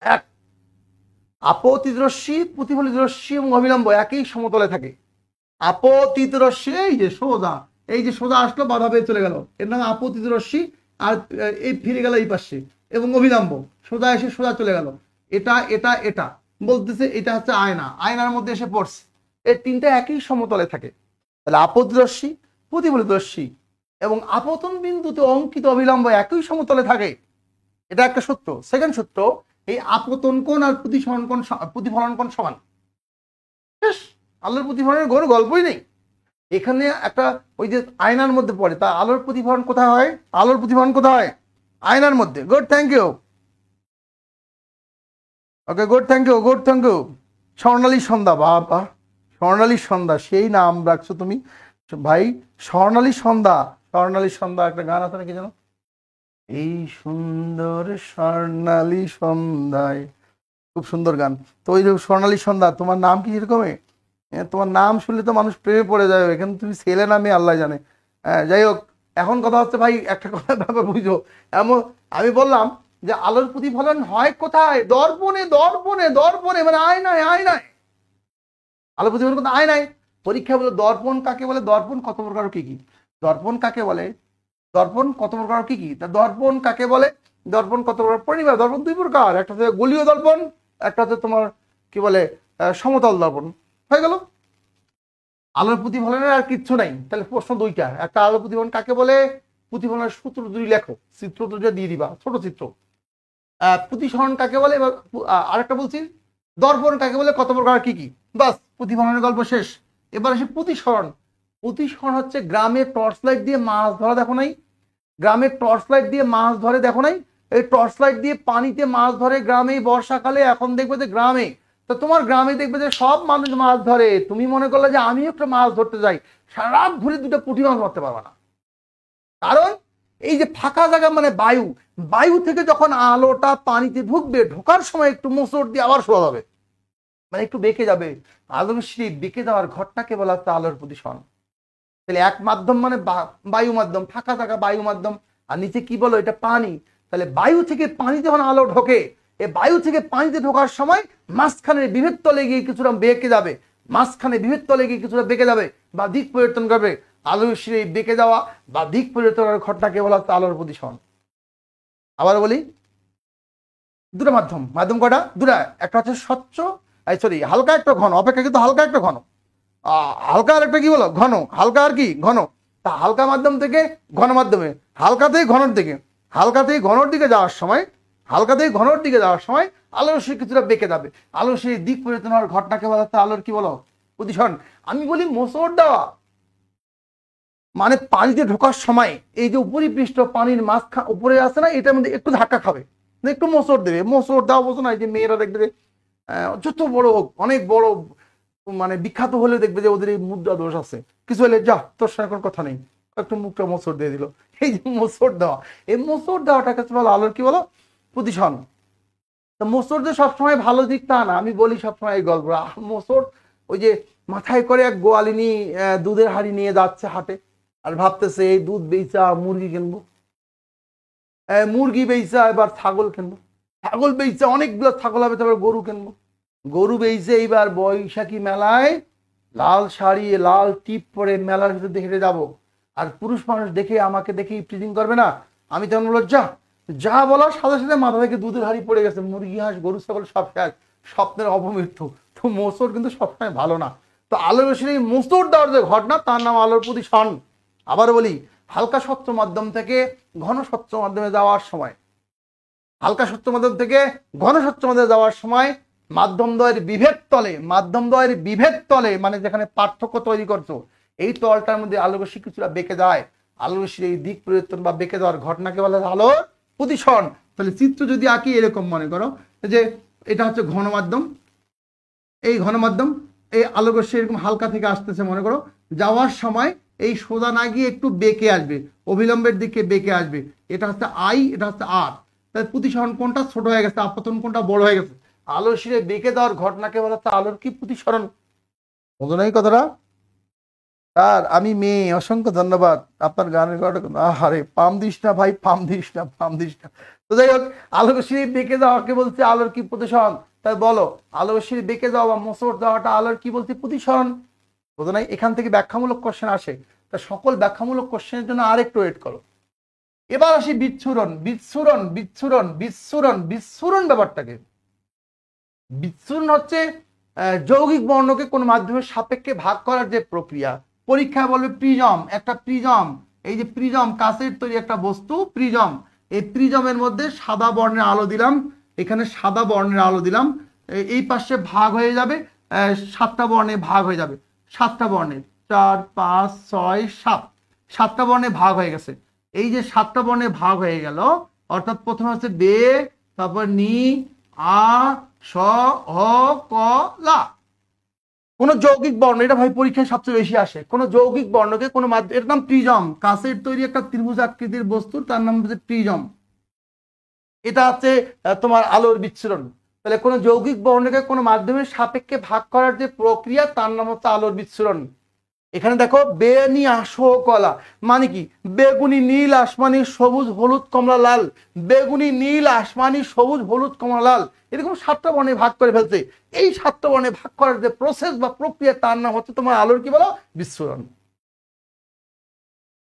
এক, আপতিত রশ্মি, প্রতিফলিত রশ্মি এবং অবিলম্ব একই সমতলে থাকে। আপতিত রশ্মি এই যে সোজা, এই যে সোজা আসলো, বাধা পেয়ে চলে গেল, এর নাম আপতিত রশ্মি। আর এই ফিরে গেল এই পাশে, এবং অবিলম্ব সোজা এসে সোজা চলে গেল, এটা এটা এটা বলতেছে এটা হচ্ছে আয়না, আয়নার মধ্যে এসে পড়ছে, এই তিনটা একই সমতলে থাকে। তাহলে আপতিত রশ্মি, প্রতিফলিত রশ্মি এবং আপতন বিন্দুতে অঙ্কিত অবিলম্ব একই সমতলে থাকে, এটা একটা সূত্র। সেকেন্ড সূত্র, এই আপতন কোণ আর প্রতিফলন কোণ সমান। বেশ, আলোর প্রতিফলনের কোনো গল্পই নেই এখানে। একটা ওই যে আয়নার মধ্যে পড়ে, তা আলোর প্রতিফলন কোথায় হয়, আলোর প্রতিফলন কোথায় হয়, আয়নার মধ্যে। Good, thank you. Okay, good, thank you, good, thank you. Swarnali Sandhya, বাবা স্বর্ণালী সন্ধ্যা, সেই নাম রাখছো তুমি ভাই, স্বর্ণালী সন্ধ্যা। স্বর্ণালী সন্ধ্যা একটা গান আছে নাকি জানো, এই সুন্দর স্বর্ণালী সন্ধ্যায়, খুব সুন্দর গান। তো ওই যে স্বর্ণালী সন্ধ্যা, তোমার নাম কি এরকমই, তোমার নাম শুনলে তো মানুষ প্রেমে পড়ে যাবে, এখানে তুমি ছেলে নামে আল্লাহ জানে। যাই হোক, এখন কথা হচ্ছে ভাই, একটা কথা ব্যাপার বুঝো, এমন আমি বললাম যে আলোর প্রতিফলন হয় কোথায়, দর্পণে, দর্পণে, দর্পণে মানে আয়নায়, আয়নায় আলোর প্রতিফলন কোথায়, আয়নায়। পরীক্ষা বলে দর্পণ কাকে বলে, দর্পণ কত প্রকার কি কি, দর্পণ কাকে বলে, দর্পণ কত প্রকার কি কি, তা দর্পণ কাকে বলে, দর্পণ কত প্রকার, পরিবার দর্পণ দুই প্রকার, একটা হচ্ছে গলীয় দর্পণ, একটা হচ্ছে তোমার কি বলে সমতল দর্পণ। হয়ে গেল, আলোর প্রতিফলনের আর কিচ্ছু নাই। তাহলে প্রশ্ন দুইটা, একটা আলোর প্রতিফলন কাকে বলে, প্রতিফলনের সূত্র দুই লেখো, চিত্র দুটো দিয়ে দিবা, ছোট চিত্র। প্রতিসরণ কাকে বলে, এবার আরেকটা বলছি, দর্পণ কাকে বলে, কত প্রকার কি কি, বাস প্রতিফলনের গল্প শেষ। এবার আসি প্রতিসরণ। প্রতিসরণ হচ্ছে গ্রামে টর্চ লাইট দিয়ে মাছ ধরা, দেখো নাই, গ্রামে টর্চ লাইট দিয়ে মাছ ধরে, দেখো নাই, এই টর্চ লাইট দিয়ে পানিতে মাছ ধরে গ্রামে বর্ষাকালে। এখন দেখবে যে গ্রামে, তো তোমার গ্রামে দেখবে যে সব মানুষ মাছ ধরে, তুমি মনে করলে যে আমি একটা মাছ ধরতে যাই, সারা রাত ঘুরে দুটো পুঁটি মাছ ধরতে পারবে না। কারণ এই যে ফাঁকা জায়গা মানে বায়ু, বায়ু থেকে যখন আলোটা পানিতে ঢুকবে, ঢোকার সময় একটু মোচড় দিয়ে আবার শোয়া যাবে, মানে একটু বেঁকে যাবে। আলোর সেই বেঁকে যাওয়ার ঘরটাকে বলা হচ্ছে আলোর প্রতিসরণ। তাহলে এক মাধ্যম মানে বায়ু মাধ্যম, ফাঁকা জায়গা বায়ু মাধ্যম, আর নিচে কি বলো, এটা পানি। তাহলে বায়ু থেকে পানি যখন আলো ঢোকে, এই বায়ু থেকে পানিতে ঢোকার সময় মাঝখানে বিভেদ তলে গিয়ে কিছুটা বেঁকে যাবে, মাঝখানে বিভেদ তলে গিয়ে কিছুটা বেঁকে যাবে বা দিক পরিবর্তন করবে। আলোর সেই বেঁকে যাওয়া বা দিক পরিবর্তনের ঘটনাকে বলা হচ্ছে আলোর প্রতিসরণ। আবার বলি, দুটো মাধ্যম, মাধ্যম কটা, দুটা, একটা হচ্ছে স্বচ্ছ, সরি হালকা, একটা ঘন, অপেক্ষাকৃত হালকা একটা ঘন, হালকা আর একটা কি বলো, ঘন, হালকা আর কি ঘন। তা হালকা মাধ্যম থেকে ঘন মাধ্যমে, হালকা থেকে ঘনর দিকে, হালকা থেকে ঘনর দিকে যাওয়ার সময়, হালকা থেকে ঘনর দিকে যাওয়ার সময় আলোর সেই কিছুটা বেঁকে যাবে, আলোর সেই দিক পরিবর্তন হওয়ার ঘটনাকে বলা হচ্ছে আলোর কি বলো, প্রতিসরণ। আমি বলি মোচড় দেওয়া, মানে পানিতে ঢোকার সময় এই যে উপরিপৃষ্ঠ পানির মাঝখান উপরে আছে না, এটার মধ্যে একটু ধাক্কা খাবে, একটু মোচড় দেবে, মোচড় দেওয়া বোঝো না, এই যে মেয়েরা দেখবে যত বড় হোক, অনেক বড় মানে বিখ্যাত হলে দেখবে যে ওদের এই মুদ্রা দোষ আছে, কিছু হলে যা তোর সঙ্গে কোনো কথা নেই, একটু মুখটা মোচড় দিয়ে দিল। এই যে মোচড় দেওয়া, এই মোচড় দেওয়াটাকে বলো আলোর কি বলো, প্রতিসরণ। তো মোচড় যে সবসময় ভালো দিক তা না, আমি বলি সবসময় এই গল্প। মোচড় ওই যে মাথায় করে এক গোয়ালিনী দুধের হাড়ি নিয়ে যাচ্ছে হাটে, আর ভাবতেছে এই দুধ বেচা মুরগি কিনবো, মুরগি বেচা এবার ছাগল কিনবো, ছাগল বেচা অনেকগুলো ছাগল হবে, তারপর গরু কিনবো, গরু বেচে এইবার বৈশাখী মেলায় লাল শাড়ি লাল টিপ পরে মেলার ভিতরে হেঁটে যাবো, আর পুরুষ মানুষ দেখে আমাকে দেখে প্রিজিং করবে না, আমি তখন বললো যা, যা বলার সাথে সাথে মাথা থেকে দুধের হাড়ি পড়ে গেছে, মুরগি হাঁস গরু ছাগল সব শেষ, স্বপ্নের অপমৃত্যু। তো মোচড় কিন্তু সবসময় ভালো না। তো তো আলোর রশ্মির এই মোচড় দেওয়ার যে ঘটনা তার নাম আলোর প্রতিসরণ। আবার বলি, হালকা স্বচ্ছ মাধ্যম থেকে ঘন স্বচ্ছ মাধ্যমে যাওয়ার সময়, হালকা স্বচ্ছ মাধ্যম থেকে ঘন স্বচ্ছ মাধ্যমে যাওয়ার সময় মাধ্যম দ্বয়ের বিভেদ তলে মানে যেখানে পার্থক্য তৈরি করছো, এই তলটার মধ্যে আলোক রশ্মি কিছুটা বেঁকে যায়। আলোক রশ্মির এই দিক পরিবর্তন বা বেঁকে যাওয়ার ঘটনাকে বলা হয় আলোর প্রতিসরণ। তাহলে চিত্র যদি আঁকি এরকম মনে করো যে এটা হচ্ছে ঘন মাধ্যম, এই ঘন মাধ্যম, এই আলোক রশ্মি এরকম হালকা থেকে আসতেছে মনে করো, যাওয়ার সময় এই সোজা না গিয়ে একটু বেঁকে আসবে, অবিলম্বের দিকে বেঁকে আসবে। এটা হচ্ছে আই, এটা হচ্ছে আর। তাহলে প্রতিসরণ কোনটা ছোট হয়ে গেছে, আপতন কোনটা বড় হয়ে গেছে। আলোর শিরে বেঁকে দেওয়ার ঘটনাকে বলা হচ্ছে আলোর কি প্রতিসরণ। বুঝো না এই কথাটা? আর আমি মেয়ে, অসংখ্য ধন্যবাদ আপনার গানের ঘটনা। আরে পাম দিস না ভাই, পাম দিস না, পাম দিস না। তো যাই হোক, আলোর শিরে বেঁকে যাওয়াকে বলছে আলোর কি প্রতিসরণ। তাই বলো, আলোর শিরে বেঁকে যাওয়া বা মোচড় দেওয়াটা আলোর কি বলছে, প্রতিসরণ। বুঝো নাই? এখান থেকে ব্যাখ্যামূলক কোশ্চেন আসে। তা সকল ব্যাখ্যামূলক কোশ্চেনের জন্য আরেকটু ওয়েট করো। এবার আসি বিচ্ছুরণ। বিচ্ছুরণ ব্যাপারটাকে, বিচ্ছুরণ হচ্ছে যৌগিক বর্ণকে কোন মাধ্যমের সাপেক্ষে ভাগ করার যে প্রক্রিয়া। পরীক্ষায় বলবে প্রিজম, একটা প্রিজম, এই যে প্রিজম কাচের তৈরি একটা বস্তু প্রিজম, এই প্রিজমের মধ্যে সাদা বর্ণের আলো দিলাম, এখানে সাদা বর্ণের আলো দিলাম, এই পাশে ভাগ হয়ে যাবে, 7টা বর্ণে ভাগ হয়ে যাবে, 7টা বর্ণে, 4 5 6 7, 7টা বর্ণে ভাগ হয়ে গেছে। এই যে 7টা বর্ণে ভাগ হয়ে গেল, অর্থাৎ প্রথমে হচ্ছে বে, তারপর নি, আ, স, হ, ক, লা। কোন যৌগিক বর্ণ, এটা ভাই পরীক্ষায় সবচেয়ে বেশি আসে, কোন যৌগিক বর্ণকে কোন মাধ্যম, এর নাম প্রিজম, কাচের তৈরি একটা ত্রিভুজ আকৃতির বস্তু, তার নাম হচ্ছে প্রিজম। এটা হচ্ছে তোমার আলোর বিচ্ছুরণ। তাহলে কোন যৌগিক বর্ণকে কোন মাধ্যমের সাপেক্ষে ভাগ করার যে প্রক্রিয়া তার নাম হচ্ছে আলোর বিচ্ছুরণ। এখানে দেখো বেনি আসো কলা মানে কি, বেগুনি নীল আসমানি সবুজ হলুদ কমলা লাল, বেগুনি নীল আসমানি সবুজ হলুদ কমলা লাল, এরকম 7টা বর্ণে ভাগ করে ফেলছে। এই 7টা বর্ণে ভাগ করার যে প্রসেস বা প্রক্রিয়া তার নাম হচ্ছে তোমার আলোর কি বলো, বিচ্ছুরণ।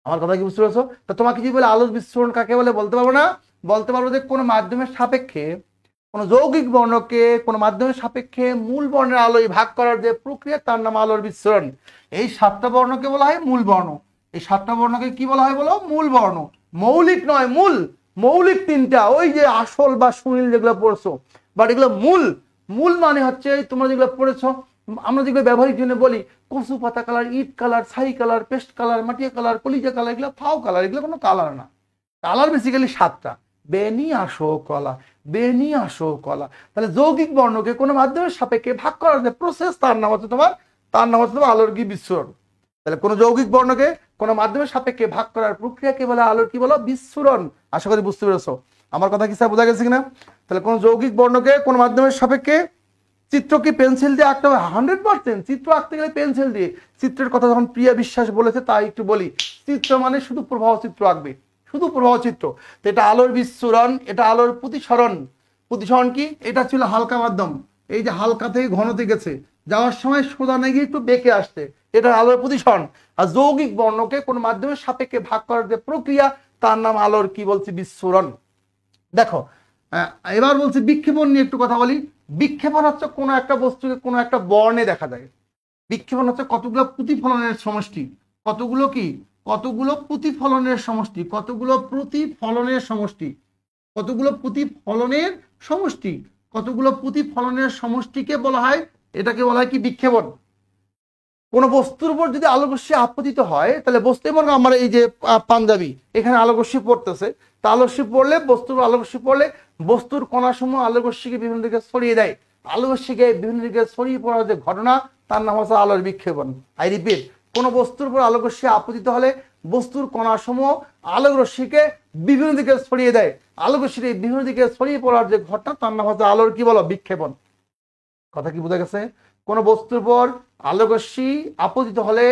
আমার কথা কি বুঝতে পারছো? তা তোমাকে কি বলে আলোর বিচ্ছুরণ কাকে বলে বলতে পারবো না? বলতে পারবো যে কোনো মাধ্যমের সাপেক্ষে, কোনো যৌগিক বর্ণকে কোনো মাধ্যমের সাপেক্ষে মূল বর্ণের আলোয় ভাগ করার যে প্রক্রিয়া তার নাম আলোর বিচ্ছুরণ। এই 7টা বর্ণকে বলা হয় মূল বর্ণ। এই 7টা বর্ণকে কি বলা হয় বলো, মূল বর্ণ। মৌলিক নয়, মূল। মৌলিক 3টা, ওই যে আসল বা সুনীল যেগুলো পড়ছো, বাট এগুলো মূল। মূল মানে হচ্ছে তোমরা যেগুলো পড়েছো, আমরা যেগুলো ব্যবহারিক জন্য বলি, কচু পাতা কালার, ইট কালার, ছাই কালার, পেস্ট কালার, মাটিয়া কালার, কলিজা কালার, এগুলো ফাও কালার, এগুলো কোনো কালার না। কালার বেসিক্যালি 7টা, বেনি আসো কলা, বেনি আসো কলা। তাহলে যৌগিক বর্ণকে কোনো মাধ্যমের সাপেক্ষে ভাগ করার যে প্রসেস তার নাম হচ্ছে তোমার আলোর কি বিচ্ছুরণ। তাহলে কোনো যৌগিক বর্ণকে কোনো মাধ্যমের সাপেক্ষে ভাগ করার প্রক্রিয়াকে বলে আলোর কি বলো, বিচ্ছুরণ। আশা করি বুঝতে পেরেছো আমার কথা কি স্যার, বোঝা গেছে কিনা? তাহলে কোনো যৌগিক বর্ণকে কোনো মাধ্যমের সাপেক্ষে, চিত্র কি পেন্সিল দিয়ে আঁকতে হবে? 100%। চিত্র আঁকতে গেলে পেন্সিল দিয়ে। চিত্রের কথা যখন প্রিয়া বিশ্বাস বলেছে তাই একটু বলি, চিত্র মানে শুধু প্রবাহ চিত্র আঁকবে, শুধু প্রবাহ চিত্র। তো এটা আলোর বিচ্ছুরণ, এটা আলোর প্রতিসরণ। প্রতিসরণ কি, এটা ছিল হালকা মাধ্যম, এই যে হালকা থেকে ঘনতে গেছে, যাওয়ার সময় সোজা না গিয়ে একটু বেঁকে আসছে, এটা আলোর প্রতিসরণ। আর যৌগিক বর্ণকে কোন মাধ্যমের সাপেক্ষে ভাগ করার যে প্রক্রিয়া তার নাম আলোর কি বলছি, বিচ্ছুরণ। দেখো এবার বলছি বিক্ষেপণ নিয়ে একটু কথা বলি। বিক্ষেপণ হচ্ছে কোনো একটা বস্তুকে কোনো একটা বর্ণে দেখা যায়। বিক্ষেপণ হচ্ছে কতগুলো প্রতিফলনের সমষ্টি, কতগুলো কি, কতগুলো প্রতিফলনের সমষ্টি, কতগুলো প্রতিফলনের সমষ্টি, কতগুলো প্রতিফলনের সমষ্টি, কতগুলো প্রতিফলনের সমষ্টিকে বলা হয়, এটাকে বলা হয় কি, বিক্ষেপণ। কোন বস্তুর উপর যদি আলোকরশ্মি আপতিত হয়, তাহলে বস্তু, মনে আমার এই যে পাঞ্জাবি, এখানে আলোকরশ্মি পড়তেছে, তা আলোকরশ্মি পড়লে, বস্তুর আলোকরশ্মি পড়লে বস্তুর কণাসমূহ আলোকরশ্মিকে বিভিন্ন দিকে ছড়িয়ে দেয়। আলোকরশ্মিকে বিভিন্ন দিকে ছড়িয়ে পড়ার যে ঘটনা তার নাম হচ্ছে আলোর বিক্ষেপণ। আই রিপিট, কোন বস্তুর উপর আলোকরশ্মি আপতিত হলে বস্তুর কণাসমূহ আলোকরশ্মিকে বিভিন্ন দিকে ছড়িয়ে দেয়। আলোকরশ্মির এই বিভিন্ন দিকে ছড়িয়ে পড়ার যে ঘটনা তার নাম হচ্ছে আলোর কি বলো, বিক্ষেপণ। কথা কি বোঝা গেছে? কোন বস্তুর উপর আলোকরশ্মি আপতিত হলে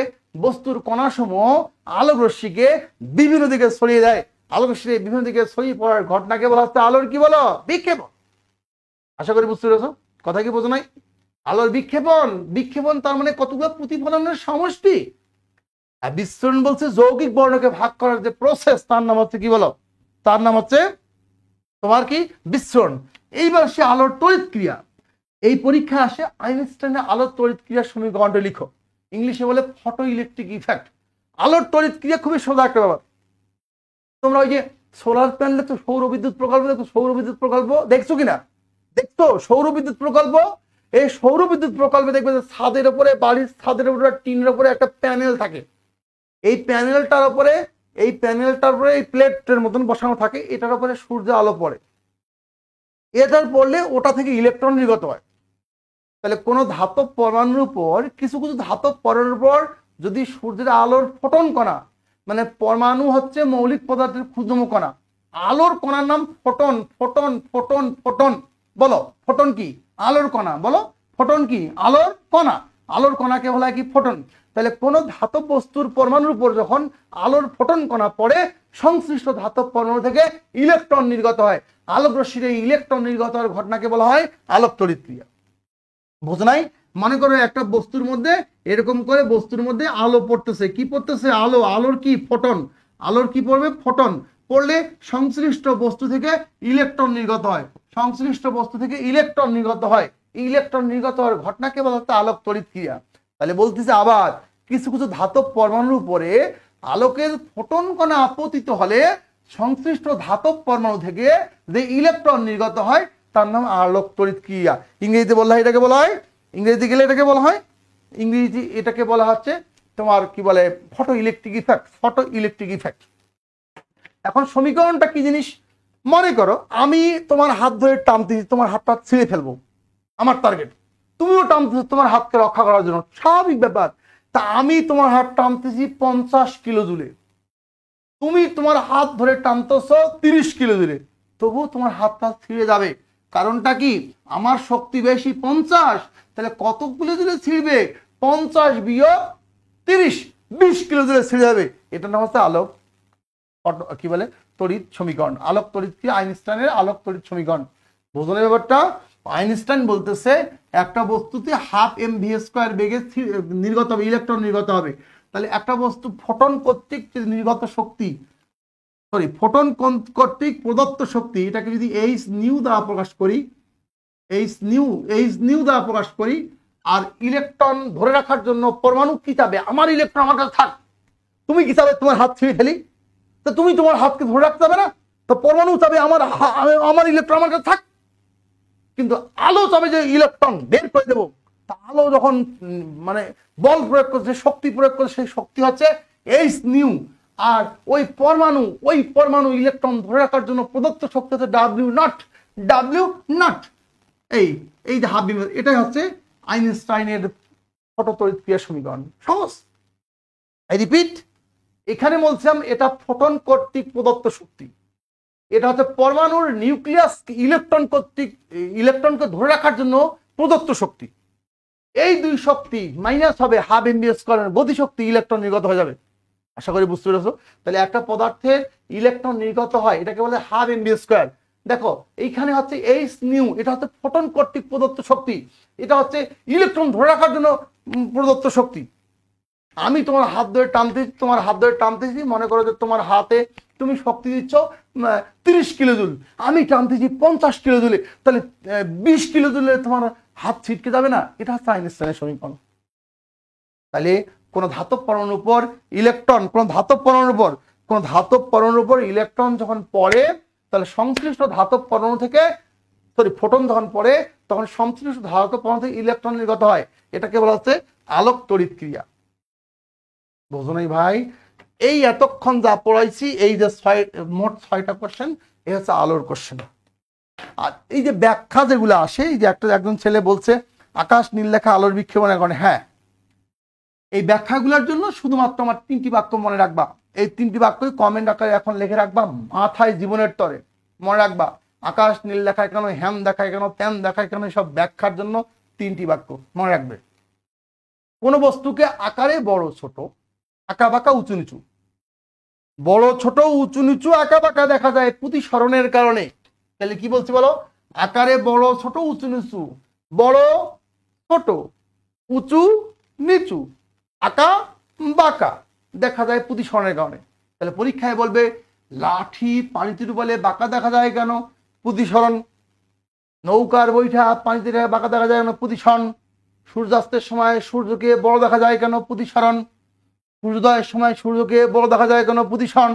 বস্তুর কণাসমূহ আলোকরশ্মিকে বিভিন্ন দিকে ছড়িয়ে দেয়। আলোকরশ্মির বিভিন্ন দিকে ছড়িয়ে পড়ার ঘটনাকে বলা হচ্ছে আলোর কি বলো, বিক্ষেপণ। আশা করি বুঝতে পেরেছো, কথা কি বোঝো নাই? আলোর বিক্ষেপণ, বিক্ষেপণ তার মানে কতগুলো প্রতিফলনের সমষ্টি। আর বিচ্ছুরণ বলছে যৌগিক বর্ণকে ভাগ করার যে প্রসেস তার নাম হচ্ছে কি বলো, তার নাম হচ্ছে তোমার কি, বিচ্ছুরণ। এইবার সে আলোর তড়িৎ ক্রিয়া, এই পরীক্ষা আসে আইনস্টাইনের আলোর তড়িৎ ক্রিয়ার সমীকরণটা লিখো। ইংলিশে বলে ফটো ইলেকট্রিক ইফেক্ট। আলোর তড়িৎ ক্রিয়া খুবই সোজা একটা ব্যাপার। তোমরা ওই যে সোলার প্যানেলে তো সৌর বিদ্যুৎ প্রকল্প দেখো, সৌর বিদ্যুৎ প্রকল্প দেখছো কিনা? দেখতো সৌর বিদ্যুৎ প্রকল্প। এই সৌর বিদ্যুৎ প্রকল্পে দেখবে যে ছাদের উপরে, বাড়ির ছাদের উপরে, টিনের উপরে একটা প্যানেল থাকে। এই প্যানেলটার উপরে এই প্লেটের মতন বসানো থাকে, এটার উপরে সূর্যের আলো পড়ে। এটার পড়লে ওটা থেকে ইলেকট্রন নির্গত হয়। তাহলে কোনো ধাতব পরমাণুর উপর, কিছু কিছু ধাতব পরমাণুর উপর যদি সূর্যের আলোর ফোটন কণা, মানে পরমাণু হচ্ছে মৌলিক পদার্থের ক্ষুদ্রতম কণা, আলোর কণার নাম ফোটন। ফোটন ফোটন ফোটন বলো, ফোটন কি? আলোর কণা। বলো, ফোটন কি? আলোর কণা। আলোর কণাকে বলা হয় কি? ফোটন। তাহলে কোনো ধাতব বস্তুর পরমাণুর উপর যখন আলোর ফোটন কণা পড়ে, সংশ্লিষ্ট ধাতব পরমাণু থেকে ইলেকট্রন নির্গত হয়। আলোক রশ্মির এই ইলেকট্রন নির্গত হওয়ার ঘটনাকে বলা হয় আলোক তড়িৎ ক্রিয়া। বোঝো নাই? মনে করো একটা বস্তুর মধ্যে এরকম করে বস্তুর মধ্যে আলো পড়তেছে। কি পড়তেছে? আলো। আলোর কি? ফোটন। আলোর কি পড়বে? ফোটন। পড়লে সংশ্লিষ্ট বস্তু থেকে ইলেকট্রন নির্গত হয়। সংশ্লিষ্ট বস্তু থেকে ইলেকট্রন নির্গত হয়। ইলেকট্রন নির্গত হওয়ার ঘটনাকে বলা হচ্ছে আলোক তড়িৎ ক্রিয়া। তাহলে বলতেছে আবার কিছু কিছু ধাতব পরমাণুর উপরে আলোকের ফোটন কণা আপতিত হলে সংশ্লিষ্ট ধাতব পরমাণু থেকে যে ইলেকট্রন নির্গত হয় তার নাম আলোক তড়িৎ ক্রিয়া। ইংরেজিতে বলা হয় এটাকে বলা হয়, ইংরেজি গেলে এটাকে বলা হয়, ইংরেজি এটাকে বলা হচ্ছে তোমার কি বলে? Photo electric effect. Photo electric effect. এখন সমীকরণটা কি জিনিস? মনে করো আমি তোমার হাত ধরে টানতেছি, তোমার হাতটা ছিঁড়ে ফেলবো, আমার টার্গেট। তুমিও টানতেছো তোমার হাতকে রক্ষা করার জন্য, স্বাভাবিক ব্যাপার। তা আমি তোমার হাত টানতেছি 50 কিলো জুড়ে, তুমি তোমার হাত ধরে টানতেছো 30 কিলো জুড়ে, তবুও তোমার হাতটা ছিঁড়ে যাবে। কারণটা কি? আমার শক্তি বেশি 50, তাহলে কত কিলো জুড়ে ছিঁড়বে? 50 বিয়োগ 30, 20 কিলো জুড়ে ছিঁড়ে যাবে। এটার নাম হচ্ছে আলোক কি বলে? তড়িৎ সমীকরণ। আলোক তড়িৎ কি? আইনস্টাইনের আলোক তড়িৎ সমীকরণ। বোঝনের ব্যাপারটা? আইনস্টাইন বলতেছে একটা বস্তুতে হাফ mv² বেগে নির্গত হবে, ইলেকট্রন নির্গত হবে। তাহলে একটা বস্তু ফোটন কর্তৃক নির্গত শক্তি, ফোটন কর্তৃক প্রদত্ত শক্তি, এটাকে যদি এইচ নিউ দ্বারা প্রকাশ করি, এইচ নিউ দ্বারা প্রকাশ করি, আর ইলেকট্রন ধরে রাখার জন্য পরমাণু কি চাবে? আমার ইলেকট্রন আমার কাছে থাক। তুমি কি চাবে? তোমার হাত ছিঁড়ে ফেলি? তো তুমি তোমার হাতকে ধরে রাখতে হবে না? তো পরমাণু চাবে আমার ইলেকট্রন আমার কাছে থাক। কিন্তু আলো চাবে যে ইলেকট্রন বের করে দেবো। তা আলো যখন মানে বল প্রয়োগ করছে, শক্তি প্রয়োগ করছে, সেই শক্তি হচ্ছে এইচ নিউ। আর ওই পরমাণু ইলেকট্রন ধরে রাখার জন্য প্রদত্ত শক্তি হচ্ছে ডাব্লিউ নট। এই যে হাফ, এটাই হচ্ছে আইনস্টাইনের ফটো তড়িৎ ক্রিয়া সমীকরণ। সহজ। আই রিপিট, এখানে বলছিলাম এটা ফোটন কর্তৃক প্রদত্ত শক্তি। এটা হচ্ছে পরমাণুর নিউক্লিয়াস ইলেকট্রনকে ধরে রাখার জন্য প্রদত্ত শক্তি। এই দুই শক্তি মাইনাস হবে হাফ mv² গতি শক্তি, ইলেকট্রন নির্গত হয়ে যাবে। আশা করি বুঝতে পেরেছো। তাহলে একটা পদার্থের ইলেকট্রন নির্গত হয়, এটাকে বলে হাফ mv²। দেখো এইখানে হচ্ছে এইচ নিউ, এটা হচ্ছে ফোটন কর্তৃক প্রদত্ত শক্তি, এটা হচ্ছে ইলেকট্রন ধরে রাখার জন্য প্রদত্ত শক্তি। আমি তোমার হাত ধরে টানতেছি, মনে করো যে তোমার হাতে তুমি শক্তি দিচ্ছ 30 কিলো জুল, আমি টানতেছি 50 কিলো জুলে, তাহলে 20 কিলো জুলে তোমার হাত ছিটকে যাবে না? এটা হচ্ছে আইনস্টাইনের সমীকরণ। তাহলে কোন ধাতব পরমাণুর উপর ইলেকট্রন, কোন ধাতব পরমাণুর উপর ইলেকট্রন যখন পড়ে, তাহলে সংশ্লিষ্ট ধাতব পরমাণু থেকে ফোটন যখন পড়ে, তখন সংশ্লিষ্ট ধাতব পরমাণু থেকে ইলেকট্রন নির্গত হয়। এটাকে বলা হচ্ছে আলোক তড়িৎ ক্রিয়া। বোঝো নাই ভাই? এই এতক্ষণ যা পড়াইছি, এই যে মোট 6টা কোশ্চেন, এই হচ্ছে আলোর কোশ্চেন। আর এই যে ব্যাখ্যা যেগুলো আসে, এই যে একজন ছেলে বলছে আকাশ নীল লেখা আলোর বিক্ষেপণের কারণে, হ্যাঁ, এই ব্যাখ্যাগুলোর জন্য শুধুমাত্র আমার 3টি বাক্য মনে রাখবা। এই 3টি বাক্যই কমেন্ট আকারে এখন লিখে রাখবা, মাথায় জীবনের তরে মনে রাখবা। আকাশ নীল দেখায় কেন, হ্যাম দেখায় কেন, ত্যান দেখায় কেন, সব ব্যাখ্যার জন্য 3টি বাক্য মনে রাখবে। কোন বস্তুকে আকারে বড় ছোট, আঁকা বাঁকা উঁচু নিচু, বড় ছোট উঁচু নিচু আঁকা বাঁকা দেখা যায় প্রতিসরণের কারণে। তাহলে কি বলছি বলো? আকারে বড় ছোট উঁচু নিচু, বড় ছোট উঁচু নিচু আঁকা বাঁকা দেখা যায় প্রতিসরণের কারণে। তাহলে পরীক্ষায় বলবে লাঠি পানিতে ডুবালে বাঁকা দেখা যায় কেন? প্রতিসরণ। নৌকার বৈঠা পানিতে বাঁকা দেখা যায় কেন? প্রতিসরণ। সূর্যাস্তের সময় সূর্যকে বড় দেখা যায় কেন? প্রতিসরণ। সূর্যোদয়ের সময় সূর্যকে বড় দেখা যায় কেন? প্রতিসরণ।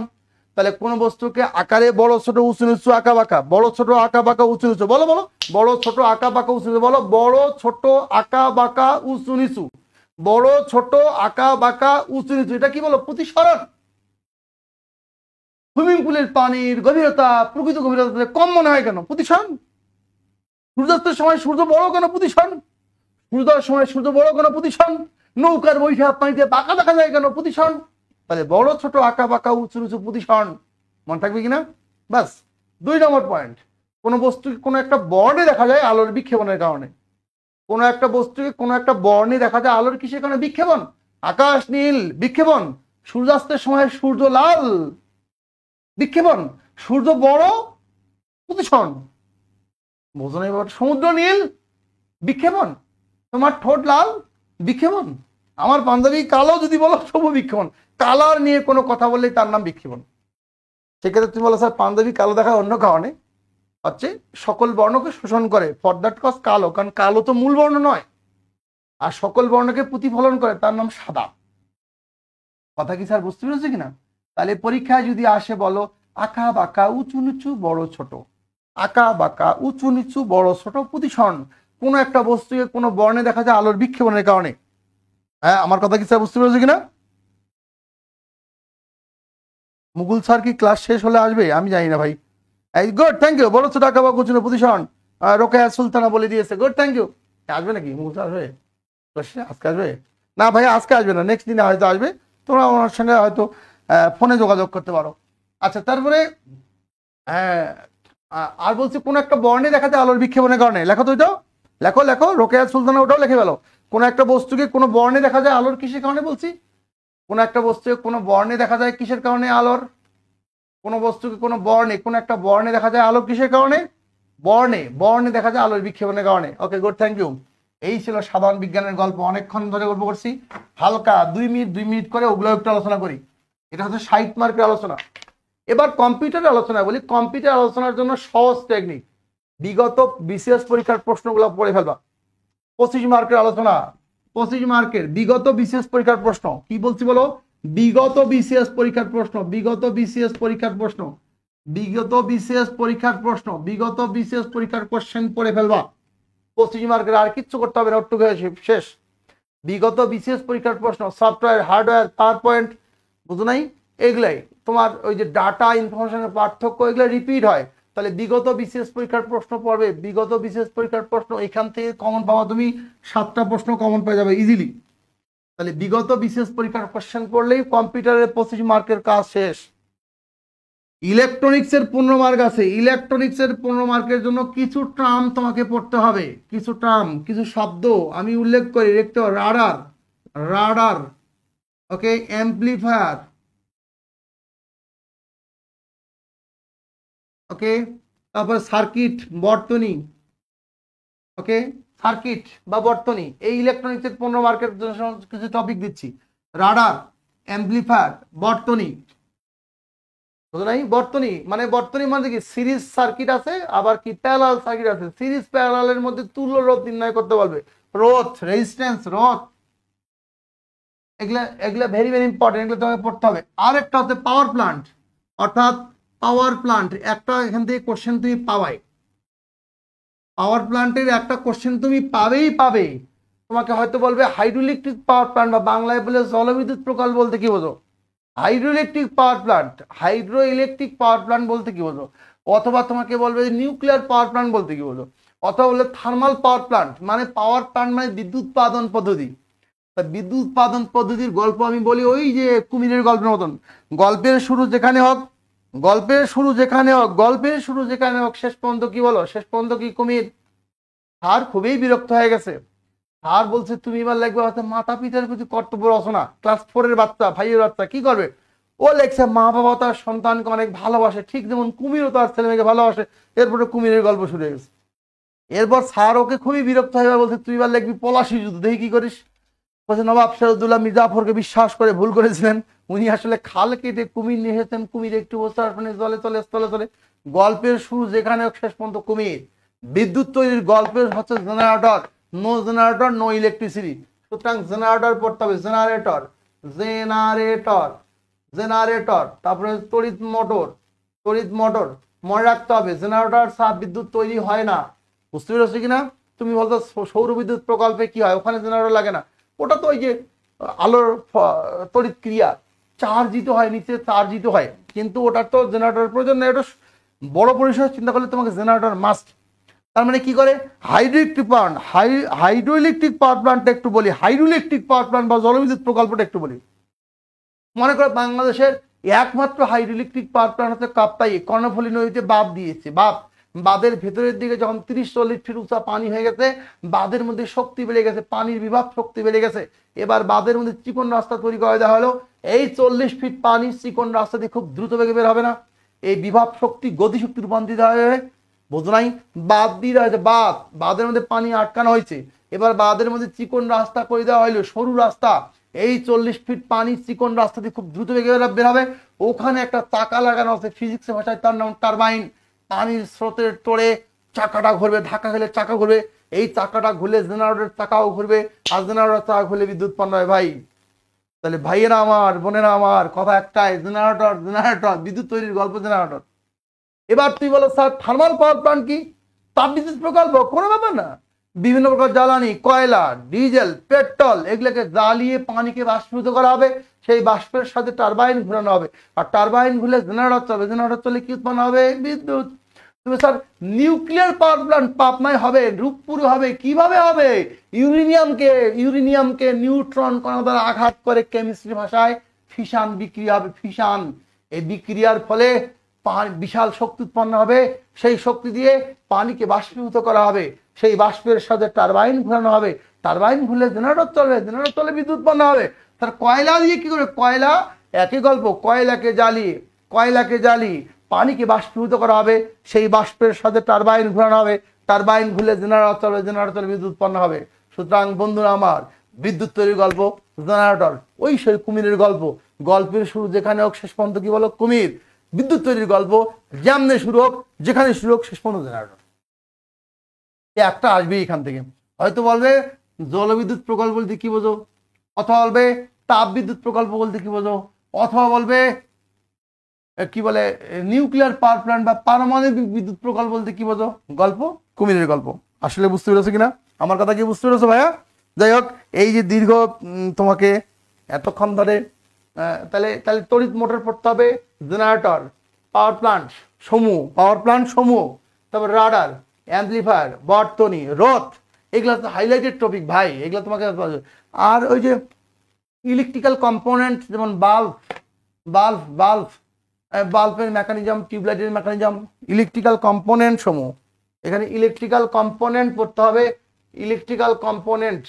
তাহলে কোন বস্তুকে আকারে বড় ছোট উঁচু নিচু আঁকা বাঁকা, বড় ছোট আঁকা বাঁকা উঁচু নিচু, বলো বলো, বড় ছোট আঁকা বাঁকা উঁচু নিচু, বলো, বড় ছোট আঁকা বাঁকা উঁচু নিচু, বড় ছোট আঁকা বাঁকা উঁচু নিচু, এটা কি বলো? প্রতিসরণ। সুইমিং পুলের পানির গভীরতা প্রকৃত গভীরতা কম মনে হয় কেন? প্রতিসরণ। সূর্যাস্তের সময় সূর্য বড় কেন? প্রতিসরণ। সূর্যোদয়ের সময় সূর্য বড় কেন? প্রতিসরণ। নৌকার বৈঠা পানিতে বাঁকা দেখা যায় কেন? প্রতিসরণ। তাহলে বড় ছোট আঁকা বাঁকা উঁচু নিচু প্রতিসরণ, মনে থাকবে কিনা? বাস। 2 নম্বর পয়েন্ট, কোন বস্তুকে কোনো একটা বর্ণে দেখা যায় আলোর বিক্ষেপণের কারণে। কোন একটা বস্তুকে কোনো একটা বর্ণে দেখা যায় আলোর কিসের কারণে? বিক্ষেপণ। আকাশ নীল, বিক্ষেপণ। সূর্যাস্তের সময় সূর্য লাল, বিক্ষেপণ। সূর্য বড়, প্রতিসরণ। বোঝো না এবার? সমুদ্র নীল, বিক্ষেপণ। তোমার ঠোঁট লাল, বিক্ষেপণ। আমার পাঞ্জাবি কালো যদি বলো, তবু বিক্ষেপণ। কালার নিয়ে কোনো কথা বললেই তার নাম বিক্ষেপণ। সেক্ষেত্রে তুমি বলো, স্যার পাঞ্জাবি কালো দেখা অন্য কারণে, হচ্ছে সকল বর্ণকে শোষণ করে, ফর দ্যাট কজ কালো, কারণ কালো তো মূল বর্ণ নয়। আর সকল বর্ণকে প্রতিফলন করে, তার নাম সাদা। কথা কি স্যার বুঝতে পেরেছি কিনা? তাহলে পরীক্ষায় যদি আসে বলো আঁকা বাঁকা উঁচু নিচু বড় ছোট, আঁকা বাঁকা উঁচু নিচু বড় ছোট প্রতিসরণ, কোন একটা বস্তুকে কোনো বর্ণে দেখা যায় আলোর বিক্ষেপণের কারণে। হ্যাঁ, আমার কথা কি স্যার বুঝতে পেরেছি কিনা? মুকুল স্যার কি ক্লাস শেষ হলে আসবে? আমি জানি না ভাই। এই গুড, থ্যাংক ইউ। বড় ছোট আঁকা বাঁকা উঁচু নিচু প্রতিসরণ রোকেয়া সুলতানা বলে দিয়েছে। Good, thank you. আসবে নাকি মুকুল স্যার? আসবে আজকে? আসবে না ভাই, আজকে আসবে না, নেক্সট দিনে হয়তো আসবে। তোমরা ওনার সঙ্গে হয়তো ফোনে যোগাযোগ করতে পারো। আচ্ছা, তারপরে আর বলছি কোন একটা বর্ণে দেখা যায় আলোর বিক্ষেপণের কারণে। লেখো তো ওইটাও, লেখো লেখো, রোকেয়া সুলতানা ওটাও লিখে ফেলো। কোন একটা বস্তুকে কোনো বর্ণে দেখা যায় আলোর কিসের কারণে বলছি? কোন একটা বস্তুকে কোনো বর্ণে দেখা যায় কিসের কারণে? আলোর। কোন বস্তুকে কোনো বর্ণে, কোন একটা বর্ণে দেখা যায় আলো কিসের কারণে? বর্ণে। বর্ণে দেখা যায় আলোর বিক্ষেপণের কারণে। ওকে, গুড, থ্যাংক ইউ। এই ছিল সাধারণ বিজ্ঞানের গল্প। অনেকক্ষণ ধরে গল্প করছি, হালকা 2 মিনিট করে ওগুলো একটু আলোচনা করি। এটা হচ্ছে 60 মার্কের আলোচনা। এবার কম্পিউটার আলোচনা বলি। কম্পিউটার আলোচনার জন্য সহজ টেকনিক, বিগত বিসিএস পরীক্ষার প্রশ্নগুলো পড়ে ফেলবা। 25 মার্কের আলোচনা, 25 মার্কের বিগত বিসিএস পরীক্ষার প্রশ্ন। কি বলছি বলো? বিগত বিসিএস পরীক্ষার প্রশ্ন, বিগত বিসিএস পরীক্ষার প্রশ্ন, বিগত বিসিএস পরীক্ষার প্রশ্ন, বিগত বিসিএস পরীক্ষার কোশ্চেন পড়ে ফেলবা। 25 মার্কের, আর কিচ্ছু করতে হবে না, ওটুকু শেষ। বিগত বিসিএস পরীক্ষার প্রশ্ন, সফটওয়্যার, হার্ডওয়্যার, পাওয়ার পয়েন্ট, বুঝো নাই? এগুলাই তোমার ওই যে ডাটা ইনফরমেশনের পার্থক্য, এগুলো রিপিট হয়। তাহলে বিগত বিসিএস পরীক্ষার প্রশ্ন পড়বে, বিগত বিসিএস পরীক্ষার প্রশ্ন এখান থেকে কমন পাওয়া, তুমি 7টা প্রশ্ন কমন পেয়ে যাবে ইজিলি। তাহলে বিগত বিসিএস পরীক্ষার কোশ্চেন পড়লেই কম্পিউটারের 25 মার্কের কাজ শেষ। ইলেকট্রনিক্সের 15 মার্ক আছে। ইলেকট্রনিক্সের 15 মার্কের জন্য কিছু টার্ম তোমাকে পড়তে হবে, কিছু টার্ম, কিছু শব্দ আমি উল্লেখ করি। দেখতে হবে রাডার, রাডার, ওকে, অ্যাম্পলিফায়ার, ওকে, তারপর সার্কিট, বর্তনী, ওকে, সার্কিট বা বর্তনী। এই ইলেকট্রনিক্সের 15 মার্কের জন্য কিছু টপিক দিচ্ছি। রাডার, অ্যাম্পলিফায়ার, বর্তনী। নাই? বর্তনী মানে, বর্তনী মানে কি? সিরিজ সার্কিট আছে, আবার কি প্যারালাল সার্কিট আছে। সিরিজ প্যারালালের মধ্যে তুল্য রোধ নির্ণয় করতে বলবে, রোধ, রেজিস্ট্যান্স, রোধ, এগুলা এগুলা ভেরি ভেরি ইম্পর্টেন্ট, এগুলো তোমাকে পড়তে হবে। আর একটা হচ্ছে পাওয়ার প্লান্ট, অর্থাৎ পাওয়ার প্লান্ট। একটা এখান থেকে কোশ্চেন তুমি পাবাই, পাওয়ার প্লান্টের একটা কোশ্চেন তুমি পাবেই পাবে। তোমাকে হয়তো বলবে হাইড্রোইলেকট্রিক পাওয়ার প্লান্ট, বা বাংলায় বলে জলবিদ্যুৎ প্রকল্প বলতে কি বোঝো? Hydroelectric power plant, hydro electric power plant বলতে কি বোঝো? অথবা তোমাকে বলবে নিউক্লিয়ার পাওয়ার প্লান্ট বলতে কি বোঝো? অথবা বলবে থার্মাল পাওয়ার প্লান্ট। মানে পাওয়ার প্লান্ট মানে বিদ্যুৎ উৎপাদন পদ্ধতি। বিদ্যুৎ উৎপাদন পদ্ধতির গল্প আমি বলি ওই যে কুমিরের গল্পের মতন। গল্পের শুরু যেখানে হোক, গল্পের শুরু যেখানে হোক, গল্পের শুরু যেখানে হোক, শেষ পর্যন্ত কি বলো? শেষ পর্যন্ত কি কুমির? আর খুবই বিরক্ত হয়ে গেছে। আর বলছে তুমি এবার লিখবে হয়তো মাতা পিতার প্রতি কর্তব্য রচনা। ক্লাস 4-এর বাচ্চা, ভাইয়ের বাচ্চা, কি করবে? ও লেখছে মা বাবা তার সন্তানকে অনেক ভালোবাসে, ঠিক যেমন কুমিরও তার ছেলে মেয়েকে ভালোবাসে। এরপরে কুমিরের গল্প শুরু হয়ে গেছে। এরপর স্যার ওকে খুবই বিরক্ত হয়ে বলছে তুই এবার লিখবি পলাশী যুদ্ধ, দেখি কি করিস। বলছে নবাব সিরাজউদ্দৌলা মির্জাফরকে বিশ্বাস করে ভুল করেছিলেন। উনি আসলে খাল কেটে কুমির নিয়ে এসেছেন, কুমির একটু বছর জলে চলে স্থলে চলে। গল্পের শুরু যেখানে হোক, শেষ পর্যন্ত কুমির। বিদ্যুৎ তৈরির গল্পের হচ্ছে generator, no generator no electricity. সুতরাং জেনারেটর পড়তে হবে, জেনারেটর জেনারেটর জেনারেটর। তারপরে তড়িৎ মোটর, তড়িৎ মোটর মনে রাখতে হবে জেনারেটর ছাড়া বিদ্যুৎ তৈরি হয় না। বুঝতে পেরেছো কিনা? তুমি বলতো সৌর বিদ্যুৎ প্রকল্পে কি হয়, ওখানে জেনারেটর লাগে না, ওটা তো ওই যে আলোর তড়িৎ ক্রিয়া, চার্জিত হয়, নিচে চার্জিত হয়, কিন্তু ওটার তো জেনারেটর প্রয়োজন নেই। ওটা বড় পরিসর চিন্তা করলে তোমাকে জেনারেটর মাস্ট। তার মানে কি করে হাইড্রোইলেকট্রিক প্লান্ট, হাইড্রোইলেকট্রিক পাওয়ার প্লান্টটা একটু বলি, হাইড্রোইলেকট্রিক পাওয়ার প্লান্ট বা জলবিদ্যুৎ প্রকল্পটা একটু বলি। মনে করো বাংলাদেশের একমাত্র হাইড্রোইলেকট্রিক পাওয়ার প্লান্ট হচ্ছে কাপ্তাই, কর্ণফুলী নদীতে বাঁধ দিয়েছে। বাঁধের ভেতরের দিকে যখন 30-40 ফিট উঁচা পানি হয়ে গেছে, বাঁধের মধ্যে শক্তি বেড়ে গেছে, পানির বিভাব শক্তি বেড়ে গেছে, এবার বাঁধের মধ্যে চিকন রাস্তা তৈরি করে দেওয়া হলো। এই 40 ফিট পানি চিকন রাস্তা দিয়ে খুব দ্রুত বেগে বের হবে না, এই বিভাব শক্তি গতিশক্তি রূপান্তরিত হয়ে, বোঝো নাই? বাঁধ দিয়ে দেওয়া হয়েছে, বাঁধের মধ্যে পানি আটকানো হয়েছে, এবার বাঁধের মধ্যে চিকন রাস্তা করে দেওয়া হইলো, সরু রাস্তা। এই 40 ফিট পানি চিকন রাস্তা দিয়ে খুব দ্রুত বেগে বের হবে। ওখানে একটা চাকা লাগানো আছে, ফিজিক্সের ভাষায় তার নাম টারবাইন। পানির স্রোতের তোড়ে চাকাটা ঘুরবে, ধাক্কা খেলে চাকা ঘুরবে, এই চাকাটা ঘুরলে জেনারেটরের চাকাও ঘুরবে, আর জেনারেটর চাকা ঘুরলে বিদ্যুৎ উৎপন্ন হয়। ভাই তাহলে ভাইয়েরা আমার, বোনেরা আমার, কথা একটাই, জেনারেটর জেনারেটর বিদ্যুৎ তৈরির গল্প জেনারেটর। এবার তুই বলো স্যার থার্মাল পাওয়ার প্লান্ট কি? তাপ বিদ্যুৎ প্রকল্প? কোনো ব্যাপার না। বিভিন্ন প্রকার জ্বালানি, কয়লা, ডিজেল, পেট্রোল, এগুলোকে জ্বালিয়ে পানিকে বাষ্পীভূত করা হবে, সেই বাষ্পের সাথে টারবাইন ঘুরানো হবে, আর টারবাইন ঘুরলে জেনারেটর চলবে, জেনারেটর চলে কি উৎপন্ন হবে? বিদ্যুৎ। তুমি স্যার নিউক্লিয়ার পাওয়ার প্লান্ট পাবনায় হবে, রূপপুরে হবে, কিভাবে হবে? ইউরেনিয়ামকে নিউট্রন কণা দ্বারা আঘাত করে কেমিস্ট্রি ভাষায় ফিশন বিক্রিয়া হবে, ফিশন। এই বিক্রিয়ার ফলে বিশাল শক্তি উৎপন্ন হবে, সেই শক্তি দিয়ে পানিকে বাষ্পীভূত করা হবে, সেই বাষ্পের সাথে টারবাইন ঘোরানো হবে, টারবাইন ঘুরলে জেনারেটর চলবে, জেনারেটর চলে বিদ্যুৎ উৎপন্ন হবে। তার কয়লা দিয়ে কি করে? কয়লা একই গল্প, কয়লাকে জ্বালিয়ে পানিকে বাষ্পীভূত করা হবে, সেই বাষ্পের সাথে টারবাইন ঘোরানো হবে, টারবাইন ঘুরলে জেনারেটর চলবে, জেনারেটর চলে বিদ্যুৎ উৎপন্ন হবে। সুতরাং বন্ধুরা আমার, বিদ্যুৎ তৈরির গল্প জেনারেটর, ওই সেই কুমিরের গল্প, গল্পের শুরু যেখানে হোক শেষ পর্যন্ত কি বলো? কুমির। বিদ্যুৎ তৈরির গল্প যেমনে শুরু হোক, যেখানে শুরু হোক, শেষ পর্যন্ত জেনারেটর। একটা আসবেই এখান থেকে, হয়তো বলবে জলবিদ্যুৎ প্রকল্প বলতে কি বোঝো, অথবা বলবে তাপ বিদ্যুৎ প্রকল্প বলতে কি বোঝো, অথবা বলবে কি বলে নিউক্লিয়ার পাওয়ার প্ল্যান্ট বা পারমাণবিক বিদ্যুৎ প্রকল্প বলতে কি বোঝো? গল্প কুমিরের গল্প। আসলে বুঝতে পেরেছো কিনা আমার কথা? কি বুঝতে পেরেছো ভাইয়া? যাই হোক, এই যে দীর্ঘ তোমাকে এতক্ষণ ধরে, তাহলে তড়িৎ মোটর পড়তে হবে, জেনারেটর, পাওয়ার প্লান্ট সমূহ, তারপর রাডার, অ্যাম্পলিফায়ার, বর্তনী, রথ, এগুলো তো হাইলাইটেড টপিক ভাই, এগুলো তোমাকে। আর ওই যে ইলেকট্রিক্যাল কম্পোনেন্ট, যেমন বাল্বের মেকানিজম, টিউবলাইটের মেকানিজম, ইলেকট্রিক্যাল কম্পোনেন্ট সমূহ, এখানে ইলেকট্রিক্যাল কম্পোনেন্ট পড়তে হবে, ইলেকট্রিক্যাল কম্পোনেন্ট,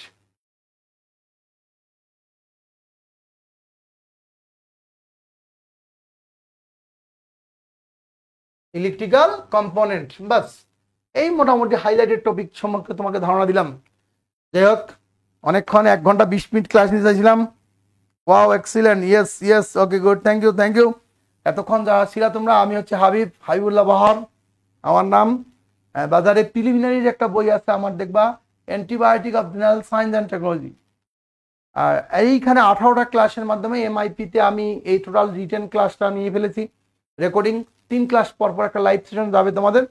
ইলেকট্রিক্যাল কম্পোনেন্ট। বাস, এই মোটামুটি হাইলাইটেড টপিক সম্পর্কে তোমাকে ধারণা দিলাম। যাই হোক, অনেকক্ষণ 1 ঘন্টা 20 মিনিট ক্লাস নিতে চাইছিলাম। Wow, excellent, yes, okay, good, thank you. এতক্ষণ যারা ছিল তোমরা, আমি হচ্ছে হাবিবুল্লাহ বাহার আমার নাম। বাজারে প্রিলিমিনারির একটা বই আছে আমার, দেখবা, antibiotic of general science and technology. আর এইখানে 18টা ক্লাসের মাধ্যমে এমআইপিতে আমি এই টোটাল রিটেন ক্লাসটা নিয়ে ফেলেছি। রেকর্ডিং 3 ক্লাস পর একটা লাইভ সেশন যাবে তোমাদের,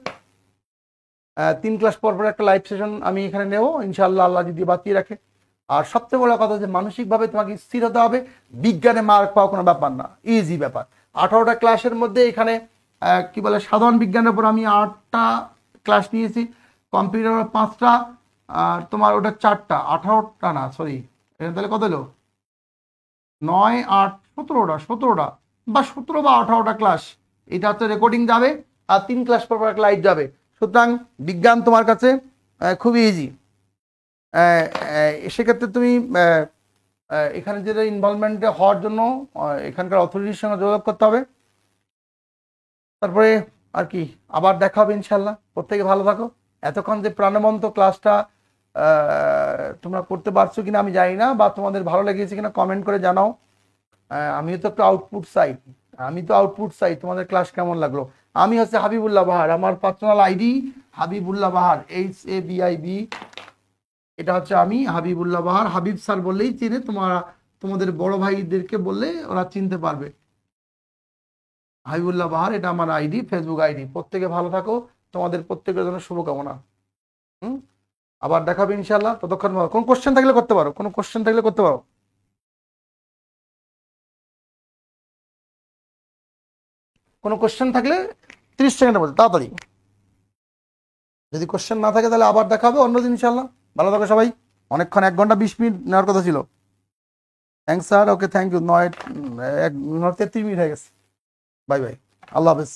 3 ক্লাস পর একটা লাইভ সেশন আমি এখানে নেব ইনশাআল্লাহ, আল্লাহ যদি বাঁচিয়ে রাখে। আর সবচেয়ে বড় কথা যে মানসিকভাবে তোমাকে স্থির হতে হবে, বিজ্ঞানে মার্ক পাওয়া কোনো ব্যাপার না, ইজি ব্যাপার। 18টা ক্লাসের মধ্যে এখানে কি বলে সাধারণ বিজ্ঞানের উপর আমি 8টা ক্লাস নিয়েছি, কম্পিউটার 5টা, আর তোমার ওটা 4টা, 18টা না, সরি, তাহলে কত হলো? 9, 8, 17টা বা 17 বা 18টা ক্লাস, এটা হচ্ছে রেকর্ডিং যাবে, আর 3 ক্লাস পর একটা লাইভ যাবে। সুতরাং বিজ্ঞান তোমার কাছে খুবই ইজি। সেক্ষেত্রে তুমি এখানে যেটা ইনভলভমেন্টে হওয়ার জন্য এখানকার অথরিটির সঙ্গে যোগাযোগ করতে হবে। তারপরে আর কি, আবার দেখা হবে ইনশাল্লাহ। প্রত্যেকে ভালো থাকো। এতক্ষণ যে প্রাণবন্ত ক্লাসটা তোমরা করতে পারছো কিনা আমি জানি না, বা তোমাদের ভালো লেগেছে কিনা কমেন্ট করে জানাও। আমিও তো একটু আউটপুট চাই, তোমাদের ক্লাস কেমন লাগলো। আমি হচ্ছে হাবিবুল্লাহ বাহার, আমার পার্সোনাল আইডি হাবিবুল্লাহ বাহার, HABIB এটা হচ্ছে আমি হাবিবুল্লাহ বাহার, হাবিব স্যার বললেই চিনে, তোমাদের বড় ভাইদেরকে বললে ওরা চিনতে পারবে। হাবিবুল্লাহ বাহার, এটা আমার আইডি, ফেসবুক আইডি। প্রত্যেকে ভালো থাকো, তোমাদের প্রত্যেকের জন্য শুভকামনা। হুম, আবার দেখাবে ইনশাল্লাহ। ততক্ষণ কোন কোশ্চেন থাকলে করতে পারো, কোনো কোশ্চেন থাকলে করতে পারো, কোনো কোশ্চেন থাকলে 30 সেকেন্ডের মধ্যে তাড়াতাড়ি। যদি কোশ্চেন না থাকে তাহলে আবার দেখা হবে অন্যদিন ইনশাল্লাহ। ভালো থাকো সবাই। অনেকক্ষণ, 1 ঘন্টা 20 মিনিট নেওয়ার কথা ছিল। Thanks sir, okay thank you. 9 1 33 minute হয়ে গেছে। বাই বাই, আল্লাহ হাফেজ।